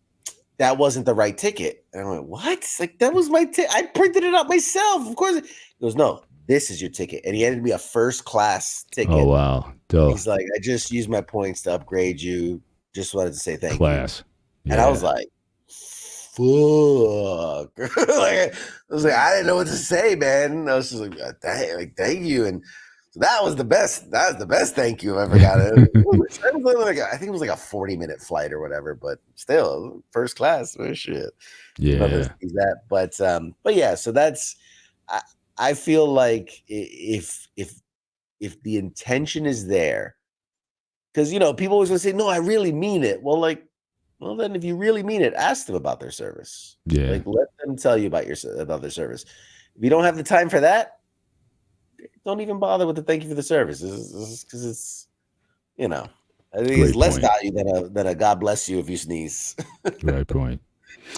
that wasn't the right ticket. And I went, what? That was my ticket. I printed it out myself. Of course. He goes, no, this is your ticket. And he handed me a first class ticket. Oh, wow. Dope. He's like, I just used my points to upgrade you. Just wanted to say thank you. Class. Yeah. And I was like, fuck. I was like, I didn't know what to say, man. I was just like, thank you. And so that was the best. That was the best thank you I've ever gotten. I think it was like a 40-minute flight or whatever, but still first class. Oh, shit. Yeah. That. But yeah, so that's I feel like if the intention is there, because people always want to say, no, I really mean it. Well, then if you really mean it, ask them about their service. Yeah. Like, let them tell you about their service. If you don't have the time for that, don't even bother with the thank you for the service. Because it's, I think Great it's less point. value than a God bless you if you sneeze. Right point.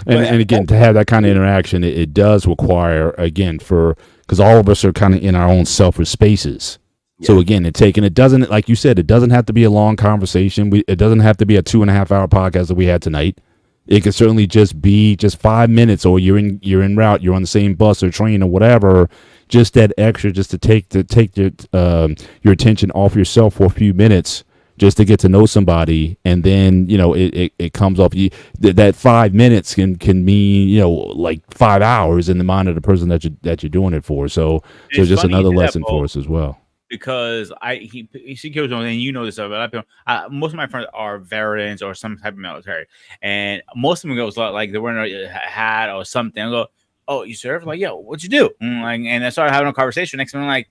And again, to have that kind of interaction, it does require, again, because all of us are kind of in our own selfish spaces. Yeah. So again, it doesn't, like you said, it doesn't have to be a long conversation. It doesn't have to be a 2.5-hour podcast that we had tonight. It could certainly just be 5 minutes, or you're en route, you're on the same bus or train or whatever. Just that extra, just to take your attention off yourself for a few minutes, just to get to know somebody, and then it comes off you. That 5 minutes can mean like 5 hours in the mind of the person that you're doing it for. So just another lesson for us as well. Because he kills on, and this, but most of my friends are veterans or some type of military, and most of them goes like they're wearing a hat or something. I go, oh, you serve? Like, yeah, what'd you do? And I started having a conversation. Next minute, I'm like,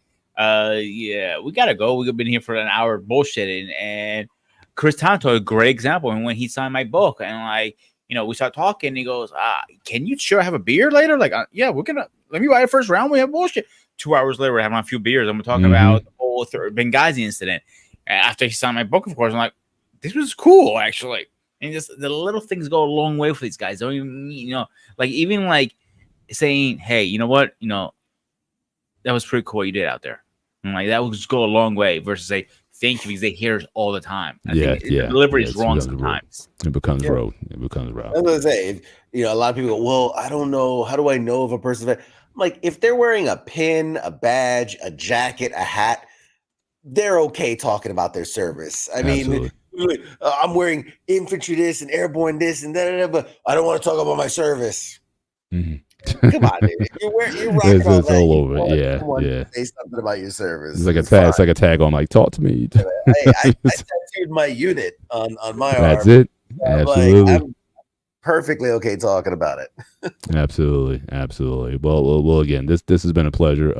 yeah, we gotta go. We've been here for an hour bullshitting. And Chris Tanto, a great example. And when he signed my book, and we start talking, he goes, can you have a beer later? Like, yeah, let me buy the first round. We have bullshit. 2 hours later, we're having a few beers, and we're talking about the whole Benghazi incident. And after he signed my book, of course, I'm like, this was cool, actually. And just the little things go a long way for these guys. Don't even, even saying, hey, you know what? That was pretty cool what you did out there. And that would just go a long way versus say, thank you, because they hear it all the time. I think the delivery is wrong sometimes. It becomes road. It becomes road. I was going to say, a lot of people go, well, I don't know. How do I know if a person's like, if they're wearing a pin, a badge, a jacket, a hat, they're okay talking about their service. I mean, I'm wearing infantry this and airborne this and that, but I don't want to talk about my service. Mm-hmm. Come on, dude. You're rocking all that. All over. Yeah. Say something about your service. It's like a tag. It's like a tag on. Like, talk to me. I tattooed my unit on my arm. That's it. Absolutely. I'm perfectly okay talking about it. Absolutely. Well. Again, this has been a pleasure.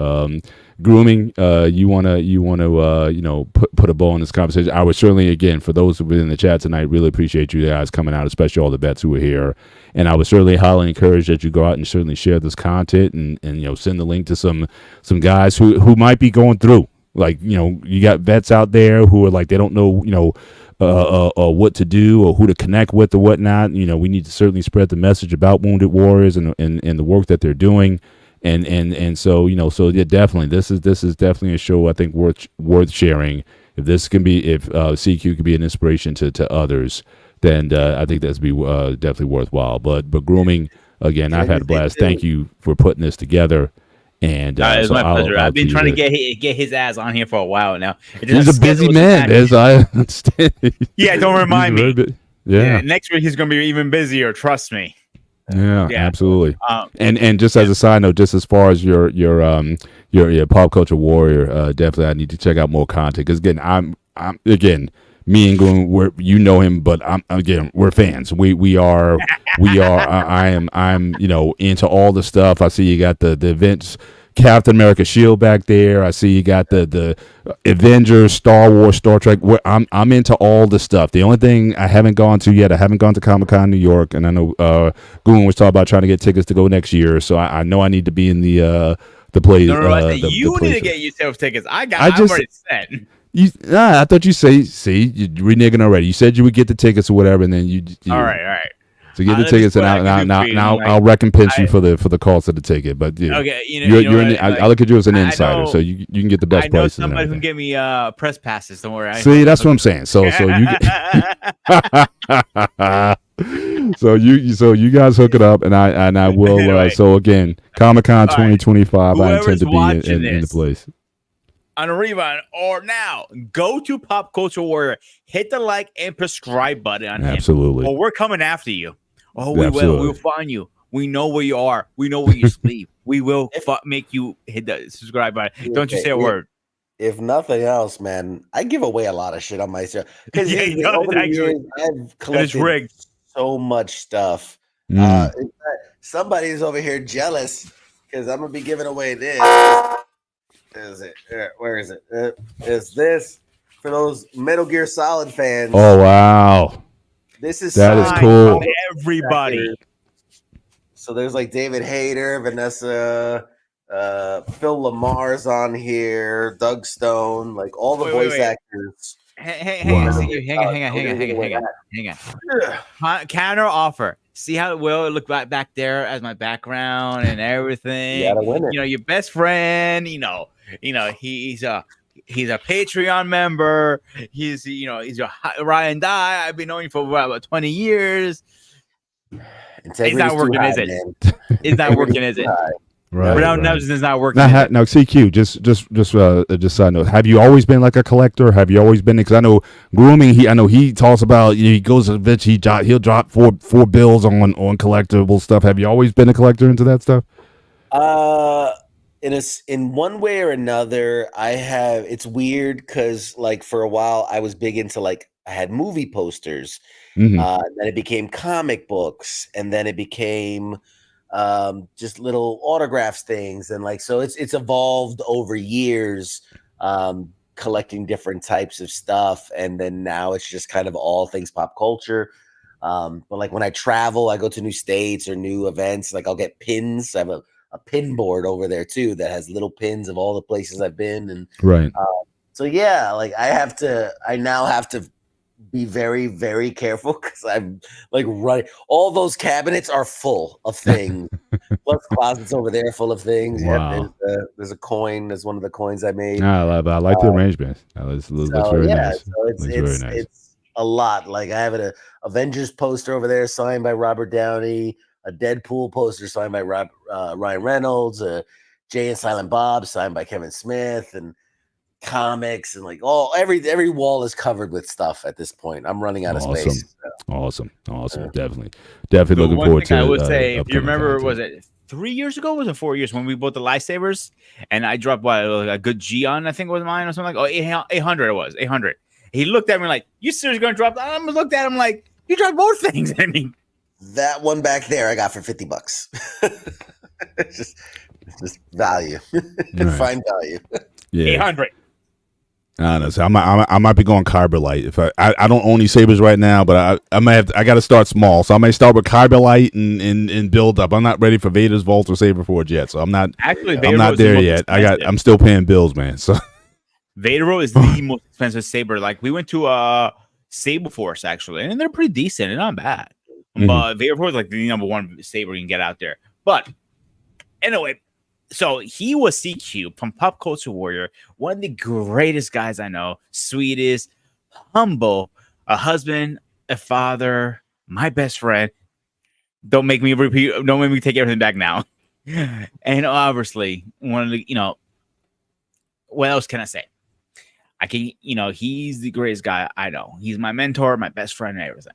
Grooming. You wanna put a bow on this conversation. I would certainly, again, for those who are in the chat tonight, really appreciate you guys coming out, especially all the vets who are here. And I would certainly highly encourage that you go out and certainly share this content and send the link to some guys who might be going through. Like, you got vets out there who are like, they don't know, what to do or who to connect with or whatnot. We need to certainly spread the message about Wounded Warriors and the work that they're doing. And so, so yeah, definitely, this is definitely a show I think worth sharing. If CQ can be an inspiration to others, then I think that's be definitely worthwhile. But grooming, again, I've had a blast. Thank you for putting this together. And it's my pleasure. I've been trying to get his ass on here for a while now. He's a busy man, as I understand. Yeah, don't remind me. Yeah, next week he's going to be even busier. Trust me. Yeah. Absolutely. And just as a side note, just as far as your pop culture warrior, definitely I need to check out more content, because again, I'm me and Gloom, him, but we're fans. We are. I'm into all the stuff. I see you got the events, Captain America shield back there. I see you got the Avengers, Star Wars, Star Trek. I'm into all the stuff. The only thing I haven't gone to yet, I haven't gone to Comic-Con New York, and I know Goon was talking about trying to get tickets to go next year. So I know I need to be in the place. You need to get yourself tickets. I'm already set. I thought you you're reneging already. You said you would get the tickets or whatever, and then you all right. So get the tickets, and I'll recompense you for the cost of the ticket. But okay, I look at you as an insider, so you can get the best prices. I know somebody who can get me press passes. Don't worry. See, that's what I'm saying. So you so you guys hook it up, and I will. Anyway, so again, Comic-Con 2025. I intend to be in the place. on a rerun or now, go to Pop Culture Warrior, hit the like and subscribe button on him. Absolutely. Or we're coming after you. Oh, we Absolutely. will. We will find you. We know where you are. We know where you sleep. We will make you hit the subscribe button. Don't you say a word. If nothing else, man, I give away a lot of shit on my show because Yeah, over the years I've collected so much stuff. In fact, somebody's over here jealous because I'm gonna be giving away this. Is it? Where is it? Is this for those Metal Gear Solid fans? Oh wow, this is cool. Everybody. So there's like David Hayter, Vanessa, Phil Lamar's on here, Doug Stone, like all the voice actors. Hang on. Counter offer. See how it will look back there as my background and everything. You gotta win it. You know, your best friend. You know, he's a Patreon member. He's your Ryan Dye. I've been knowing you for about 20 years. It's not working, is it? It's not working, is it? Right. No, it's not working. Now, CQ, just side note. Have you always been like a collector? Have you always been? Because I know grooming. I know he talks about. He goes to the bitch. He'll drop four bills on collectible stuff. Have you always been a collector into that stuff? In one way or another, I have. It's weird because like for a while I was big into like I had movie posters. And then it became comic books, and then it became just little autographs things, and like so it's evolved over years, collecting different types of stuff, and then now it's just kind of all things pop culture. But like when I travel, I go to new states or new events, like I'll get pins. I have a pin board over there too that has little pins of all the places I've been, and right. So yeah, like I now have to be very, very careful because I'm like running. All those cabinets are full of things. Plus closets over there full of things. Wow. Yeah, there's a coin. There's one of the coins I made. I like the arrangement. Looks very nice. So it's a lot. Like I have an Avengers poster over there signed by Robert Downey, a Deadpool poster signed by Ryan Reynolds, a Jay and Silent Bob signed by Kevin Smith, and comics, and like every wall is covered with stuff at this point. I'm running out of space. So. Awesome. Definitely looking forward to it. I would say, if you remember, content. Was it 3 years ago? Was it 4 years when we bought the lightsabers? And I dropped a good G on, I think it was mine or something like 800. It was 800. He looked at me like, "You seriously gonna drop that?" I looked at him like, "You dropped more things." I mean, that one back there I got for $50. it's just value. Right. Fine value. Yeah. 800. I don't know. So I might be going Carbolite. If I don't own these sabers right now, but I might have. I got to start small. So I may start with Carbolite and build up. I'm not ready for Vader's Vault or Saber Forge yet. So I'm not there yet. I'm still paying bills, man. So Vader is the most expensive saber. Like we went to Saber Force actually, and they're pretty decent and not bad. But Vader Force is like the number one saber you can get out there. But anyway. So he was CQ from Pop Culture Warrior, one of the greatest guys I know, sweetest, humble, a husband, a father, my best friend. Don't make me take everything back now. And obviously, one of the, what else can I say? He's the greatest guy I know. He's my mentor, my best friend, and everything.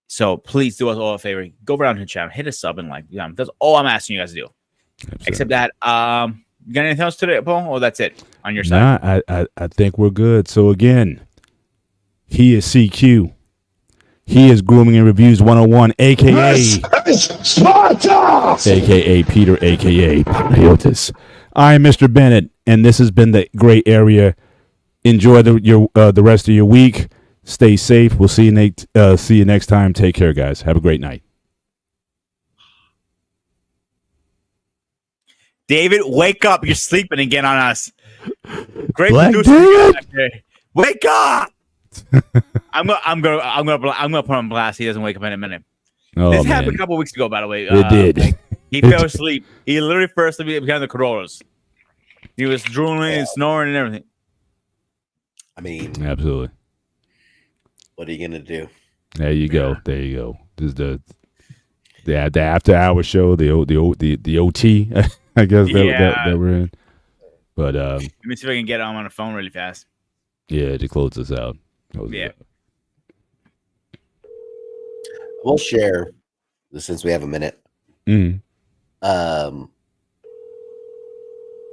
So please do us all a favor. Go around to the channel, hit a sub and like. That's all I'm asking you guys to do. Absolutely. Except that, you got anything else today, Paul? Or that's it on your side? I think we're good. So again, he is CQ. He is Grooming and Reviews 101, aka Sparta, aka Peter, aka Panagiotis. I am Mr. Bennett, and this has been the Gray Area. Enjoy the rest of your week. Stay safe. We'll see you next time. Take care, guys. Have a great night. David, wake up! You're sleeping again on us. Great Black producer. Wake up! I'm gonna put on blast. He doesn't wake up in a minute. This happened a couple weeks ago, by the way. It did. He fell asleep. He literally fell asleep behind the Corollas. He was drooling and snoring and everything. I mean, absolutely. What are you gonna do? There you go. This is the after hour show. The OT. I guess that we're in. But Let me see if I can get him on the phone really fast. yeah, to close this out. Yeah. We'll share since we have a minute. Mm.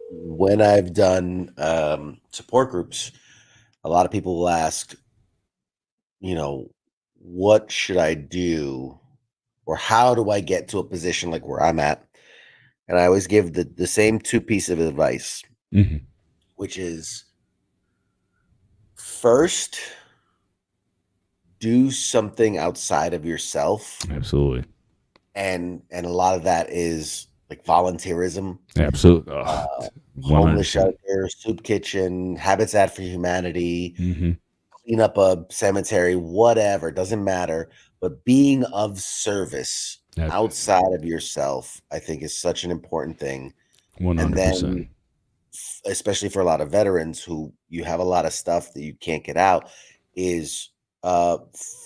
When I've done support groups, a lot of people will ask, what should I do, or how do I get to a position like where I'm at? And I always give the same two pieces of advice, Mm-hmm. which is first, do something outside of yourself. Absolutely. And a lot of that is like volunteerism. Absolutely. Homeless shelter, soup kitchen, Habitat for Humanity, Mm-hmm. clean up a cemetery, whatever, doesn't matter. But being of service outside of yourself, I think, is such an important thing. 100%. And then, especially for a lot of veterans who you have a lot of stuff that you can't get out, is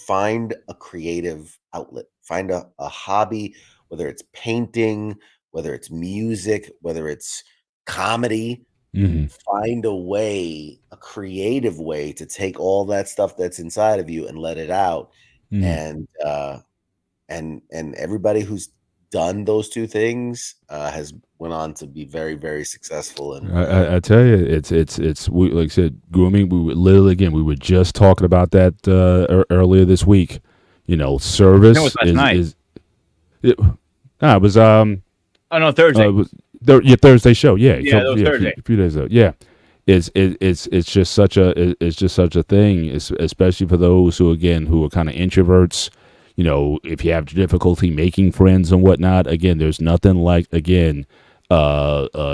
find a creative outlet, find a hobby, whether it's painting, whether it's music, whether it's comedy. Mm-hmm. Find a creative way to take all that stuff that's inside of you and let it out. Mm-hmm. And everybody who's done those two things has went on to be very, very successful. And I tell you, it's we, like I said, grooming. We were literally, again, we were just talking about that earlier this week. Service is it was oh no, Thursday. Thursday show. Yeah, yeah, so, Thursday. A few days ago. Yeah, it's just such a thing, especially for those who are kind of introverts. If you have difficulty making friends and whatnot, again, there's nothing like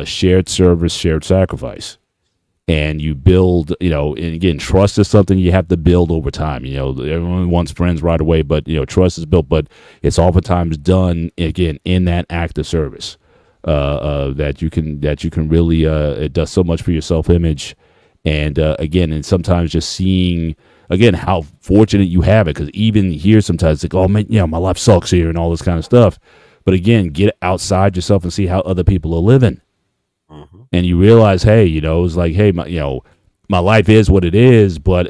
shared service, shared sacrifice. And you build, and again, trust is something you have to build over time. Everyone wants friends right away, but trust is built. But it's oftentimes done again in that act of service. That you can really it does so much for your self-image, and again, and sometimes just seeing again how fortunate you have it, because even here sometimes it's like, oh man, my life sucks here and all this kind of stuff, but again, get outside yourself and see how other people are living, and you realize, hey, it's like, hey, my life is what it is, but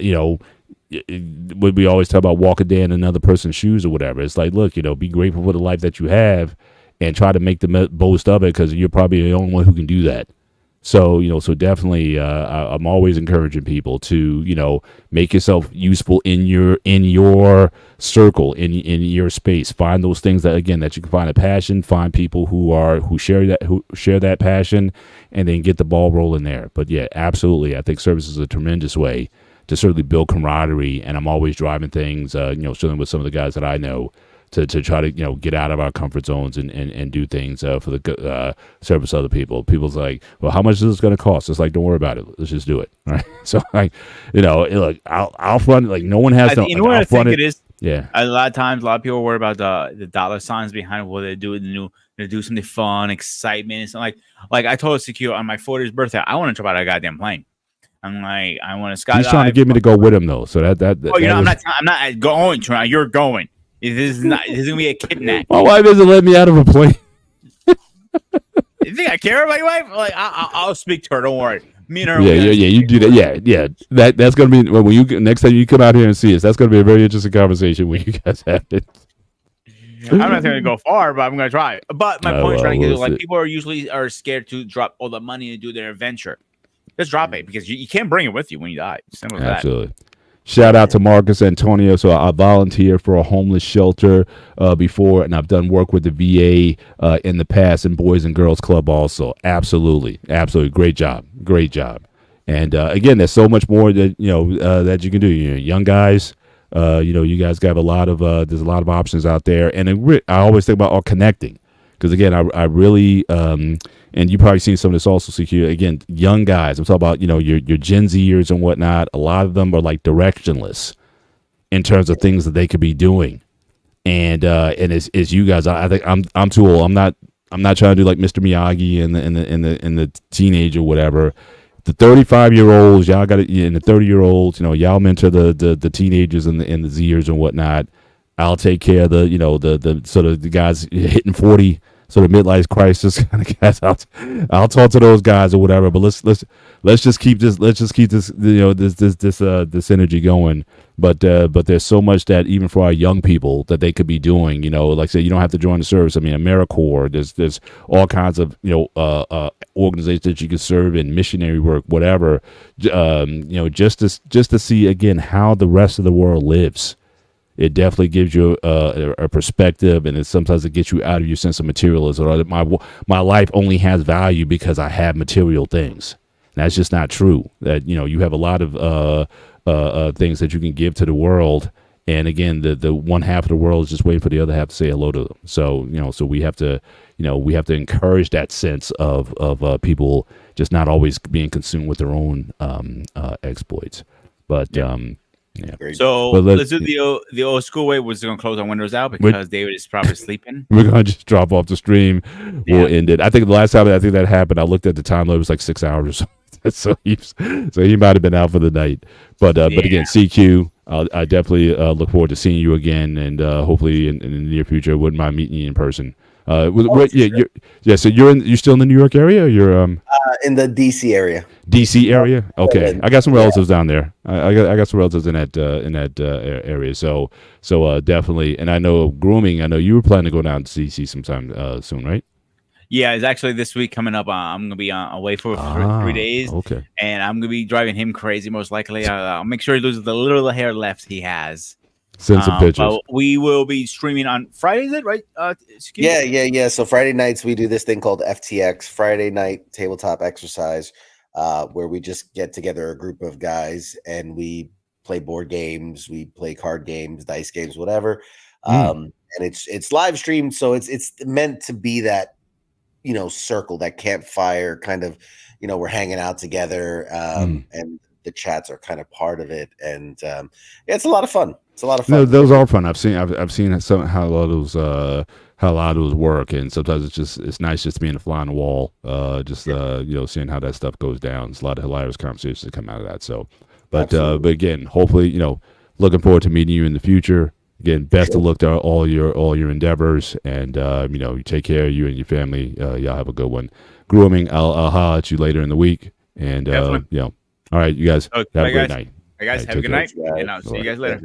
what we always talk about, walk a day in another person's shoes or whatever. It's like, look, be grateful for the life that you have, and try to make the most of it, because you're probably the only one who can do that. So, so definitely, I'm always encouraging people to, make yourself useful in your circle, in your space. Find those things that you can find a passion. Find people who share that passion, and then get the ball rolling there. But yeah, absolutely, I think service is a tremendous way to certainly build camaraderie. And I'm always driving things, certainly with some of the guys that I know, to try to get out of our comfort zones and do things for the service of other people. People's like, well, how much is this going to cost? It's like, don't worry about it. Let's just do it. Right. So look, I'll front, like, no one has to. You know what I think it is? Yeah. A lot of times, a lot of people worry about the dollar signs behind what they do. They do something fun, excitement, and something like I told Secure on my 40th birthday, I want to jump out of a goddamn plane. I'm like, I want to skydive. He's trying to get me to go with him though. So that. Oh, I'm not going. Trying. You're going. This is gonna be a kidnap. My wife doesn't let me out of a plane. You think I care about your wife? Like, I'll speak to her. Don't worry. Me and her. Yeah. You do that. Yeah. That's gonna be when you next time you come out here and see us. That's gonna be a very interesting conversation when you guys have it. I'm not going to go far, but I'm going to try. But my point is trying to get like people are scared to drop all the money to do their adventure. Just drop it, because you can't bring it with you when you die. Simple as that. Absolutely. Shout out to Marcus Antonio. So I volunteered for a homeless shelter before, and I've done work with the VA in the past, and Boys and Girls Club also. Absolutely. Great job. And again, there's so much more that that you can do. Young guys, you guys got a lot of there's a lot of options out there, and I always think about connecting, because again, I really and you probably seen some of this also, Secure. Again, young guys, I'm talking about, your Gen Zers and whatnot. A lot of them are like directionless in terms of things that they could be doing. And it's you guys. I think I'm too old. I'm not trying to do like Mr. Miyagi and the teenage or whatever. The 35-year-olds, y'all got it, and the 30-year-olds, y'all mentor the teenagers and the Zers and whatnot. I'll take care of the sort of the guys hitting 40. So the midlife crisis kind of guys. I'll talk to those guys or whatever. But let's just keep this. Let's just keep this. This energy going. But there's so much that even for our young people that they could be doing. Like I said, you don't have to join the service. I mean, AmeriCorps. There's all kinds of organizations that you can serve in, missionary work, whatever. Just to see again how the rest of the world lives. It definitely gives you a perspective, and sometimes it gets you out of your sense of materialism. Or my life only has value because I have material things. That's just not true. That you have a lot of things that you can give to the world, and again, the one half of the world is just waiting for the other half to say hello to them. So so we have to encourage that sense of people just not always being consumed with their own exploits, but. Yeah. So let's do the old school way. We're just gonna close our windows out because David is probably sleeping. We're gonna just drop off the stream. We'll end it. I think the last time that happened, I looked at the time. It was like 6 hours or something. so he might have been out for the night. But again, CQ. I definitely look forward to seeing you again, and hopefully in the near future, wouldn't mind meeting you in person. So you're still in the New York area, or you're in the DC area. DC area, okay. I got some relatives down there. I got some relatives in that area. So definitely, and I know grooming. I know you were planning to go down to DC sometime soon, right? Yeah, it's actually this week coming up. I'm gonna be away for 3 days. Okay, and I'm gonna be driving him crazy. Most likely, I'll make sure he loses the little hair left he has. Send some pictures. We will be streaming on Friday, is it right? Yeah. So Friday nights we do this thing called FTX, Friday Night Tabletop Exercise, where we just get together a group of guys and we play board games, we play card games, dice games, whatever. And it's live streamed, so it's meant to be that circle, that campfire kind of. We're hanging out together, and the chats are kind of part of it, and it's a lot of fun. It's a lot of fun. No, those are fun. I've seen how a lot of those work, and sometimes it's nice just being a fly on the wall, seeing how that stuff goes down. It's a lot of hilarious conversations that come out of that. So, but again, hopefully, looking forward to meeting you in the future. Again, best of luck to all your endeavors, and you take care of you and your family. Y'all have a good one. Grooming, I'll holler at you later in the week, and all right, you guys have a great night. All right, guys, have a good night, and I'll see you guys later.